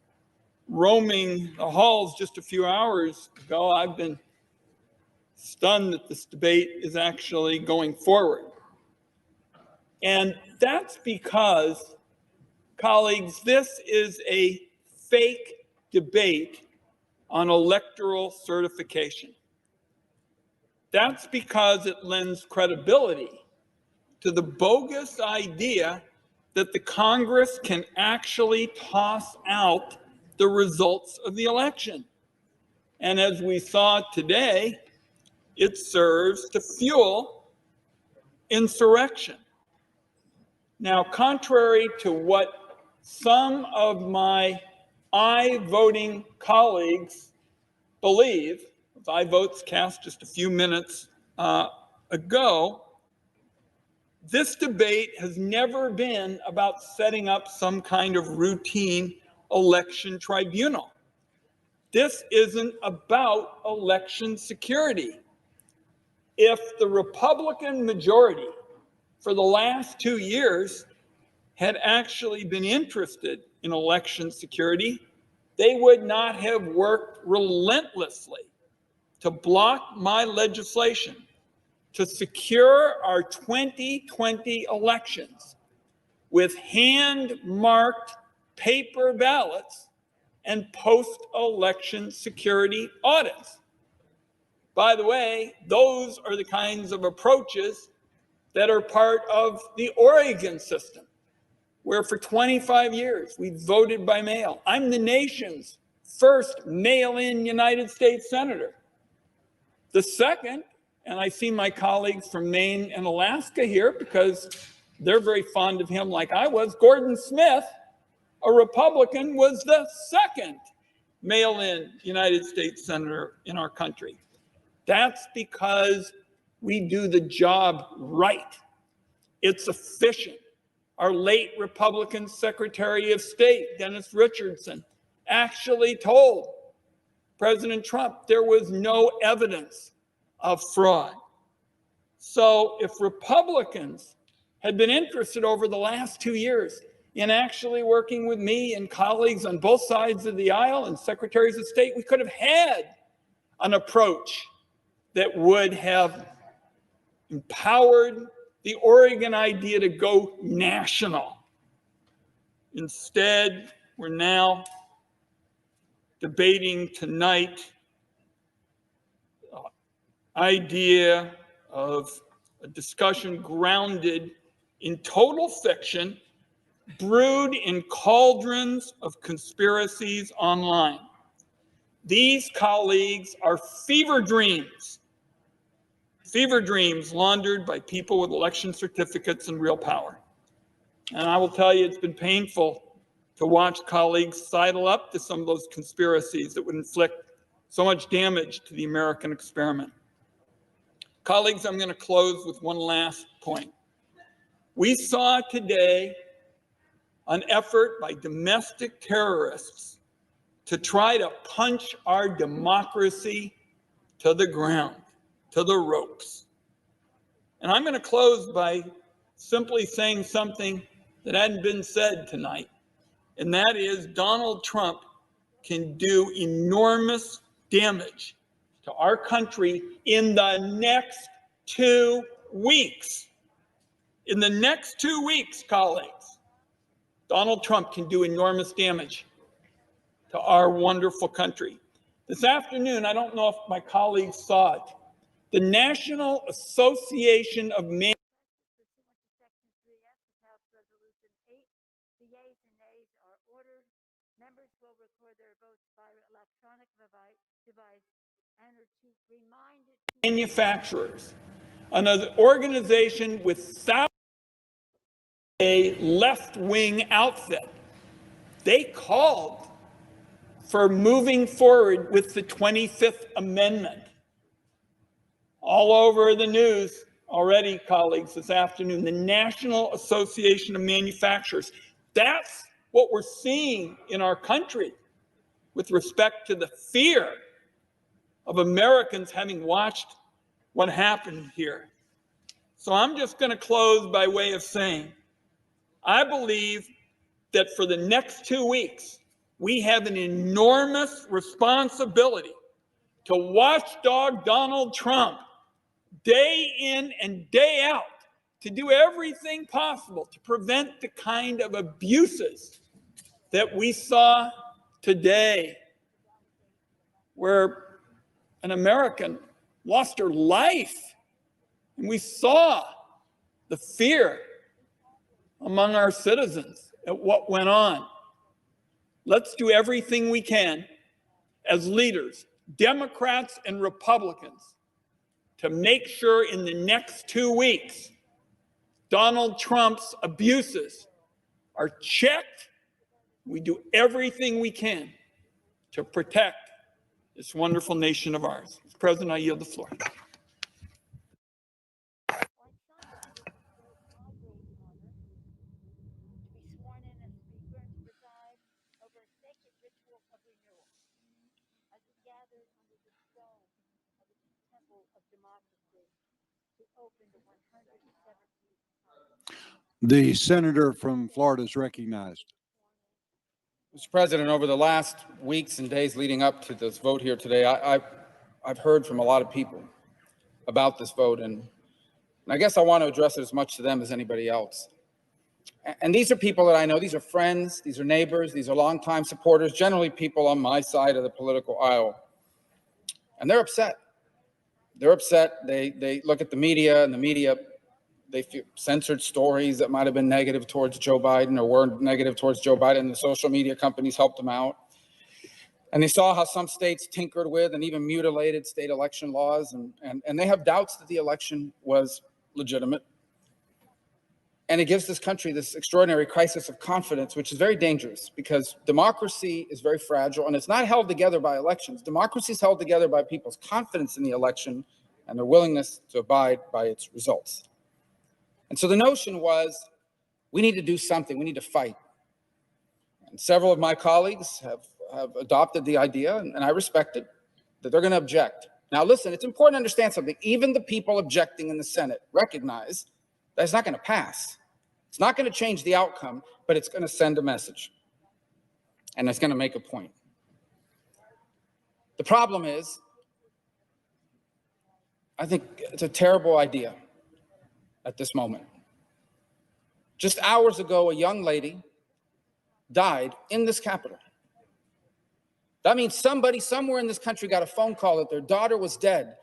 roaming the halls just a few hours ago, I've been stunned that this debate is actually going forward. And that's because, colleagues, this is a fake debate on electoral certification. That's because it lends credibility to the bogus idea that the Congress can actually toss out the results of the election. And as we saw today, it serves to fuel insurrection. Now, contrary to what some of my I-voting colleagues believe, I votes cast just a few minutes ago, this debate has never been about setting up some kind of routine election tribunal. This isn't about election security. If the Republican majority for the last 2 years had actually been interested in election security, they would not have worked relentlessly to block my legislation to secure our 2020 elections with hand-marked paper ballots and post-election security audits. By the way, those are the kinds of approaches that are part of the Oregon system, where for 25 years we voted by mail. I'm the nation's first mail-in United States senator. The second, and I see my colleagues from Maine and Alaska here because they're very fond of him like I was, Gordon Smith, a Republican, was the second mail-in United States senator in our country. That's because we do the job right. It's efficient. Our late Republican Secretary of State, Dennis Richardson, actually told President Trump there was no evidence of fraud. So if Republicans had been interested over the last 2 years in actually working with me and colleagues on both sides of the aisle and secretaries of state, we could have had an approach that would have empowered the Oregon idea to go national. Instead, we're now debating tonight idea of a discussion grounded in total fiction, brewed in cauldrons of conspiracies online. These colleagues are fever dreams laundered by people with election certificates and real power. And I will tell you, it's been painful to watch colleagues sidle up to some of those conspiracies that would inflict so much damage to the American experiment. Colleagues, I'm going to close with one last point. We saw today an effort by domestic terrorists to try to punch our democracy to the ground, to the ropes. And I'm going to close by simply saying something that hadn't been said tonight, and that is Donald Trump can do enormous damage to our country in the next 2 weeks. In the next 2 weeks, colleagues, Donald Trump can do enormous damage to our wonderful country. This afternoon, I don't know if my colleagues saw it, the National Association of Manufacturers manufacturers, another organization with thousands, a left-wing outfit. They called for moving forward with the 25th Amendment. All over the news already, colleagues, this afternoon, the National Association of Manufacturers. That's what we're seeing in our country with respect to the fear of Americans having watched what happened here. So I'm just going to close by way of saying, I believe that for the next 2 weeks, we have an enormous responsibility to watchdog Donald Trump day in and day out, to do everything possible to prevent the kind of abuses that we saw today, where an American lost her life. And we saw the fear among our citizens at what went on. Let's do everything we can as leaders, Democrats and Republicans, to make sure in the next 2 weeks, Donald Trump's abuses are checked. We do everything we can to protect this wonderful nation of ours. Mr. President, I yield the floor. The senator from Florida is recognized. Mr. President, over the last weeks and days leading up to this vote here today, I've heard from a lot of people about this vote, and I guess I want to address it as much to them as anybody else. And these are people that I know. These are friends. These are neighbors. These are longtime supporters, generally people on my side of the political aisle. And they're upset. They're upset. They look at the media, and the media, they censored stories that might have been negative towards Joe Biden or were negative towards Joe Biden, and the social media companies helped them out. And they saw how some states tinkered with and even mutilated state election laws, and they have doubts that the election was legitimate. And it gives this country this extraordinary crisis of confidence, which is very dangerous because democracy is very fragile, and it's not held together by elections. Democracy is held together by people's confidence in the election and their willingness to abide by its results. And so the notion was, we need to do something. We need to fight. And several of my colleagues have adopted the idea, and I respect it, that they're going to object. Now, listen, it's important to understand something. Even the people objecting in the Senate recognize that it's not going to pass. It's not going to change the outcome, but it's going to send a message. And it's going to make a point. The problem is, I think it's a terrible idea at this moment. Just hours ago, a young lady died in this Capitol. That means somebody somewhere in this country got a phone call that their daughter was dead.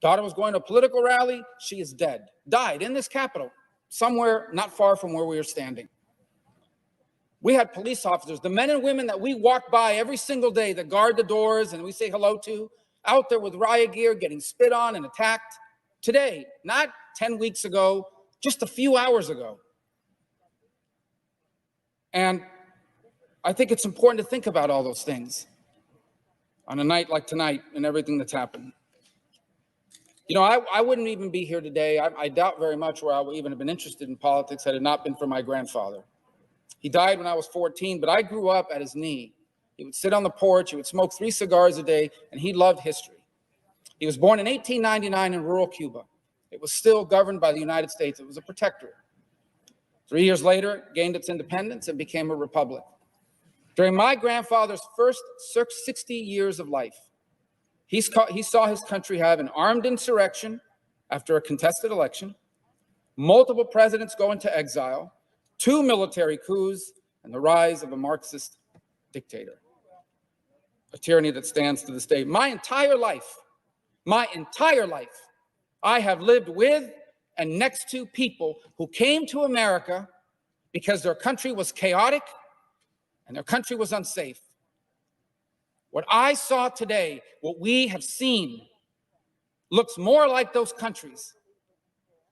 Daughter was going to a political rally. She is dead. Died in this Capitol, somewhere not far from where we are standing. We had police officers, the men and women that we walk by every single day that guard the doors and we say hello to, out there with riot gear, getting spit on and attacked. Today, not 10 weeks ago, just a few hours ago. And I think it's important to think about all those things on a night like tonight and everything that's happened. You know, I wouldn't even be here today. I doubt very much where I would even have been interested in politics had it not been for my grandfather. He died when I was 14, but I grew up at his knee. He would sit on the porch, he would smoke 3 cigars a day, and he loved history. He was born in 1899 in rural Cuba. It was still governed by the United States. It was a protectorate. 3 years later, it gained its independence and became a republic. During my grandfather's first 60 years of life, he saw his country have an armed insurrection after a contested election, multiple presidents go into exile, 2 military coups, and the rise of a Marxist dictator, a tyranny that stands to this day. My entire life, I have lived with and next to people who came to America because their country was chaotic and their country was unsafe. What I saw today, what we have seen, looks more like those countries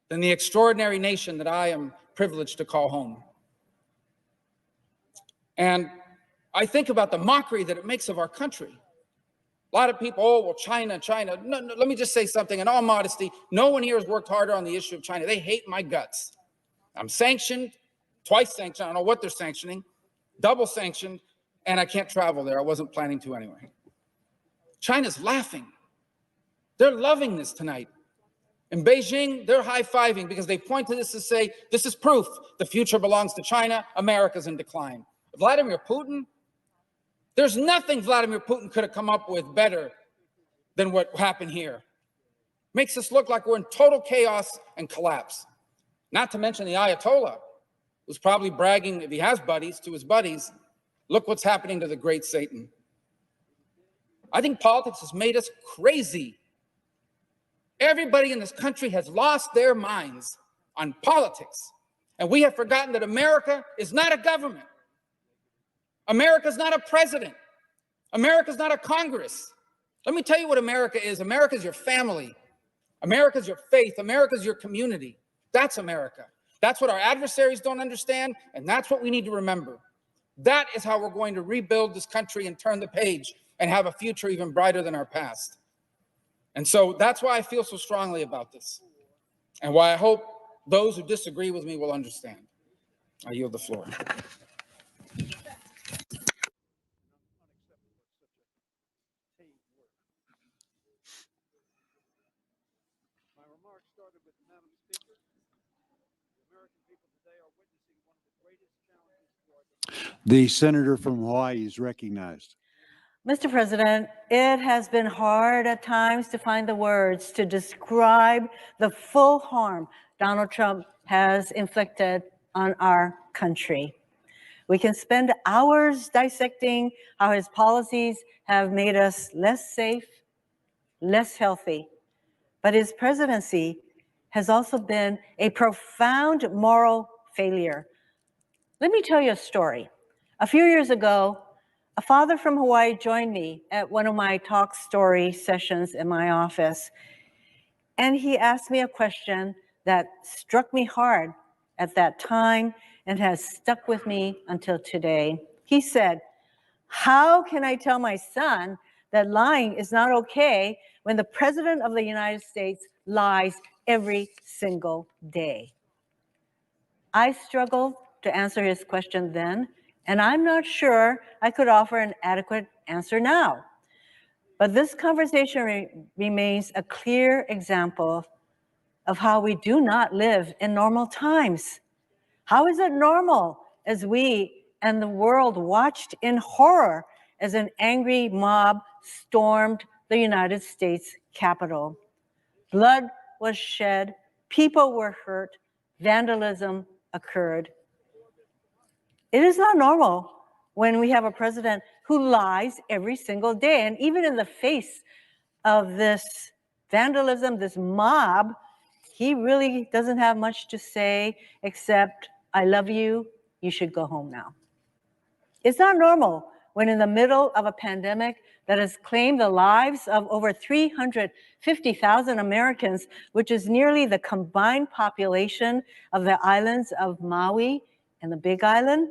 than the extraordinary nation that I am privileged to call home. And I think about the mockery that it makes of our country. A lot of people, oh, well, China. No, let me just say something. In all modesty, no one here has worked harder on the issue of China. They hate my guts. I'm sanctioned, twice sanctioned. I don't know what they're sanctioning, double sanctioned, and I can't travel there. I wasn't planning to anyway. China's laughing. They're loving this tonight. In Beijing, they're high-fiving because they point to this to say, this is proof the future belongs to China, America's in decline. Vladimir Putin, there's nothing Vladimir Putin could have come up with better than what happened here. Makes us look like we're in total chaos and collapse. Not to mention the Ayatollah, who's probably bragging, if he has buddies, to his buddies, look what's happening to the great Satan. I think politics has made us crazy. Everybody in this country has lost their minds on politics. And we have forgotten that America is not a government. America's not a president. America's not a Congress. Let me tell you what America is. America is your family. America is your faith. America is your community. That's America. That's what our adversaries don't understand, and that's what we need to remember. That is how we're going to rebuild this country and turn the page and have a future even brighter than our past. And so that's why I feel so strongly about this, and why I hope those who disagree with me will understand. I yield the floor. The senator from Hawaii is recognized. Mr. President, it has been hard at times to find the words to describe the full harm Donald Trump has inflicted on our country. We can spend hours dissecting how his policies have made us less safe, less healthy, but his presidency has also been a profound moral failure. Let me tell you a story. A few years ago, a father from Hawaii joined me at one of my talk story sessions in my office, and he asked me a question that struck me hard at that time and has stuck with me until today. He said, "How can I tell my son that lying is not okay when the President of the United States lies every single day?" I struggled to answer his question then, and I'm not sure I could offer an adequate answer now. But this conversation remains a clear example of how we do not live in normal times. How is it normal as we and the world watched in horror as an angry mob stormed the United States Capitol? Blood was shed, people were hurt, vandalism occurred. It is not normal when we have a president who lies every single day. And even in the face of this vandalism, this mob, he really doesn't have much to say except, I love you, you should go home now. It's not normal when in the middle of a pandemic that has claimed the lives of over 350,000 Americans, which is nearly the combined population of the islands of Maui and the Big Island.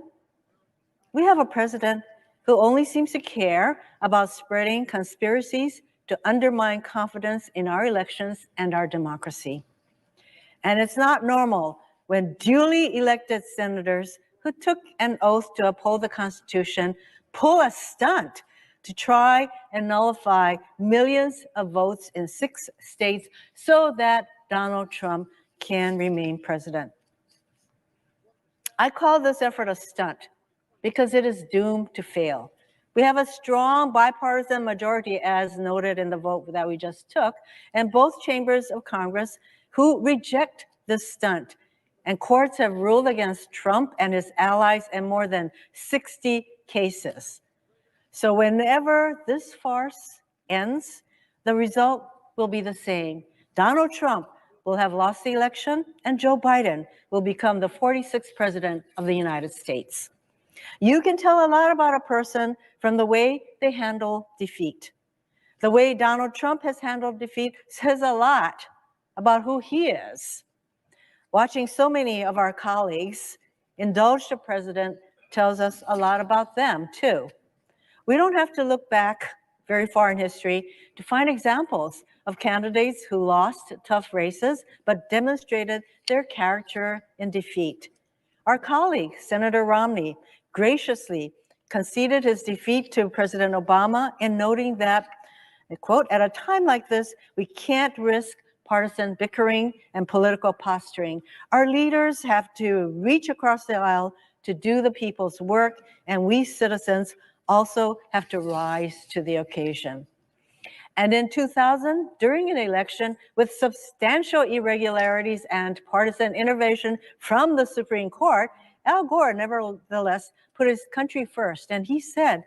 We have a president who only seems to care about spreading conspiracies to undermine confidence in our elections and our democracy. And it's not normal when duly elected senators who took an oath to uphold the Constitution pull a stunt to try and nullify millions of votes in 6 states so that Donald Trump can remain president. I call this effort a stunt because it is doomed to fail. We have a strong bipartisan majority, as noted in the vote that we just took, in both chambers of Congress who reject this stunt. And courts have ruled against Trump and his allies in more than 60 cases. So whenever this farce ends, the result will be the same. Donald Trump will have lost the election, and Joe Biden will become the 46th president of the United States. You can tell a lot about a person from the way they handle defeat. The way Donald Trump has handled defeat says a lot about who he is. Watching so many of our colleagues indulge the president tells us a lot about them, too. We don't have to look back very far in history to find examples of candidates who lost tough races but demonstrated their character in defeat. Our colleague, Senator Romney, graciously conceded his defeat to President Obama in noting that, quote, at a time like this, we can't risk partisan bickering and political posturing. Our leaders have to reach across the aisle to do the people's work, and we citizens also have to rise to the occasion. And in 2000, during an election with substantial irregularities and partisan intervention from the Supreme Court, Al Gore nevertheless put his country first. And he said,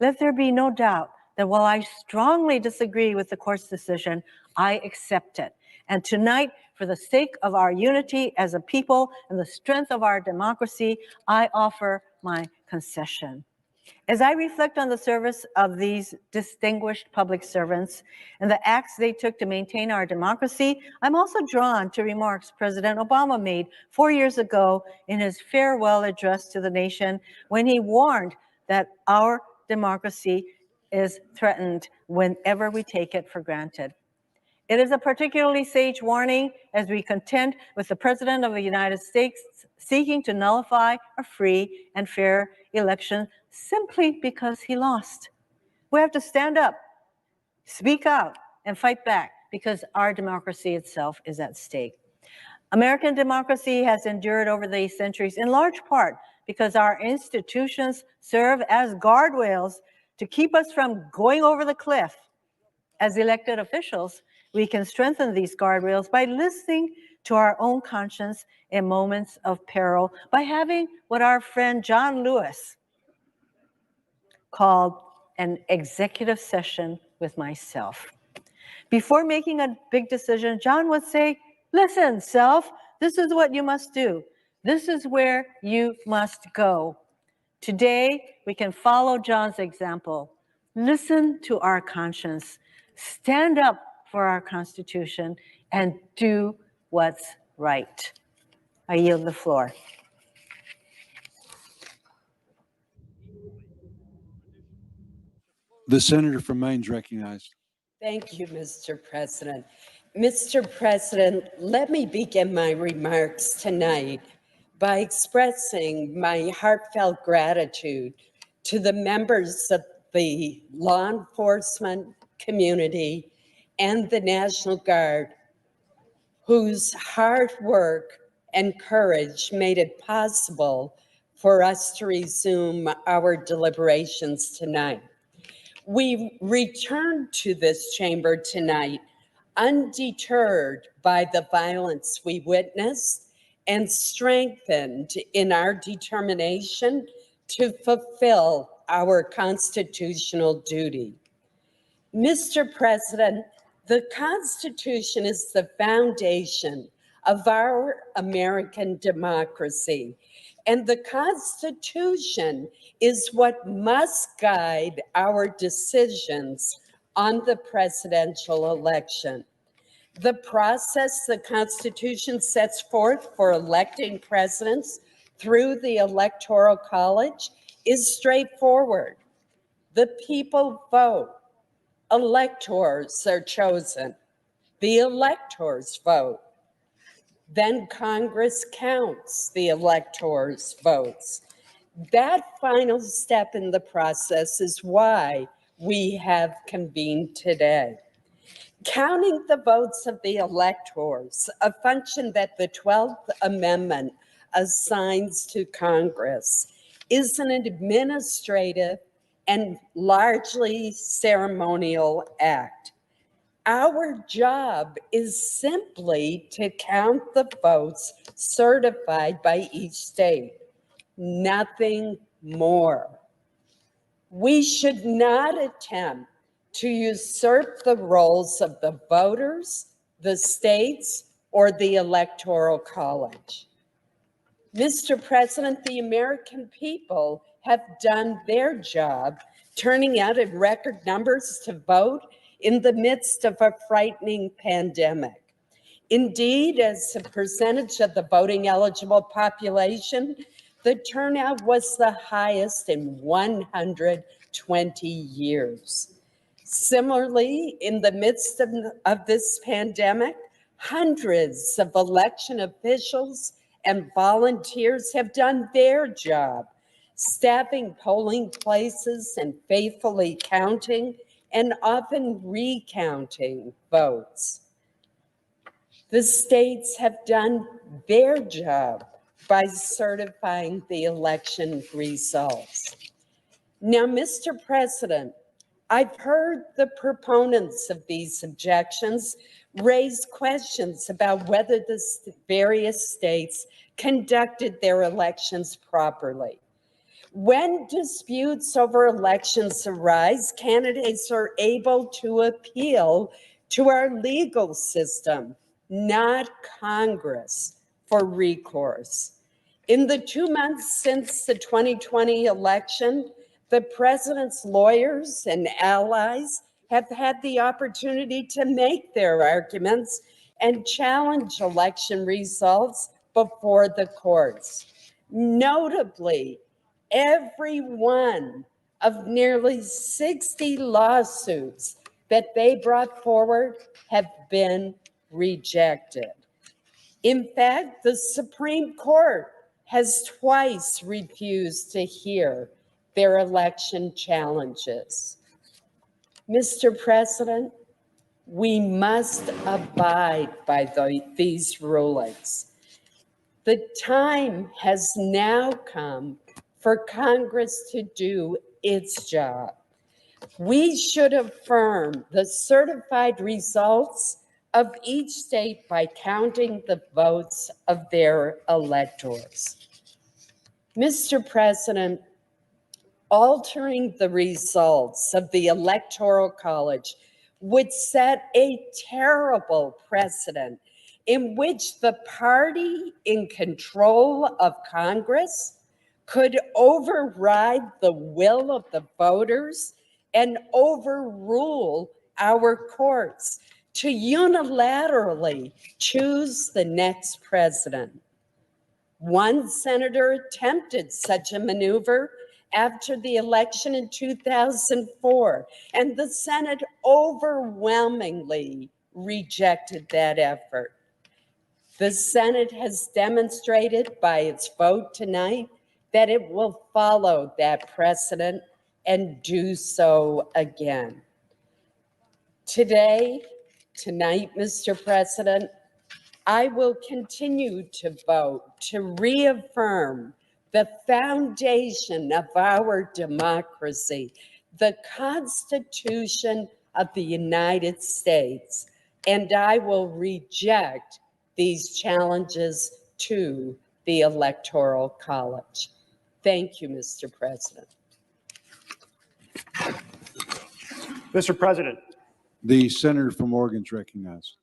let there be no doubt that while I strongly disagree with the court's decision, I accept it. And tonight, for the sake of our unity as a people and the strength of our democracy, I offer my concession. As I reflect on the service of these distinguished public servants and the acts they took to maintain our democracy, I'm also drawn to remarks President Obama made 4 years ago in his farewell address to the nation when he warned that our democracy is threatened whenever we take it for granted. It is a particularly sage warning as we contend with the President of the United States seeking to nullify a free and fair election simply because he lost. We have to stand up, speak out, and fight back because our democracy itself is at stake. American democracy has endured over the centuries in large part because our institutions serve as guardrails to keep us from going over the cliff. As elected officials, we can strengthen these guardrails by listening to our own conscience in moments of peril, by having what our friend John Lewis called an executive session with myself. Before making a big decision, John would say, listen, self, this is what you must do. This is where you must go. Today, we can follow John's example. Listen to our conscience. Stand up for our Constitution and do what's right. I yield the floor. The senator from Maine is recognized. Thank you, Mr. President. Mr. President, let me begin my remarks tonight by expressing my heartfelt gratitude to the members of the law enforcement community and the National Guard, whose hard work and courage made it possible for us to resume our deliberations tonight. We return to this chamber tonight undeterred by the violence we witnessed and strengthened in our determination to fulfill our constitutional duty. Mr. President, the Constitution is the foundation of our American democracy, and the Constitution is what must guide our decisions on the presidential election. The process the Constitution sets forth for electing presidents through the Electoral College is straightforward. The people vote. Electors are chosen. The electors vote. Then Congress counts the electors' votes. That final step in the process is why we have convened today. Counting the votes of the electors, a function that the 12th Amendment assigns to Congress, is an administrative and largely ceremonial act. Our job is simply to count the votes certified by each state, nothing more. We should not attempt to usurp the roles of the voters, the states, or the Electoral College. Mr. President, the American people have done their job, turning out in record numbers to vote in the midst of a frightening pandemic. Indeed, as a percentage of the voting eligible population, the turnout was the highest in 120 years. Similarly, in the midst of this pandemic, hundreds of election officials and volunteers have done their job, staffing polling places and faithfully counting and often recounting votes. The states have done their job by certifying the election results. Now, Mr. President, I've heard the proponents of these objections raise questions about whether the various states conducted their elections properly. When disputes over elections arise, candidates are able to appeal to our legal system, not Congress, for recourse. In the 2 months since the 2020 election, the president's lawyers and allies have had the opportunity to make their arguments and challenge election results before the courts. Notably, every one of nearly 60 lawsuits that they brought forward have been rejected. In fact, the Supreme Court has twice refused to hear their election challenges. Mr. President, we must abide by these rulings. The time has now come for Congress to do its job. We should affirm the certified results of each state by counting the votes of their electors. Mr. President, altering the results of the Electoral College would set a terrible precedent in which the party in control of Congress could override the will of the voters and overrule our courts to unilaterally choose the next president. One senator attempted such a maneuver after the election in 2004, and the Senate overwhelmingly rejected that effort. The Senate has demonstrated by its vote tonight that it will follow that precedent and do so again. Tonight, Mr. President, I will continue to vote to reaffirm the foundation of our democracy, the Constitution of the United States, and I will reject these challenges to the Electoral College. Thank you, Mr. President. Mr. President, The senator from Oregon is recognized.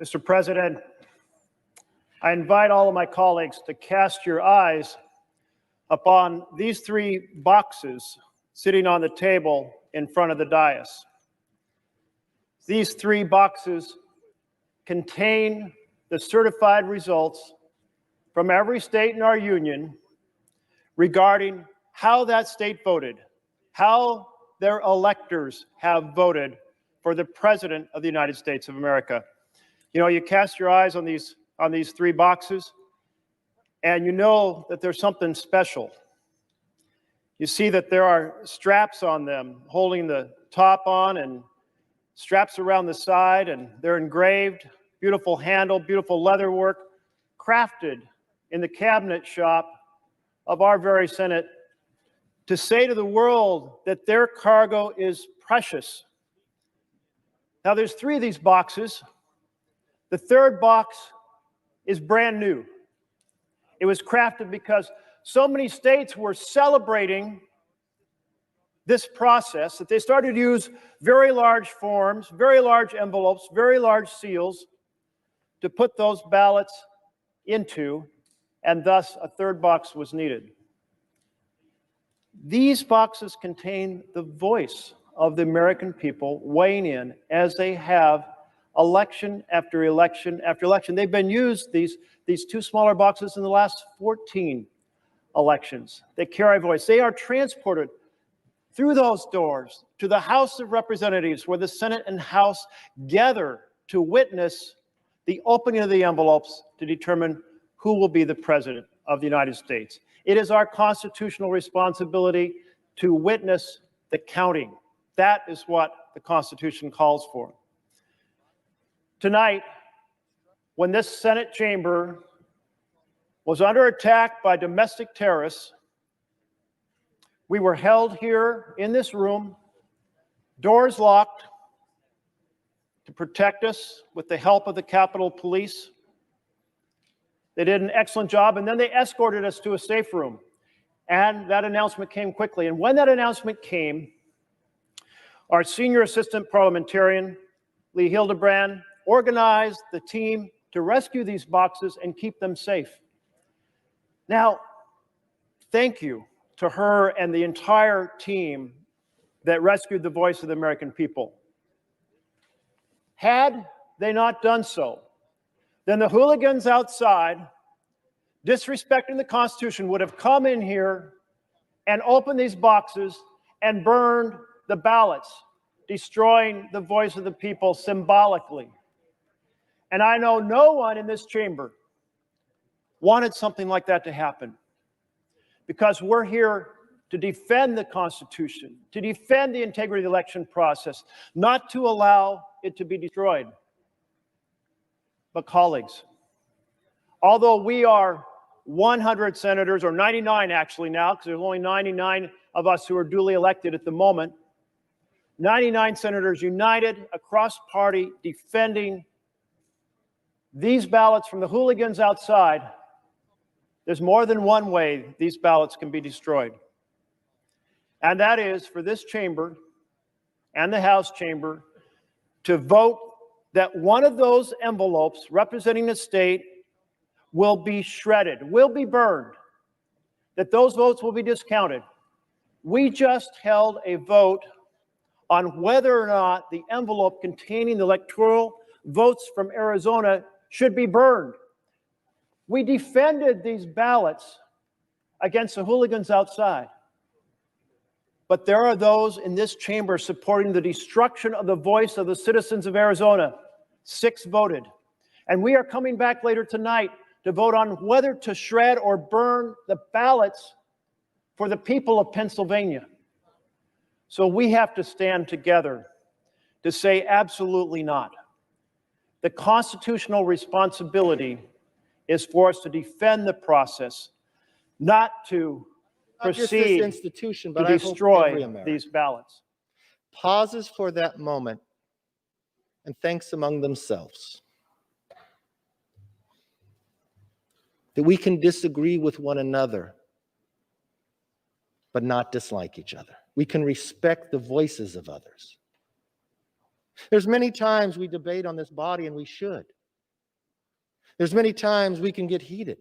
Mr. President, I invite all of my colleagues to cast your eyes upon these three boxes sitting on the table in front of the dais. These three boxes contain the certified results from every state in our union regarding how that state voted, how their electors have voted for the President of the United States of America. You know, you cast your eyes on these three boxes, and you know that there's something special. You see that there are straps on them holding the top on and straps around the side, and they're engraved, beautiful handle, beautiful leather work, crafted in the cabinet shop of our very Senate to say to the world that their cargo is precious. Now, there's three of these boxes. The third box is brand new. It was crafted because so many states were celebrating this process that they started to use very large forms, very large envelopes, very large seals to put those ballots into, and thus a third box was needed. These boxes contain the voice of the American people weighing in as they have election after election after election. They've been used, these two smaller boxes, in the last 14 elections. They carry voice. They are transported through those doors to the House of Representatives, where the Senate and House gather to witness the opening of the envelopes to determine who will be the President of the United States. It is our constitutional responsibility to witness the counting. That is what the Constitution calls for. Tonight, when this Senate chamber was under attack by domestic terrorists, we were held here in this room, doors locked, to protect us with the help of the Capitol Police. They did an excellent job, and then they escorted us to a safe room. And that announcement came quickly. And when that announcement came, our senior assistant parliamentarian, Lee Hildebrand, organized the team to rescue these boxes and keep them safe. Now, thank you to her and the entire team that rescued the voice of the American people. Had they not done so, then the hooligans outside, disrespecting the Constitution, would have come in here and opened these boxes and burned the ballots, destroying the voice of the people symbolically. And I know no one in this chamber wanted something like that to happen, because we're here to defend the Constitution, to defend the integrity of the election process, not to allow it to be destroyed. But colleagues, although we are 100 senators, or 99 actually now, because there's only 99 of us who are duly elected at the moment, 99 senators united across party defending these ballots from the hooligans outside, there's more than one way these ballots can be destroyed. And that is for this chamber and the House chamber to vote that one of those envelopes representing the state will be shredded, will be burned, that those votes will be discounted. We just held a vote on whether or not the envelope containing the electoral votes from Arizona should be burned. We defended these ballots against the hooligans outside. But there are those in this chamber supporting the destruction of the voice of the citizens of Arizona. 6 voted. And we are coming back later tonight to vote on whether to shred or burn the ballots for the people of Pennsylvania. So we have to stand together to say absolutely not. The constitutional responsibility is for us to defend the process, not to Not just proceed this institution, but to I hope every destroy American these ballots. pauses for that moment and thinks among themselves that we can disagree with one another, but not dislike each other. We can respect the voices of others. There's many times we debate on this body, and we should. There's many times we can get heated.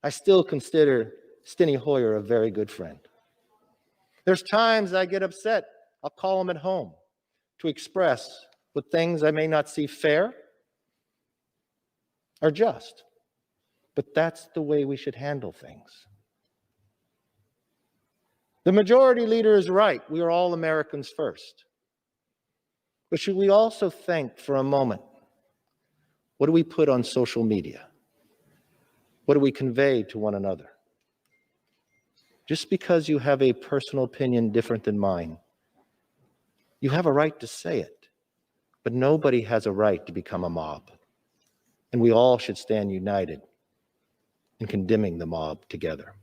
I still consider Steny Hoyer a very good friend. There's times I get upset. I'll call him at home to express what things I may not see fair or just. But that's the way we should handle things. The majority leader is right. We are all Americans first. But should we also think for a moment, what do we put on social media? What do we convey to one another? Just because you have a personal opinion different than mine, you have a right to say it, but nobody has a right to become a mob. And we all should stand united in condemning the mob together.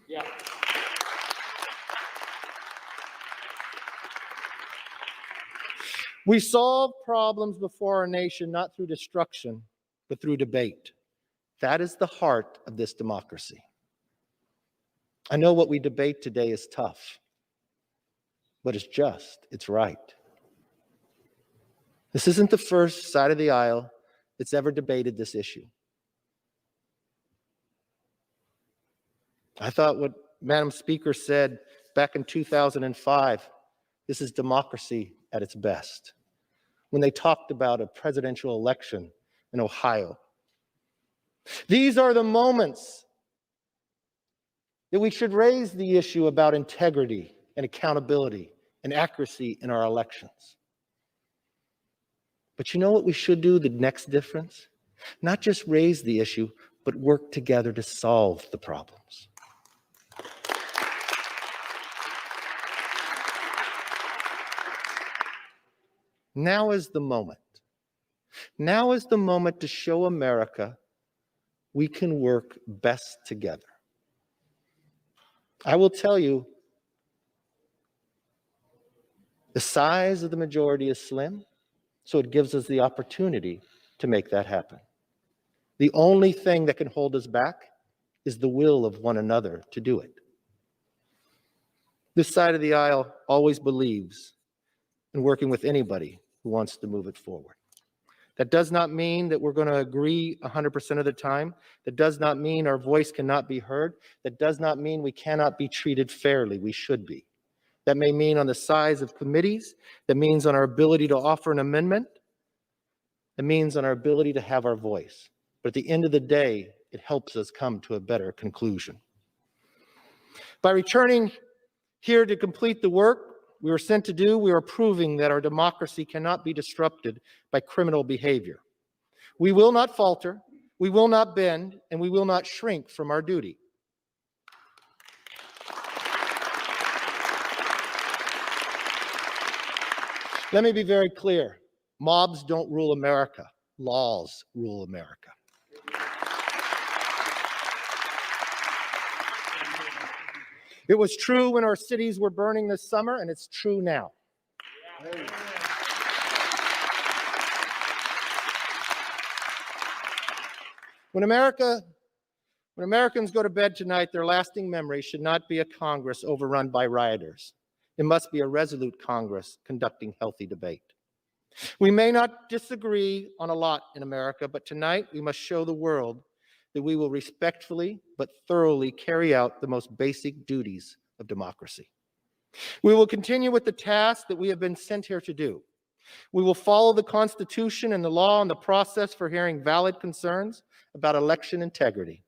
Yeah. We solve problems before our nation not through destruction, but through debate. That is the heart of this democracy. I know what we debate today is tough, but it's just, it's right. This isn't the first side of the aisle that's ever debated this issue. I thought what Madam Speaker said back in 2005, this is democracy at its best, when they talked about a presidential election in Ohio. These are the moments that we should raise the issue about integrity and accountability and accuracy in our elections. But you know what we should do, the next difference? Not just raise the issue, but work together to solve the problems. Now is the moment. Now is the moment to show America we can work best together. I will tell you, the size of the majority is slim, so it gives us the opportunity to make that happen. The only thing that can hold us back is the will of one another to do it. This side of the aisle always believes in working with anybody who wants to move it forward. That does not mean that we're going to agree 100% of the time. That does not mean our voice cannot be heard. That does not mean we cannot be treated fairly. We should be. That may mean on the size of committees. That means on our ability to offer an amendment. That means on our ability to have our voice. But at the end of the day, it helps us come to a better conclusion. By returning here to complete the work we were sent to do, we are proving that our democracy cannot be disrupted by criminal behavior. We will not falter, we will not bend, and we will not shrink from our duty. Let me be very clear. Mobs don't rule America. Laws rule America. It was true when our cities were burning this summer, and it's true now. When Americans go to bed tonight, their lasting memory should not be a Congress overrun by rioters. It must be a resolute Congress conducting healthy debate. We may not disagree on a lot in America, but tonight we must show the world that we will respectfully but thoroughly carry out the most basic duties of democracy. We will continue with the task that we have been sent here to do. We will follow the Constitution and the law and the process for hearing valid concerns about election integrity.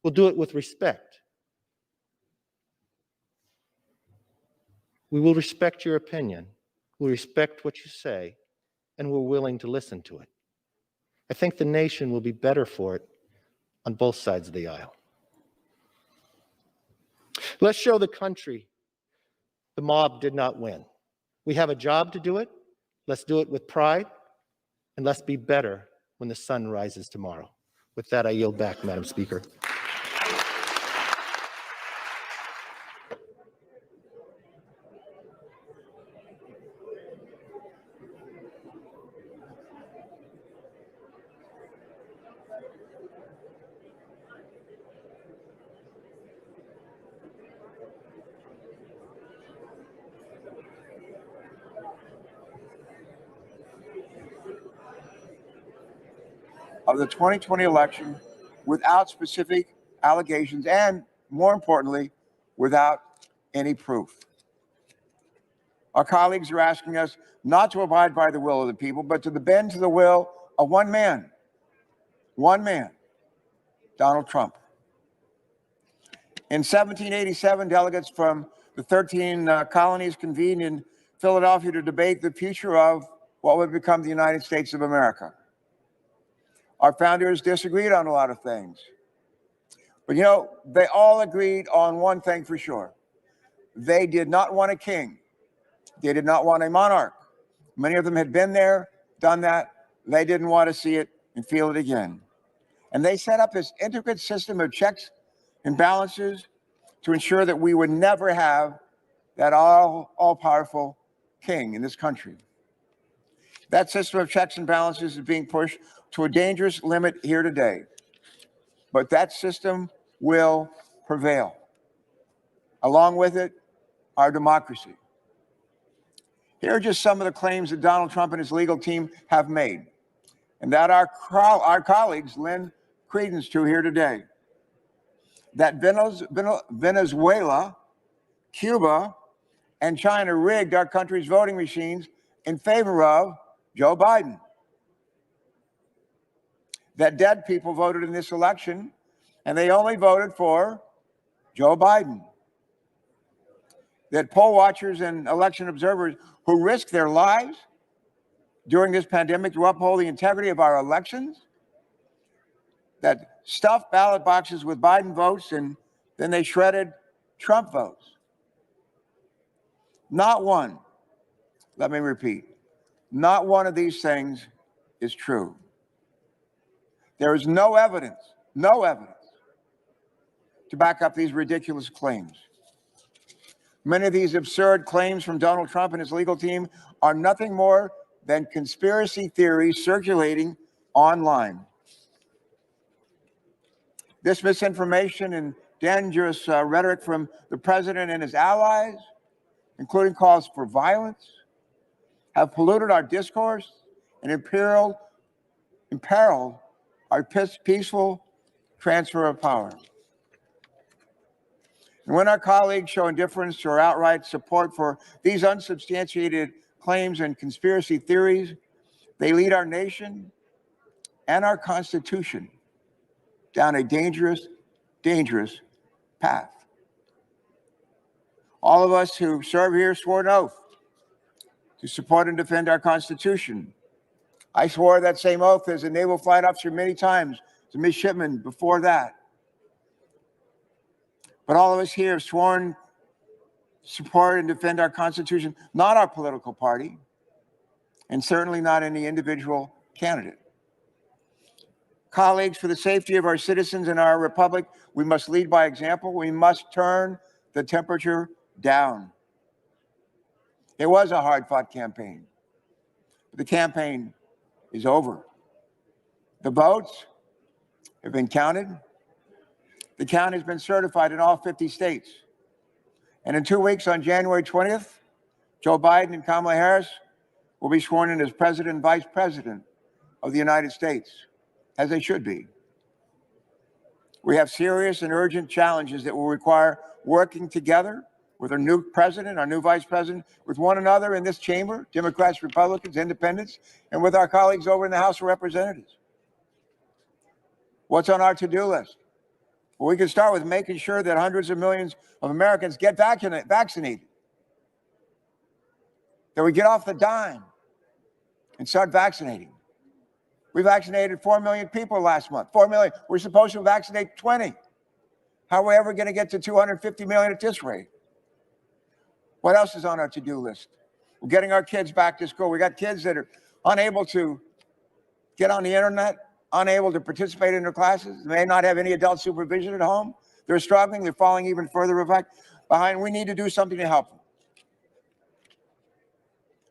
We'll do it with respect. We will respect your opinion. We'll respect what you say, and we're willing to listen to it. I think the nation will be better for it on both sides of the aisle. Let's show the country the mob did not win. We have a job to do it. Let's do it with pride, and let's be better when the sun rises tomorrow. With that, I yield back, Madam Speaker. of the 2020 election without specific allegations and, more importantly, without any proof. Our colleagues are asking us not to abide by the will of the people, but to bend to the will of one man, Donald Trump. In 1787, delegates from the 13 colonies convened in Philadelphia to debate the future of what would become the United States of America. Our founders disagreed on a lot of things. But you know, they all agreed on one thing for sure. They did not want a king. They did not want a monarch. Many of them had been there, done that. They didn't want to see it and feel it again. And they set up this intricate system of checks and balances to ensure that we would never have that all-powerful king in this country. That system of checks and balances is being pushed to a dangerous limit here today. But that system will prevail. Along with it, our democracy. Here are just some of the claims that Donald Trump and his legal team have made, and that our colleagues lend credence to here today. That Venezuela, Cuba, and China rigged our country's voting machines in favor of Joe Biden. That dead people voted in this election, and they only voted for Joe Biden. That poll watchers and election observers who risked their lives during this pandemic to uphold the integrity of our elections, that stuffed ballot boxes with Biden votes and then they shredded Trump votes. Not one, let me repeat, not one of these things is true. There is no evidence to back up these ridiculous claims. Many of these absurd claims from Donald Trump and his legal team are nothing more than conspiracy theories circulating online. This misinformation and dangerous rhetoric from the president and his allies, including calls for violence, have polluted our discourse and imperiled our peaceful transfer of power. And when our colleagues show indifference or outright support for these unsubstantiated claims and conspiracy theories, they lead our nation and our Constitution down a dangerous, dangerous path. All of us who serve here swore an oath to support and defend our Constitution. I swore that same oath as a naval flight officer many times, as a midshipman before that. But all of us here have sworn to support and defend our Constitution, not our political party, and certainly not any individual candidate. Colleagues, for the safety of our citizens and our republic, we must lead by example. We must turn the temperature down. It was a hard-fought campaign, but the campaign is over. The votes have been counted. The count has been certified in all 50 states. And in 2 weeks, on January 20th, Joe Biden and Kamala Harris will be sworn in as President and Vice President of the United States, as they should be. We have serious and urgent challenges that will require working together with our new president, our new vice president, with one another in this chamber, Democrats, Republicans, Independents, and with our colleagues over in the House of Representatives. What's on our to-do list? Well, we can start with making sure that hundreds of millions of Americans get vaccinated, that we get off the dime and start vaccinating. We vaccinated 4 million people last month. 4 million. We're supposed to vaccinate 20. How are we ever going to get to 250 million at this rate? What else is on our to-do list? We're getting our kids back to school. We got kids that are unable to get on the internet, unable to participate in their classes, may not have any adult supervision at home. They're struggling. They're falling even further behind. We need to do something to help them.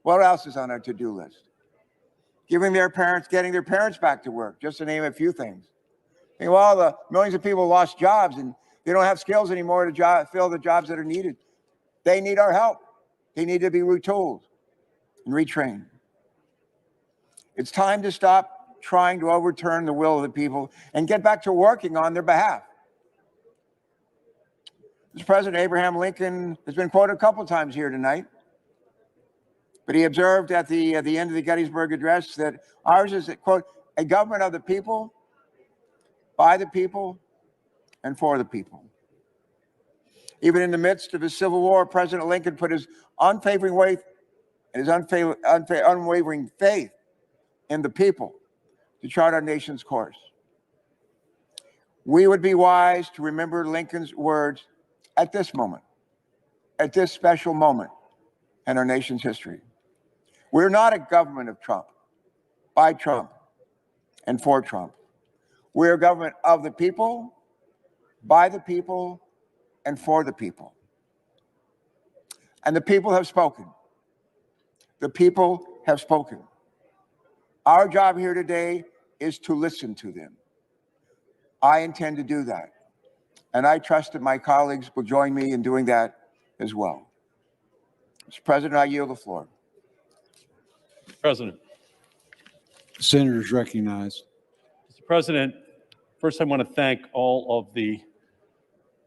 What else is on our to-do list? Getting their parents back to work, just to name a few things. Well, the millions of people lost jobs and they don't have skills anymore to fill the jobs that are needed. They need our help. They need to be retooled and retrained. It's time to stop trying to overturn the will of the people and get back to working on their behalf. Mr. President, Abraham Lincoln has been quoted a couple of times here tonight, but he observed at the end of the Gettysburg Address that ours is, quote, a government of the people, by the people, and for the people. Even in the midst of his Civil War, President Lincoln put his unwavering faith in the people to chart our nation's course. We would be wise to remember Lincoln's words at this moment, at this special moment in our nation's history. We're not a government of Trump, by Trump, and for Trump. We're a government of the people, by the people, and for the people. And the people have spoken. The people have spoken. Our job here today is to listen to them. I intend to do that. And I trust that my colleagues will join me in doing that as well. Mr. President, I yield the floor. President. Senators recognized. Mr. President, first I want to thank all of the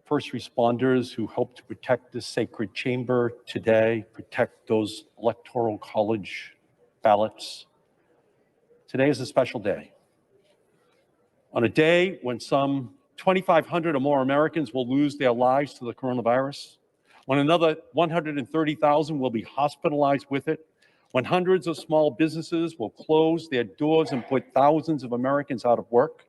first responders who helped to protect this sacred chamber today, protect those electoral college ballots. Today is a special day. On a day when some 2,500 or more Americans will lose their lives to the coronavirus, when another 130,000 will be hospitalized with it, when hundreds of small businesses will close their doors and put thousands of Americans out of work.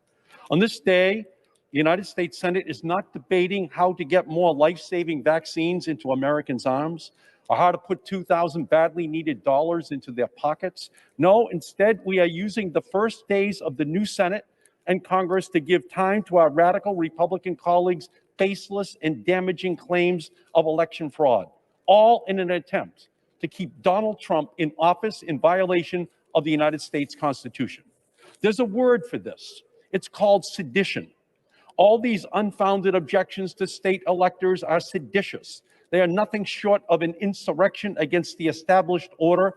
On this day, the United States Senate is not debating how to get more life-saving vaccines into Americans' arms or how to put 2,000 badly needed dollars into their pockets. No, instead, we are using the first days of the new Senate and Congress to give time to our radical Republican colleagues' baseless and damaging claims of election fraud, all in an attempt to keep Donald Trump in office in violation of the United States Constitution. There's a word for this. It's called sedition. All these unfounded objections to state electors are seditious. They are nothing short of an insurrection against the established order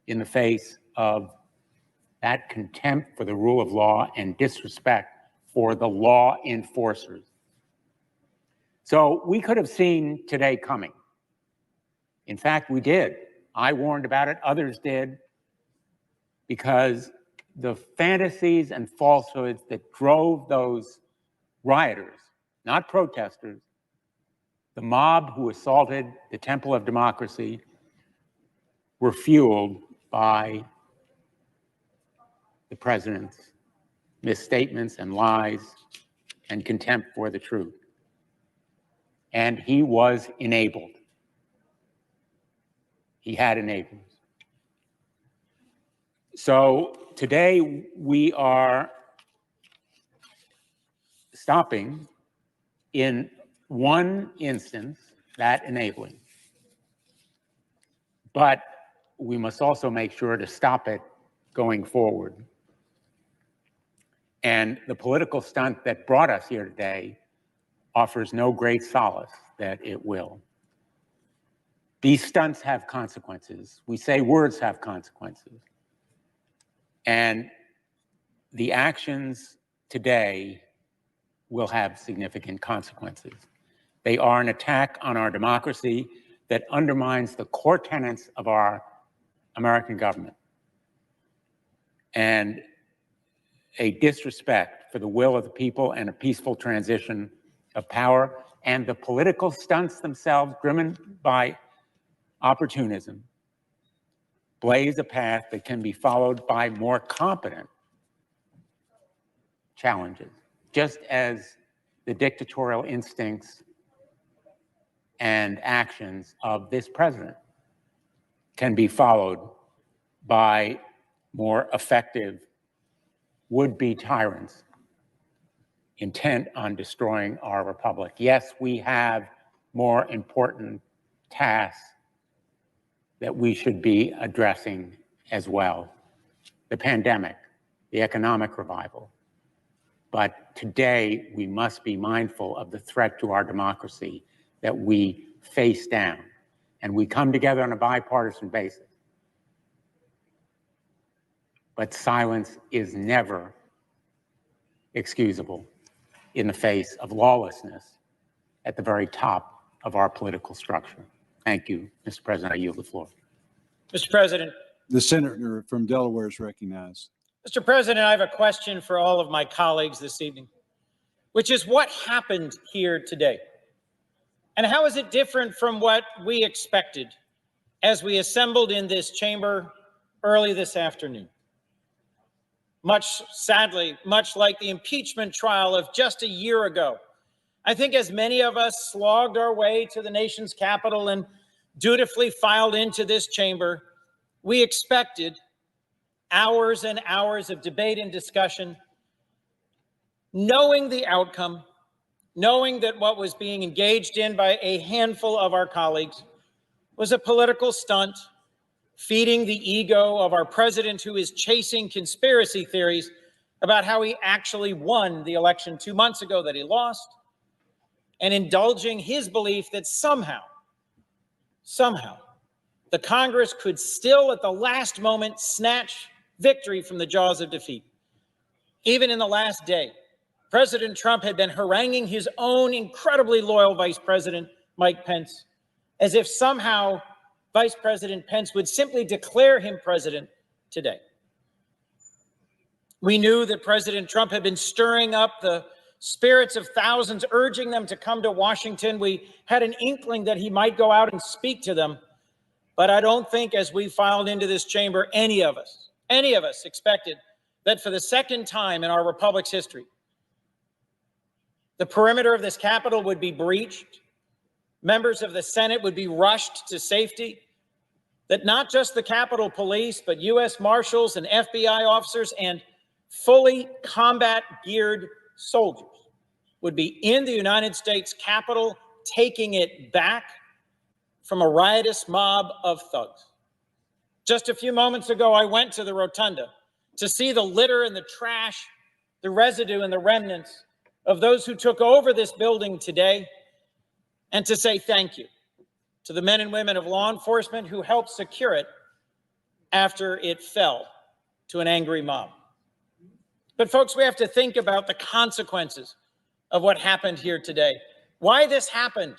in the face of that contempt for the rule of law and disrespect for the law enforcers. So we could have seen today coming. In fact, we did. I warned about it, others did, because the fantasies and falsehoods that drove those rioters, not protesters, the mob who assaulted the Temple of Democracy, were fueled by the president's misstatements and lies and contempt for the truth. And he was enabled. He had enablers. So today we are stopping in one instance that enabling. But we must also make sure to stop it going forward. And the political stunt that brought us here today offers no great solace that it will. These stunts have consequences. We say words have consequences. And the actions today will have significant consequences. They are an attack on our democracy that undermines the core tenets of our American government and a disrespect for the will of the people and a peaceful transition of power, and the political stunts themselves, driven by opportunism, blaze a path that can be followed by more competent challenges, just as the dictatorial instincts and actions of this president can be followed by more effective would-be tyrants intent on destroying our republic. Yes, we have more important tasks that we should be addressing as well. The pandemic, the economic revival. But today we must be mindful of the threat to our democracy that we face down, and we come together on a bipartisan basis. But silence is never excusable in the face of lawlessness at the very top of our political structure. Thank you, Mr. President. I yield the floor. Mr. President. The senator from Delaware is recognized. Mr. President, I have a question for all of my colleagues this evening, which is what happened here today? And how is it different from what we expected as we assembled in this chamber early this afternoon? Sadly, much like the impeachment trial of just a year ago, I think as many of us slogged our way to the nation's capital and dutifully filed into this chamber, we expected hours and hours of debate and discussion, knowing the outcome, knowing that what was being engaged in by a handful of our colleagues was a political stunt, feeding the ego of our president, who is chasing conspiracy theories about how he actually won the election 2 months ago that he lost, and indulging his belief that somehow, the Congress could still at the last moment snatch victory from the jaws of defeat. Even in the last day, President Trump had been haranguing his own incredibly loyal Vice President, Mike Pence, as if somehow Vice President Pence would simply declare him president today. We knew that President Trump had been stirring up the spirits of thousands, urging them to come to Washington. We had an inkling that he might go out and speak to them. But I don't think as we filed into this chamber, any of us expected that for the second time in our republic's history, the perimeter of this Capitol would be breached. Members of the Senate would be rushed to safety, that not just the Capitol Police, but U.S. Marshals and FBI officers and fully combat-geared soldiers would be in the United States Capitol, taking it back from a riotous mob of thugs. Just a few moments ago, I went to the rotunda to see the litter and the trash, the residue and the remnants of those who took over this building today, and to say thank you to the men and women of law enforcement who helped secure it after it fell to an angry mob. But folks, we have to think about the consequences of what happened here today, why this happened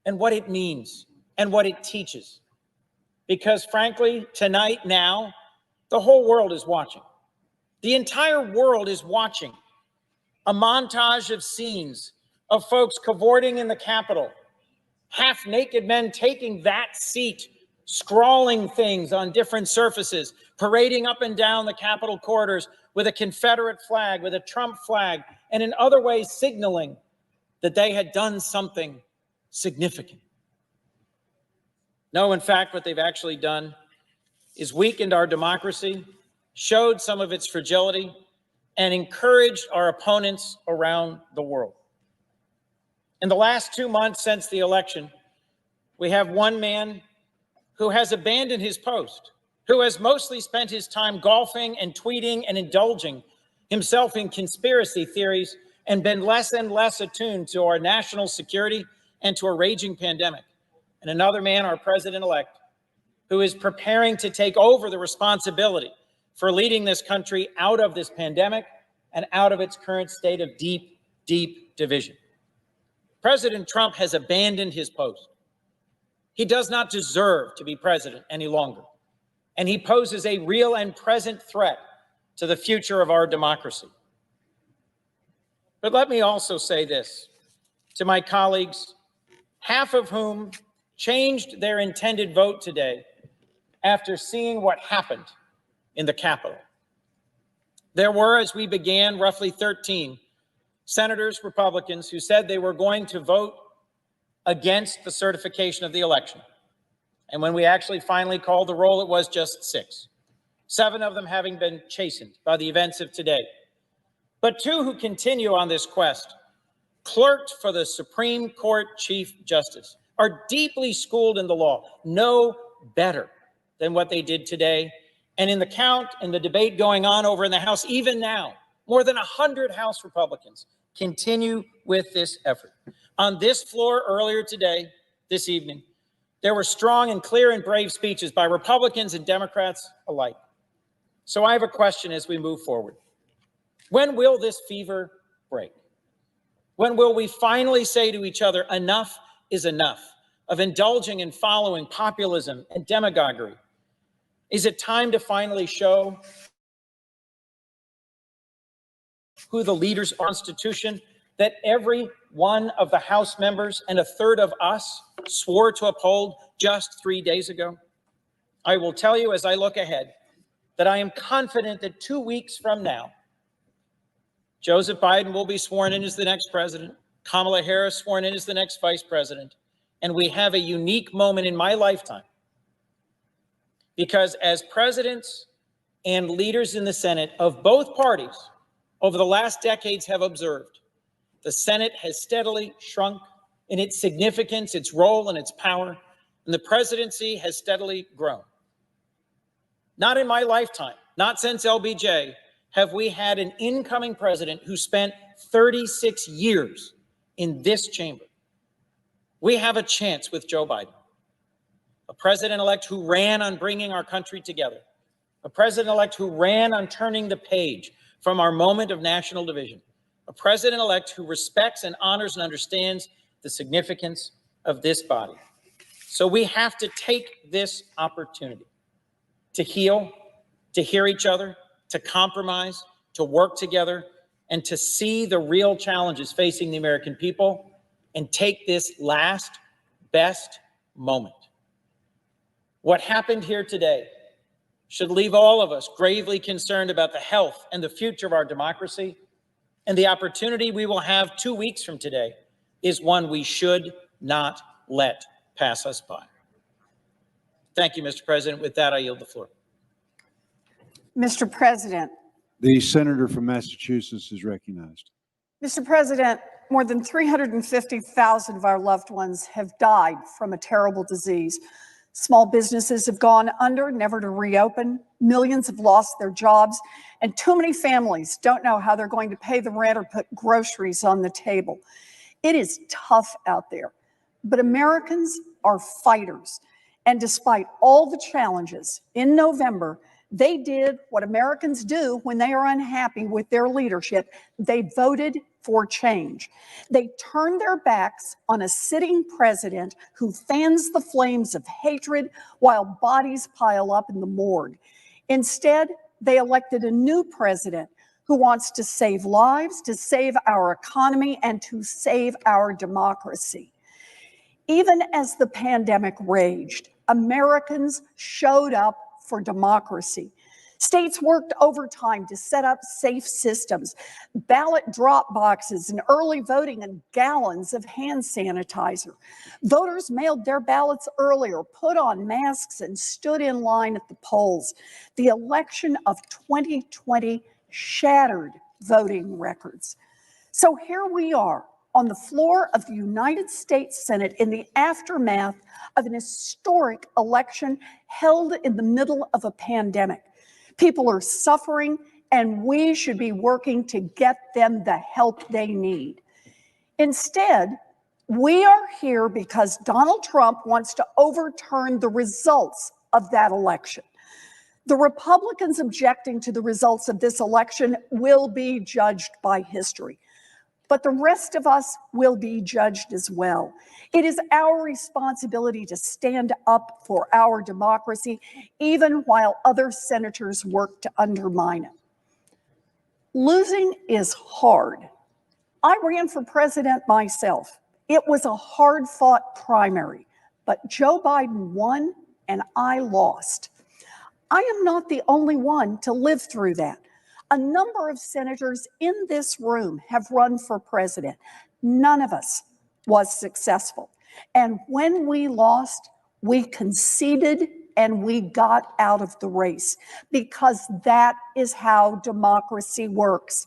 and what it means and what it teaches. Because frankly, tonight now, the whole world is watching. The entire world is watching a montage of scenes of folks cavorting in the Capitol, half-naked men taking that seat, scrawling things on different surfaces, parading up and down the Capitol corridors with a Confederate flag, with a Trump flag, and in other ways signaling that they had done something significant. No, in fact, what they've actually done is weakened our democracy, showed some of its fragility, and encouraged our opponents around the world. In the last 2 months since the election, we have one man who has abandoned his post, who has mostly spent his time golfing and tweeting and indulging himself in conspiracy theories and been less and less attuned to our national security and to a raging pandemic. And another man, our president-elect, who is preparing to take over the responsibility for leading this country out of this pandemic and out of its current state of deep, deep division. President Trump has abandoned his post. He does not deserve to be president any longer, and he poses a real and present threat to the future of our democracy. But let me also say this to my colleagues, half of whom changed their intended vote today after seeing what happened in the Capitol. There were, as we began, roughly 13 senators, Republicans, who said they were going to vote against the certification of the election. And when we actually finally called the roll, it was just 6. 7 of them having been chastened by the events of today. But 2 who continue on this quest, clerked for the Supreme Court Chief Justice, are deeply schooled in the law, know better than what they did today. And in the count and the debate going on over in the House, even now, more than 100 House Republicans continue with this effort. On this floor earlier today, this evening, there were strong and clear and brave speeches by Republicans and Democrats alike. So I have a question as we move forward. When will this fever break? When will we finally say to each other, enough is enough of indulging and following populism and demagoguery? Is it time to finally show who the leaders of the Constitution that every one of the House members and a third of us swore to uphold just 3 days ago? I will tell you as I look ahead that I am confident that 2 weeks from now, Joseph Biden will be sworn in as the next president, Kamala Harris sworn in as the next vice president, and we have a unique moment in my lifetime. Because as presidents and leaders in the Senate of both parties over the last decades have observed, the Senate has steadily shrunk in its significance, its role, and its power, and the presidency has steadily grown. Not in my lifetime, not since LBJ, have we had an incoming president who spent 36 years in this chamber. We have a chance with Joe Biden, a president-elect who ran on bringing our country together, a president-elect who ran on turning the page from our moment of national division, a president-elect who respects and honors and understands the significance of this body. So we have to take this opportunity to heal, to hear each other, to compromise, to work together, and to see the real challenges facing the American people and take this last, best moment. What happened here today should leave all of us gravely concerned about the health and the future of our democracy, and the opportunity we will have 2 weeks from today is one we should not let pass us by. Thank you, Mr. President. With that, I yield the floor. Mr. President. The senator from Massachusetts is recognized. Mr. President, more than 350,000 of our loved ones have died from a terrible disease. Small businesses have gone under, never to reopen. Millions have lost their jobs, and too many families don't know how they're going to pay the rent or put groceries on the table. It is tough out there, but Americans are fighters, And despite all the challenges, in November, they did what Americans do when they are unhappy with their leadership. They voted for change. They turned their backs on a sitting president who fans the flames of hatred while bodies pile up in the morgue. Instead, they elected a new president who wants to save lives, to save our economy, and to save our democracy. Even as the pandemic raged, Americans showed up for democracy. States worked overtime to set up safe systems, ballot drop boxes and early voting, and gallons of hand sanitizer. Voters mailed their ballots earlier, put on masks, and stood in line at the polls. The election of 2020 shattered voting records. So here we are on the floor of the United States Senate in the aftermath of an historic election held in the middle of a pandemic. People are suffering, and we should be working to get them the help they need. Instead, we are here because Donald Trump wants to overturn the results of that election. The Republicans objecting to the results of this election will be judged by history, but the rest of us will be judged as well. It is our responsibility to stand up for our democracy, even while other senators work to undermine it. Losing is hard. I ran for president myself. It was a hard-fought primary, but Joe Biden won and I lost. I am not the only one to live through that. A number of senators in this room have run for president. None of us was successful. And when we lost, we conceded and we got out of the race, because that is how democracy works.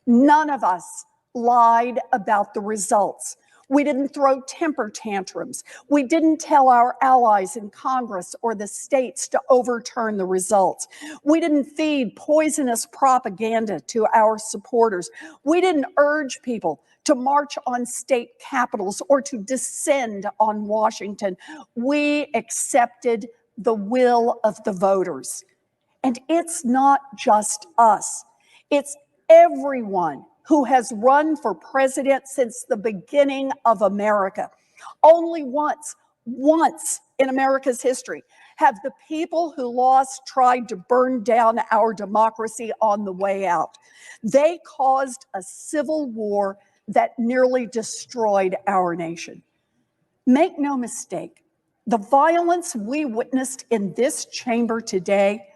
None of us lied about the results. We didn't throw temper tantrums. We didn't tell our allies in Congress or the states to overturn the results. We didn't feed poisonous propaganda to our supporters. We didn't urge people to march on state capitals or to descend on Washington. We accepted the will of the voters. And it's not just us. It's everyone who has run for president since the beginning of America. Only once in America's history have the people who lost tried to burn down our democracy on the way out. They caused a civil war that nearly destroyed our nation. Make no mistake, the violence we witnessed in this chamber today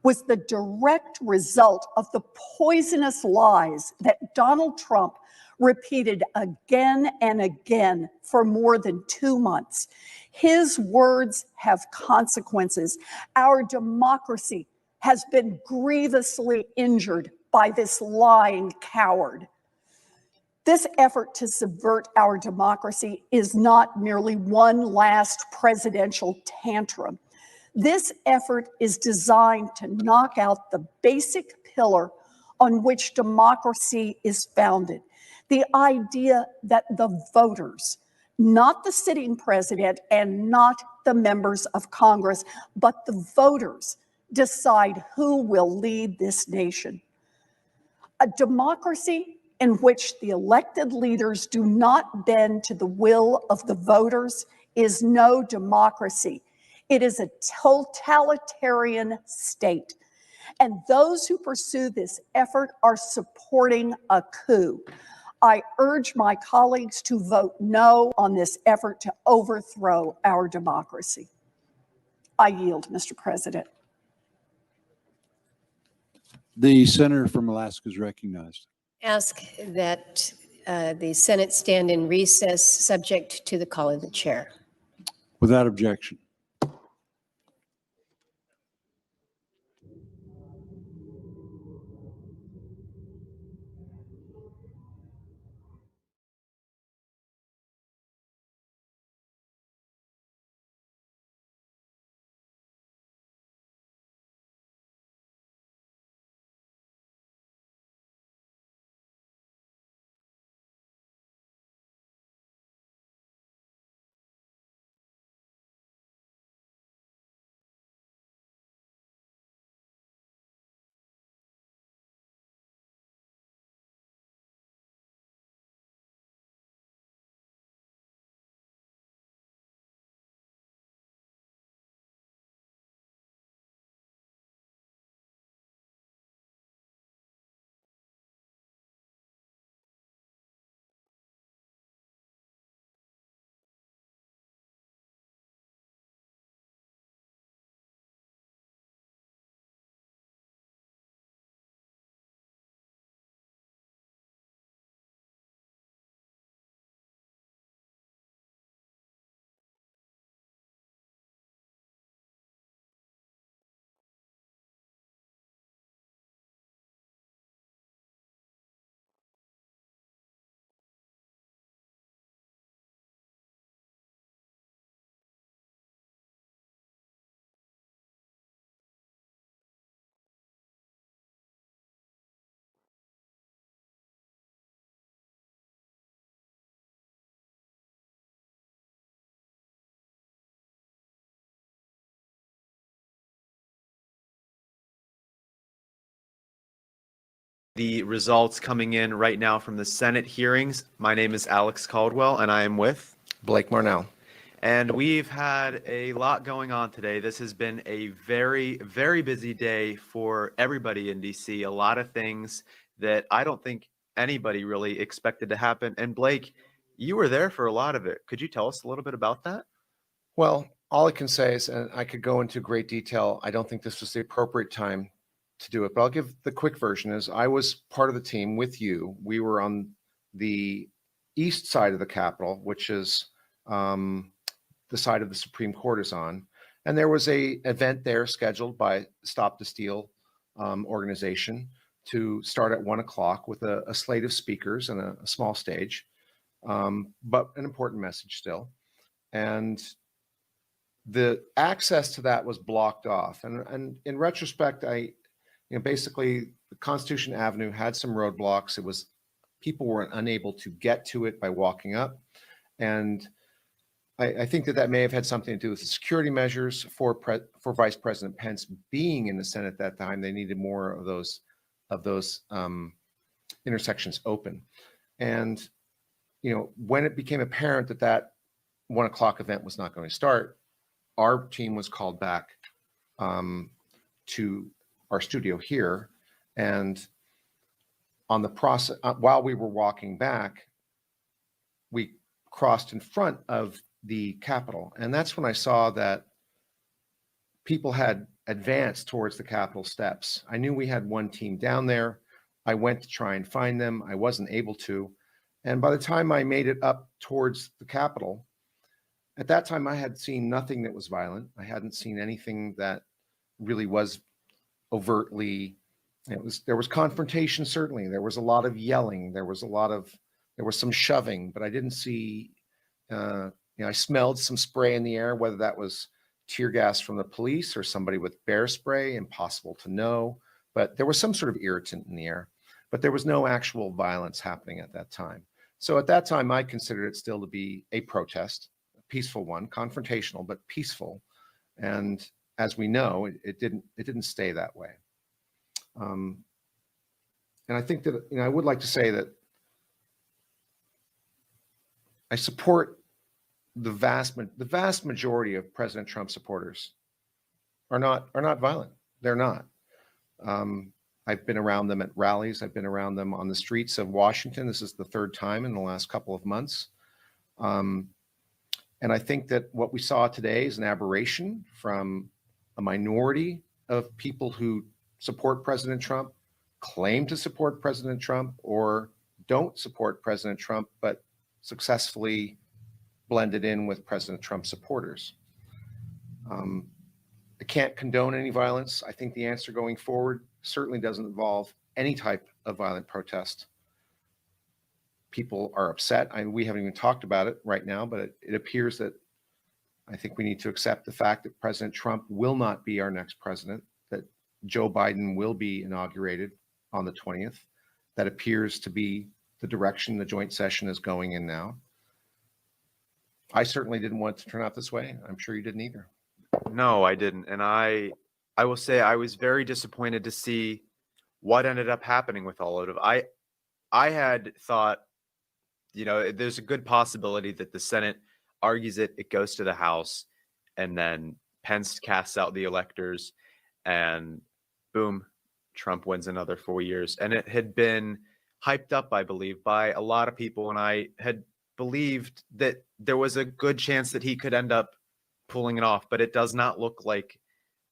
was the direct result of the poisonous lies that Donald Trump repeated again and again for more than 2 months. His words have consequences. Our democracy has been grievously injured by this lying coward. This effort to subvert our democracy is not merely one last presidential tantrum. This effort is designed to knock out the basic pillar on which democracy is founded. The idea that the voters, not the sitting president and not the members of Congress, but the voters decide who will lead this nation. A democracy in which the elected leaders do not bend to the will of the voters is no democracy. It is a totalitarian state. And those who pursue this effort are supporting a coup. I urge my colleagues to vote no on this effort to overthrow our democracy. I yield, Mr. President. The senator from Alaska is recognized. Ask that the Senate stand in recess, subject to the call of the chair. Without objection. the results coming in right now from the Senate hearings. My name is Alex Caldwell, and I am with Blake Marnell. And we've had a lot going on today. This has been a very, very busy day for everybody in DC. A lot of things that I don't think anybody really expected to happen. And Blake, you were there for a lot of it. Could you tell us a little bit about that? Well, all I can say is, and I could go into great detail, I don't think this was the appropriate time to do it, but I'll give the quick version. Is I was part of the team with you. We were on the east side of the Capitol, which is the side of the Supreme Court is on. And there was a event there scheduled by Stop the Steal organization to start at 1 o'clock with a slate of speakers and a small stage, but an important message still. And the access to that was blocked off. And in retrospect, basically the Constitution Avenue had some roadblocks. People were unable to get to it by walking up. And I think that may have had something to do with the security measures for Vice President Pence being in the Senate at that time. They needed more of those intersections open. And, when it became apparent that 1 o'clock event was not going to start, our team was called back to our studio here. And on the process, while we were walking back, we crossed in front of the Capitol. And that's when I saw that people had advanced towards the Capitol steps. I knew we had one team down there. I went to try and find them. I wasn't able to. And by the time I made it up towards the Capitol, at that time, I had seen nothing that was violent. I hadn't seen anything that really was overtly, there was confrontation, certainly. There was a lot of yelling. There was some shoving, but I didn't see, I smelled some spray in the air, whether that was tear gas from the police or somebody with bear spray, impossible to know. But there was some sort of irritant in the air, but there was no actual violence happening at that time. So at that time, I considered it still to be a protest. Peaceful one, confrontational, but peaceful. And as we know, it didn't stay that way. And I think that, I would like to say that I support the vast majority of President Trump supporters are not violent. They're not. I've been around them at rallies. I've been around them on the streets of Washington. This is the third time in the last couple of months. And I think that what we saw today is an aberration from a minority of people who support President Trump, claim to support President Trump, or don't support President Trump, but successfully blended in with President Trump supporters. I can't condone any violence. I think the answer going forward certainly doesn't involve any type of violent protest. People are upset. We haven't even talked about it right now, but it appears that I think we need to accept the fact that President Trump will not be our next president, that Joe Biden will be inaugurated on the 20th. That appears to be the direction the joint session is going in now. I certainly didn't want it to turn out this way. I'm sure you didn't either. No, I didn't. And I will say I was very disappointed to see what ended up happening with all of it. I had thought, there's a good possibility that the Senate argues it goes to the House, and then Pence casts out the electors, and boom, Trump wins another 4 years. And it had been hyped up, I believe, by a lot of people, and I had believed that there was a good chance that he could end up pulling it off, but it does not look like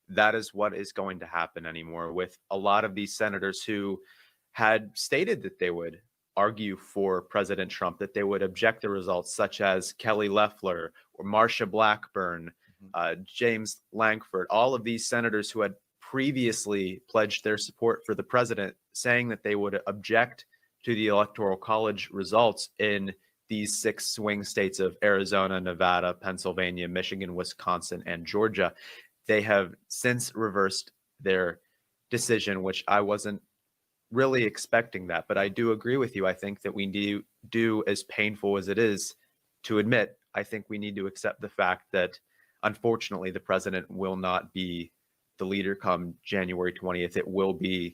that is what is going to happen anymore, with a lot of these senators who had stated that they would argue for President Trump, that they would object to results, such as Kelly Loeffler or Marsha Blackburn, James Lankford, all of these senators who had previously pledged their support for the president, saying that they would object to the Electoral College results in these 6 swing states of Arizona, Nevada, Pennsylvania, Michigan, Wisconsin, and Georgia. They have since reversed their decision, which I wasn't really expecting that, but I do agree with you. I think that we do, as painful as it is to admit, I think we need to accept the fact that unfortunately the president will not be the leader come January 20th. It will be